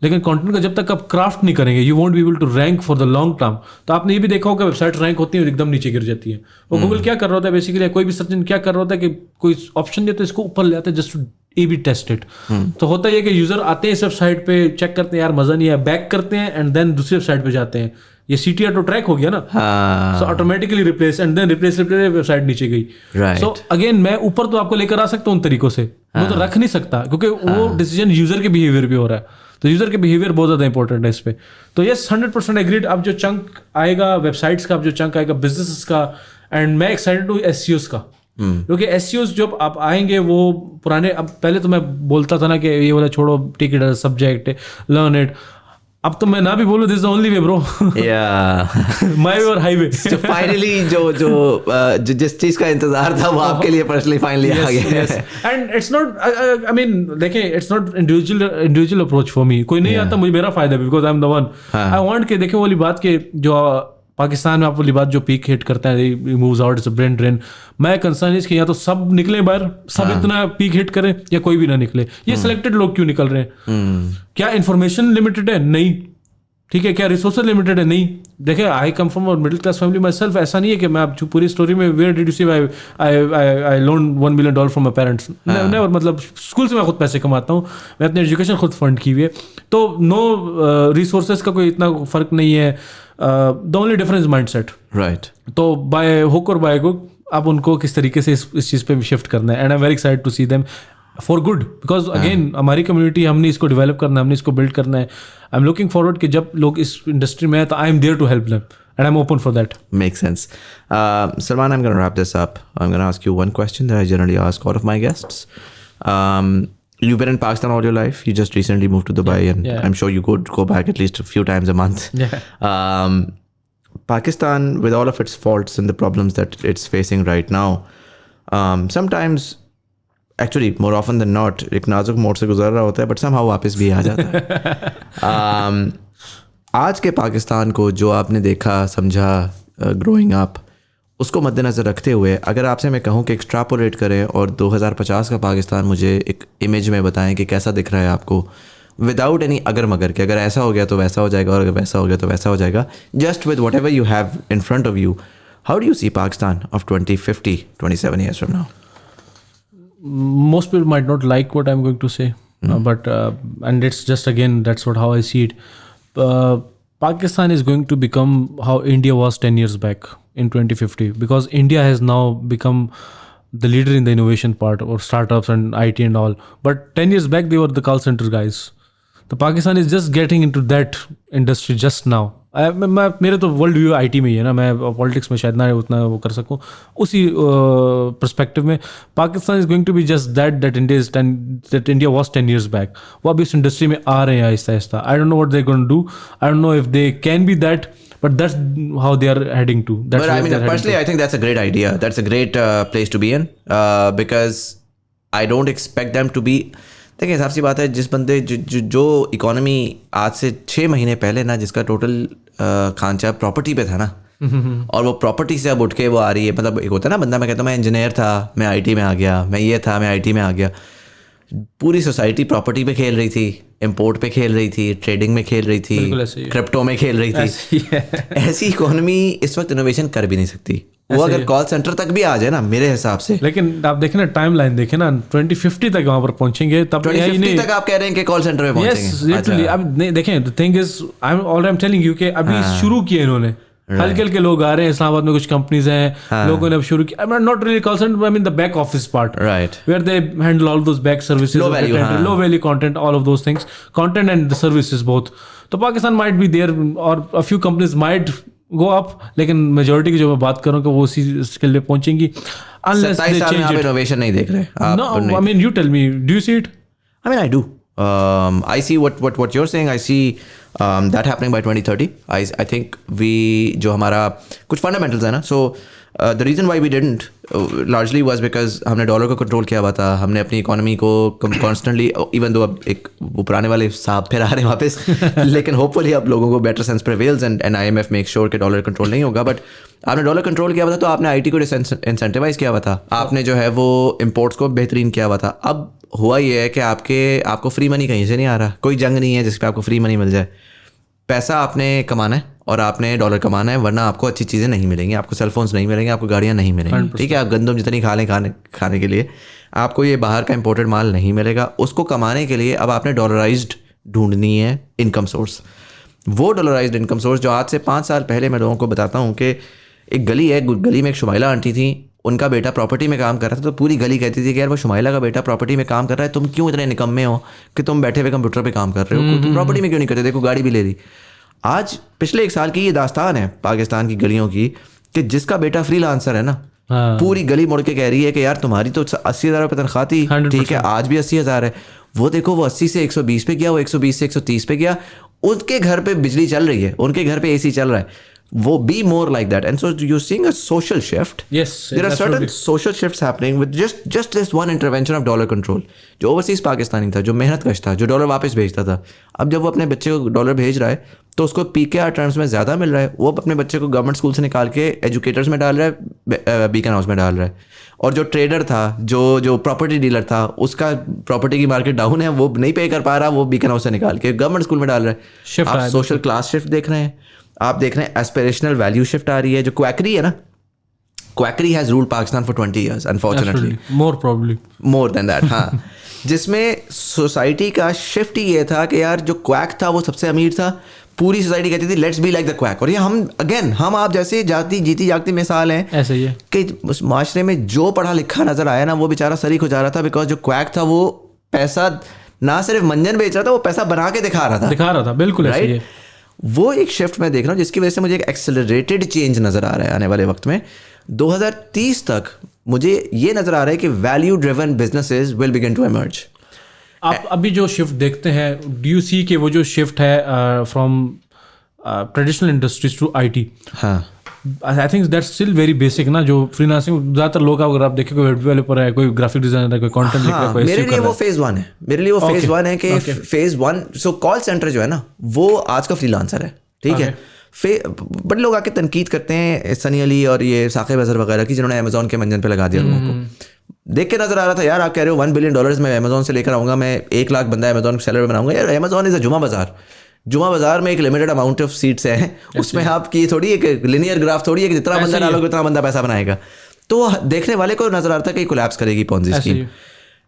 लेकिन कंटेंट का जब तक आप क्राफ्ट नहीं करेंगे, you won't be able to rank for the long term. तो आपने ये भी देखा होगा वेबसाइट रैंक होती है और एकदम नीचे गिर जाती है. वो गूगल क्या कर रहा होता है बेसिकली, कोई भी सर्च इंजन क्या कर रहा होता है कि कोई ऑप्शन दिया तो इसको ऊपर ले आते हैं just to A/B test it. तो होता है कि यूजर आते हैं इस वेबसाइट पे, चेक करते हैं यार मजा नहीं है, बैक करते हैं एंड देन दूसरी वेबसाइट पे जाते हैं. ये CTR तो ट्रैक हो गया ना, so automatically replace and then replace website नीचे गई. सो अगेन मैं ऊपर तो आपको लेकर आ सकता हूँ उन तरीकों से, मैं तो रख नहीं सकता क्योंकि वो डिसीजन यूजर के बिहेवियर पे हो रहा है. तो यूजर के बिहेवियर बहुत ज़्यादा इंपॉर्टेंट है इस पे. तो यस 100% एग्रीड. अब जो चंक आएगा वेबसाइट्स का, अब जो चंक आएगा बिजनेस का, एंड मैं एक्साइटेड हूँ SEOs का, क्योंकि SEOs जब आप आएंगे वो पुराने, अब पहले तो मैं बोलता था ना कि ये वाला छोड़ो, take it as subject, learn it. अब तो मैं ना भी बोलूं, this is the only way bro, my way or highway. तो फाइनली जो जिस चीज का इंतजार था वो आपके लिए पर्सनली फाइनली आ गया. And it's not, I mean देखें, it's not individual approach for me. कोई नहीं आता, मुझे मेरा फायदा है because I am the one. I want के देखें वाली बात के जो पाकिस्तान में आप वाली बात जो पीक हिट करता है, moves out, it's a brain drain. मैं कंसर्न इसके या तो सब निकले बाहर, सब इतना पीक हिट करें, या कोई भी ना निकले. ये सिलेक्टेड लोग क्यों निकल रहे हैं? क्या इन्फॉर्मेशन लिमिटेड है? नहीं. ठीक है. क्या रिसोर्सेज लिमिटेड है? नहीं. देखिए, I come from middle class family myself. ऐसा नहीं है कि मैं आप पूरी स्टोरी में where did you see I loan $1 million from my parents, never. मतलब स्कूल से मैं खुद पैसे कमाता हूँ, मैं अपनी एजुकेशन खुद फंड की हुई है. तो नो रिसोर्सेज का कोई इतना फर्क नहीं है. The only difference mind set. Right. तो बाय हुक और बाय गुड आप उनको किस तरीके से इस चीज़ पे शिफ्ट करना है. And I am very excited to see them for good, because again हमारी कम्युनिटी, हमने इसको डेवलप करना है, हमने इसको बिल्ड करना है. आई एम लुकिंग फॉरवर्ड कि जब लोग इस इंडस्ट्री में हैं तो I am there to help them and I'm open for that. Makes sense. Salman, I'm going to wrap this up. I'm going to ask you one question that I generally ask all of my guests. You've been in Pakistan all your life. You just recently moved to Dubai, and I'm sure you go back at least a few times a month. Yeah. Pakistan, with all of its faults and the problems that it's facing right now, sometimes, actually more often than not, एक नाजुक मोड़ से गुजर रहा होता है, but somehow वापस भी आ जाता है. आज के पाकिस्तान को जो आपने देखा, समझा, ग्रोइंग अप, उसको मद्देनज़र रखते हुए अगर आपसे मैं कहूँ कि एक्सट्रापोलेट करें और 2050 का पाकिस्तान मुझे एक इमेज में बताएं कि कैसा दिख रहा है आपको, विदाउट एनी अगर मगर, कि अगर ऐसा हो गया तो वैसा हो जाएगा और अगर वैसा हो गया तो वैसा हो जाएगा, just with whatever you have in front of you, how do you see Pakistan of 2050, 27 years from now? Most people might not like what I'm going to say, but and it's just, again, that's how I see it. Pakistan is going to become how India was 10 years back in 2050, because India has now become the leader in the innovation part, or startups and IT and all. But 10 years back, they were the call center guys. So Pakistan is just getting into that industry just now. मेरे तो world view IT में ही है ना, मैं politics में शायद ना उतना वो कर सकूँ. उसी पर्सपेक्टिव में Pakistan is going to be just that India was 10 years back. वो अभी इस इंडस्ट्री में आ रहे हैं आहिस्ता आहिस्ता. I don't know what they going to do, I don't know if they can be that, but that's how they are heading to. But I mean, personally, I think that's a great idea. That's a great place to be in, because I don't expect them to be. देखिए, हिसाब सी बात है, जिस बंदे जो economy आज से 6 महीने पहले ना, जिसका टोटल खांचा प्रॉपर्टी पे था ना, और वो प्रॉपर्टी से अब उठ के वो आ रही है. मतलब एक होता है ना बंदा, मैं कहता हूँ मैं इंजीनियर था, मैं IT में आ गया, मैं ये था, मैं IT में आ गया. पूरी सोसाइटी प्रॉपर्टी पे खेल रही थी, इंपोर्ट पे खेल रही थी, ट्रेडिंग में खेल रही थी, क्रिप्टो में खेल रही थी. ऐसी इकोनॉमी इस वक्त इनोवेशन कर भी नहीं सकती. वो अगर कॉल सेंटर तक भी आ जाए ना मेरे हिसाब से, लेकिन आप देखें ना टाइम लाइन देखें ना 2050 तक वहाँ पर पहुंचेंगे, तब 2050 तक आप कह रहे हैं कि कॉल सेंटर में पहुंचेंगे। लिटरली अब देखें the thing is I am telling you कि अभी शुरू किया इन्होंने, हल्के हल्के लोग आ रहे हैं, इस्लामाबाद में कुछ कंपनीज हैं, लोगों ने अब शुरू किया, I am not really call centre, I mean the back office part, right, where they handle all those back services, low value content, all of those things, content and the services both. तो Pakistan might be there और a few companies might go up, लेकिन majority की जो मैं बात करूँ कि वो उसी स्किल पे पहुंचेंगी unless they change it. Innovation नहीं देख रहे आप? No, I mean you tell me, do you see it? I mean I do. I see what you're saying. I see that happening by 2030. I think we जो हमारा कुछ fundamentals है ना, so the reason why we didn't largely was because हमने dollar को control किया हुआ था, हमने अपनी इकोनॉमी को कॉन्स्टेंटली, इवन दो अब एक वो पुराने वाले साहब फिर आ रहे हैं वापस लेकिन होपफुली अब लोगों को better sense prevails and IMF make sure कि डॉलर कंट्रोल नहीं होगा। बट आपने डॉलर कंट्रोल किया हुआ था तो आपने IT को इंसेंटिवाइज किया हुआ था, आपने जो है वो इम्पोर्ट्स को बेहतरीन किया हुआ था। अब हुआ ये है कि आपको फ्री मनी कहीं से नहीं आ रहा, कोई जंग नहीं है जिस पर आपको फ्री मनी मिल जाए। पैसा आपने कमाना है और आपने डॉलर कमाना है, वरना आपको अच्छी चीज़ें नहीं मिलेंगी, आपको सेलफोन्स नहीं मिलेंगे, आपको गाड़ियाँ नहीं मिलेंगी, ठीक है, आप गंदम जितनी खा लें खाने के लिए, आपको ये बाहर का इंपोर्टेड माल नहीं मिलेगा। उसको कमाने के लिए अब आपने डॉलराइज्ड ढूंढनी है इनकम सोर्स। वो डॉलराइज्ड इनकम सोर्स जो आज से 5 साल पहले मैं लोगों को बताता हूँ कि एक गली है, गली में एक शुमाइला आंटी थी, उनका बेटा प्रॉपर्टी में काम कर रहा था, तो पूरी गली कहती थी कि यार वो शुमाइला का बेटा प्रॉपर्टी में काम कर रहा है, तुम क्यों इतने निकम्मे हो कि तुम बैठे हुए कंप्यूटर पे काम कर रहे हो, तुम प्रॉपर्टी में क्यों नहीं करते, देखो गाड़ी भी ले ली। आज पिछले 1 साल की ये दास्तान है पाकिस्तान की गलियों की कि जिसका बेटा फ्रीलांसर है ना, पूरी गली मुड़ के कह रही है कि यार तुम्हारी तो 80,000 रुपये तनख्वाह थी, ठीक है, आज भी 80,000 है, वो देखो वो 80 से 120 पे गया, वो 120 से 130 पे गया, उनके घर पे बिजली चल रही है, उनके घर पे AC चल रहा है। वो be more like that, and so you're seeing a social shift. Yes, there are certain social shifts happening with just this one intervention of dollar control. जो ओवरसीज पाकिस्तानी था, जो मेहनत कश था, जो डॉलर वापस भेजता था, अब जब वो अपने बच्चे को डॉलर भेज रहा है तो उसको PKR टर्म्स में ज़्यादा मिल रहा है, वो अपने बच्चे को गवर्नमेंट स्कूल से निकाल के एजुकेटर्स में डाल रहा है, बीकन हाउस में डाल रहा है। और जो ट्रेडर था, जो प्रॉपर्टी डीलर था, उसका प्रॉपर्टी की मार्केट डाउन है, वो नहीं पे कर पा रहा, वो बीकन हाउस से निकाल के गवर्नमेंट स्कूल में डाल रहा है। आप सोशल क्लास शिफ्ट देख रहे हैं, आप देख रहे हैं एस्पिरेशनल वैल्यू शिफ्ट आ रही है। जो क्वैकरी है ना, quackery has ruled Pakistan for 20 years unfortunately, more than that, हाँ जिसमें सोसाइटी का शिफ्ट ही ये था कि यार जो क्वैक था वो सबसे अमीर था, पूरी सोसाइटी कहती थी let's be like the quack. और ये हम आप जैसे जीती जागती मिसाल हैं ऐसे ही है कि उस माशरे में जो पढ़ा लिखा नजर आया ना, वो बेचारा सरीख हो जा रहा था, बिकॉज जो क्वैक था वो पैसा ना सिर्फ मंजन बेच रहा था, वो पैसा बना के दिखा रहा था। बिल्कुल राइट। वो एक शिफ्ट मैं देख रहा हूँ जिसकी वजह से मुझे एक एक्सेलरेटेड चेंज नज़र आ रहा है आने वाले वक्त में। 2030 तक मुझे ये नज़र आ रहा है कि value driven businesses will begin to emerge. आप अभी जो शिफ्ट देखते हैं, डू यू सी कि वो जो शिफ्ट है from traditional industries to IT, हाँ I think that's still very basic ना, जो फ्रीलांसिंग ज़्यादातर लोग अगर आप देखें, कोई वेब डेवलपर है, कोई ग्राफिक डिजाइनर है, कोई कंटेंट लिख रहा है, मेरे लिए वो फेज 1 है, मेरे लिए वो फेज 1 है कि फेज 1 सो कॉल सेंटर जो है ना वो आज का फ्रीलांसर है, ठीक है। बड़े लोग आके तनकीद करते हैं सनी अली और ये साकिब अजहर वगैरह की, जिन्होंने अमेजोन के मंजन पे लगा दिया लोगों को। देख के नजर आ रहा था यार, आप कह रहे हो $1 बिलियन मैं अमेजोन से लेकर आऊँगा, मैं 1 लाख बंदा अमेजोन सैलरी बनाऊंगा। यार अमेजोन इज़ अ जुमा बाजार में एक लिमिटेड अमाउंट ऑफ सीट्स है, उसमें आपकी थोड़ी एक लिनियर ग्राफ थोड़ी है कि जितना बंदा डालोगे उतना बंदा पैसा बनाएगा। तो देखने वाले को नजर आ रहा था कि कोलैप्स करेगी Ponzi scheme.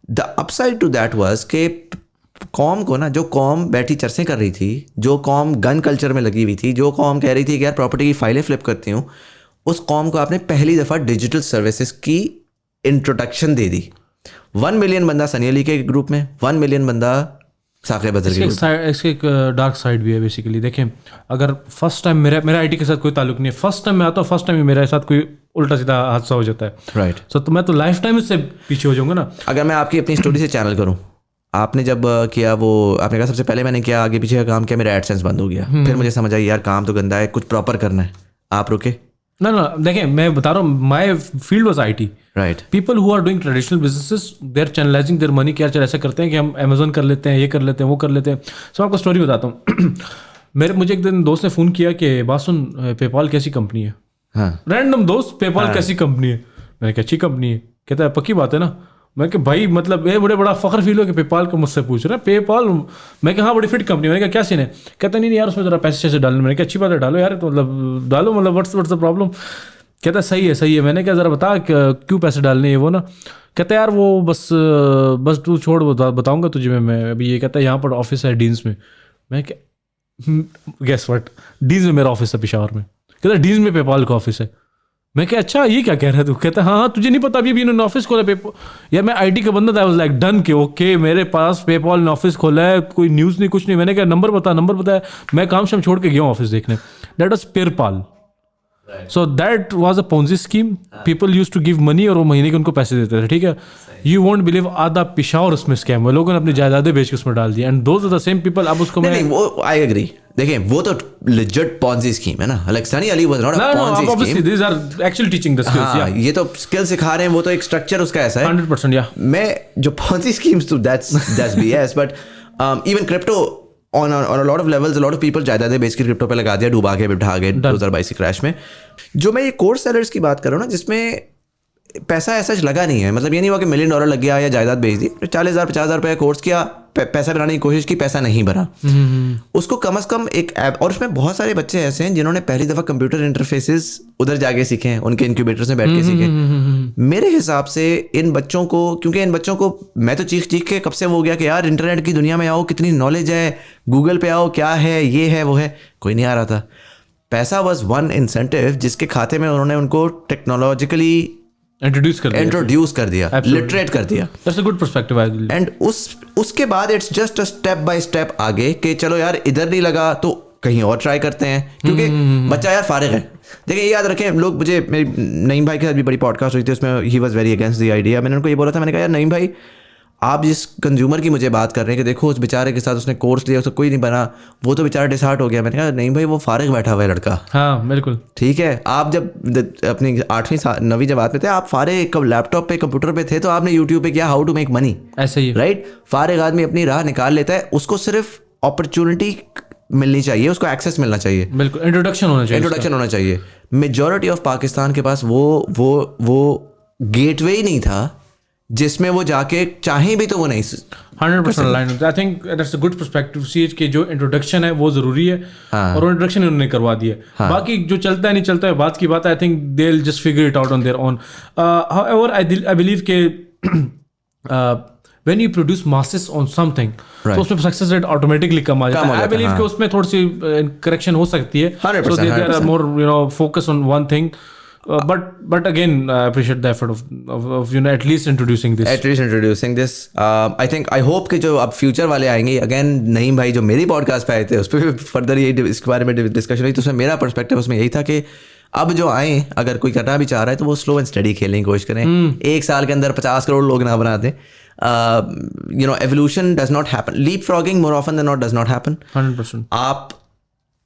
The upside to that was कि कॉम को ना, जो कॉम बैठी चर्चें कर रही थी, जो कॉम गन कल्चर में लगी हुई थी, जो कॉम कह रही थी कि यार प्रॉपर्टी की फाइलें फ्लिप करती हूँ, उस कॉम को आपने पहली दफ़ा डिजिटल सर्विसेज की इंट्रोडक्शन दे दी। 1 मिलियन बंदा सनी अली के ग्रुप में, 1 मिलियन बंदा साकिब अजहर के ग्रुप में। इसके एक डार्क साइड भी है बेसिकली। देखें, अगर फर्स्ट टाइम मेरा IT के साथ कोई ताल्लुक नहीं है, फर्स्ट टाइम मैं आता हूँ, फर्स्ट टाइम मेरे साथ कोई उल्टा सीधा हादसा हो जाता है, राइट, तो मैं तो लाइफ टाइम इससे पीछे हो जाऊंगा ना। अगर मैं आपकी अपनी स्टोरी से चैनल करूँ, आपने जब किया वो आपने कहा सबसे पहले मैंने किया, आगे पीछे का काम किया, मेरा एडसेंस बंद हो गया, फिर मुझे समझ आई यार काम तो गंदा है, कुछ प्रॉपर करना है, आप रुके ना। देखें, मैं बता रहा हूँ, my field was IT, right. People who are doing traditional businesses, they are channelizing their money, क्या ऐसा करते हैं कि हम अमेजोन कर लेते हैं, ये कर लेते हैं, वो कर लेते हैं। सो आपको स्टोरी बताता हूँ। मुझे एक दिन दोस्त ने फ़ोन किया कि बात सुन, पेपाल कैसी कंपनी है। हाँ, रैंडम दोस्त, पेपाल कैसी कंपनी है। मैंने कहा अच्छी कंपनी है। कहता है पक्की बात है ना। मैं कि भाई मतलब ये मुझे बड़ा फ़ख्र फील हो कि पेपाल को मुझसे पूछ रहा है। पेपाल, मैं कहा हाँ बड़ी फिट कंपनी। मैंने कहा क्या सीन है। कहता नहीं यार उसमें ज़रा पैसे डालने। मैंने कहा अच्छी बात है, डालो यार, तो मतलब डालो, मतलब व्हाट्स द प्रॉब्लम। कहता सही है। मैंने कहा ज़रा बता क्यों पैसे डालने हैं वो ना। कहता यार वो बस तू छोड़, बताऊंगा तुझे मैं अभी। ये कहता है यहाँ पर ऑफिस है डीन्स में। मैं क्या, गेस व्हाट, डीन्स में मेरा ऑफिस है पेशावर में। कहता डीन्स में पेपाल का ऑफिस है। मैं क्या अच्छा ये क्या कह रहा है तू। कहता हाँ तुझे नहीं पता अभी इन्होंने ऑफिस खोला पेपॉल। यार मैं आईटी का बंदा था, आई वाज लाइक डन के ओके मेरे पास पेपॉल ने ऑफिस खोला है, कोई न्यूज़ नहीं कुछ नहीं। मैंने कहा नंबर बताया, मैं काम शाम छोड़ के गया हूँ ऑफिस देखने। That was PayPal. So that was a Ponzi scheme. People use to give money और वो महीने के उनको पैसे देते थे, ठीक है। यू वोंट बिलीव आधा पेशावर उसमें स्कैम हुआ, लोगों ने अपनी जायदादें बेच के उसमें डाल दी। And those are the same people. अब उसको नहीं, वो आई एग्री। देखिए वो तो लेजिट पॉन्जी स्कीम है ना, like Sunny Ali was not a Ponzi scheme. These are actually teaching the skills. हाँ, ये तो स्किल सिखा रहे हैं, वो तो एक स्ट्रक्चर उसका ऐसा है 100%। या मैं जो पॉन्जी स्कीम्स तो that's BS, but even crypto on a lot of levels, a lot of people जायदादें बेच के क्रिप्टो पे लगा दिया, डूबा के बिठा गए 2022 की क्रैश में। जो मैं ये कोर्स सेलर्स की बात कर रहा हूँ ना, जिसमें पैसा ऐसा लगा नहीं है, मतलब ये नहीं हुआ कि $1 मिलियन लग गया या जायदाद बेच दी, 40,000 50,000 रुपये कोर्स किया, पैसा बनाने की कोशिश की, पैसा नहीं बना। उसको कम से कम एक ऐप, और उसमें बहुत सारे बच्चे ऐसे हैं जिन्होंने पहली दफ़ा कंप्यूटर इंटरफेसेस उधर जाके सीखे हैं, उनके इंक्यूबेटर्स में बैठ के सीखे। मेरे हिसाब से इन बच्चों को, क्योंकि इन बच्चों को मैं तो चीख के कब से वो हो गया कि यार इंटरनेट की दुनिया में आओ, कितनी नॉलेज है, गूगल पे आओ, क्या है ये है वो है, कोई नहीं आ रहा था। पैसा वॉज वन इंसेंटिव जिसके खाते में उन्होंने उनको टेक्नोलॉजिकली इंट्रोड्यूस कर दिया, लिटरेट कर दिया। That's a good perspective, I believe. And उसके बाद it's just a step by step आगे कि चलो यार इधर नहीं लगा तो कहीं और ट्राई करते हैं, क्योंकि बच्चा यार फारिग है। देखिए ये याद रखें लोग, मुझे मेरी नईम भाई के साथ भी बड़ी पॉडकास्ट हुई थी, उसमें he was very against the idea. मैंने उनको ये बोला था, मैंने कहा यार नईम भाई आप जिस कंज्यूमर की मुझे बात कर रहे हैं कि देखो उस बेचारे के साथ उसने कोर्स लिया, उसको कोई नहीं बना, वो तो बेचारा डिसहार्ट हो गया। मैंने कहा नहीं भाई वो फारिग बैठा हुआ है लड़का। हाँ बिल्कुल ठीक है। आप जब अपनी 8वीं 9वीं जमात में थे, आप फारिग कब लैपटॉप पे कंप्यूटर पे थे, तो आपने यूट्यूब पे किया हाउ टू मेक मनी, ऐसे ही राइट। फारिग आदमी अपनी राह निकाल लेता है, उसको सिर्फ अपॉर्चुनिटी मिलनी चाहिए, उसको एक्सेस मिलना चाहिए, बिल्कुल इंट्रोडक्शन होना चाहिए। मेजॉरिटी ऑफ पाकिस्तान के पास वो गेटवे ही नहीं था जिसमें वो जाके चाहे भी तो वो नहीं 100% line. I think that's a good perspective see कि जो इंट्रोडक्शन है वो जरूरी है। और वो इंट्रोडक्शन उन्होंने करवा दिया। बाकी जो चलता है नहीं चलता है बात की बात है। I think they will just figure it out on their own. However I believe के when you produce masses on something तो उसमें सक्सेस रेट ऑटोमेटिकली कम आ जाता है। आई बिलीव कि उसमें थोड़ी सी करेक्शन हो सकती है। So they are more focus on one thing. But again, I appreciate the effort of at least introducing this. I hope कि जो अब फ्यूचर वाले आएंगे, अगेन नईम भाई जो मेरी पॉडकास्ट पे आए थे उस पर फर्दर ये इसके बारे में डिस्कशन हुई, तो उसमें मेरा पर्सपेक्टिव उसमें यही था कि अब जो आए, अगर कोई करना भी चाह रहा है तो वो स्लो एंड स्टडी खेलने की कोशिश करें। एक साल के अंदर 50 करोड़ लोग ना बना दें। Evolution does not happen, leapfrogging more often than not does not happen. 100%। आप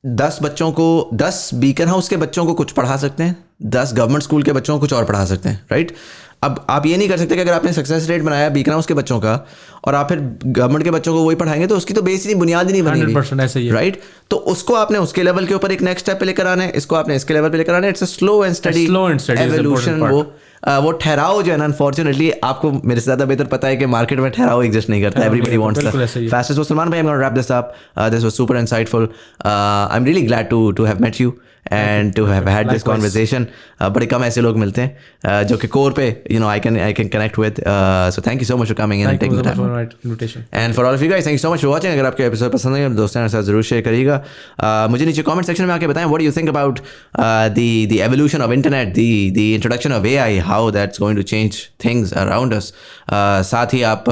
10 बच्चों को, 10 बीकन हाउस के बच्चों को कुछ पढ़ा सकते हैं, 10 गवर्नमेंट स्कूल के बच्चों को कुछ और पढ़ा सकते हैं, राइट। अब आप ये नहीं कर सकते कि अगर आपने सक्सेस रेट बनाया बीकन हाउस के बच्चों का और आप फिर गवर्नमेंट के बच्चों को वही पढ़ाएंगे तो उसकी तो बेस ही नहीं, बुनियाद ही नहीं बनेगी। 100% ऐसे ही है, राइट। तो उसको आपने उसके लेवल के ऊपर एक नेक्स्ट स्टेप पे लेकर आना है, इसको आपने इसके लेवल पे लेकर आना है। It's a slow and study evolution. वो ठहराव जो है ना, अनफॉर्चुनेटली आपको मेरे से ज़्यादा बेहतर पता है कि मार्केट में ठहराव एग्जिस्ट नहीं करता। Everybody wants the fastest. So Salman भाई, I am gonna wrap this up. This was super insightful. I am really glad to have met you and to have had this conversation. बड़े कम ऐसे लोग मिलते हैं जो कि कोर पे I can connect with. So thank you so much for coming in and taking the time. Thank you so much for the invitation. And for all of you guys, thank you so much for watching. अगर आपके episode पसंद आए दोस्तों के साथ जरूर share करिएगा। मुझे नीचे कमेंट सेक्शन में आके बताएं what do you think about the evolution of internet, the introduction of AI, how that's going to change things around us. साथ ही आप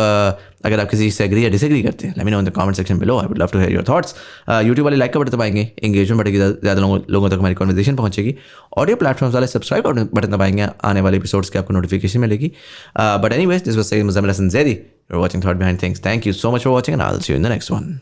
अगर आप किसी से एग्री या डिसएग्री करते हैं, let me know in the comment section below. I would love to hear your thoughts. YouTube वाले लाइक का बटन दबाएंगे, एंगेजमेंट बढ़ेगी, ज़्यादा लोगों तक हमारी कन्वर्सेशन पहुंचेगी। ऑडियो प्लेटफॉर्म्स वाले सब्सक्राइब का बटन दबाएंगे, आने वाले एपिसोड्स की आपको नोटिफिकेशन मिलेगी। But anyways, this was Syed Muzammil Hassan Zaidi, you are watching thought behind things. Thank you so much for watching and I will see you in the next one.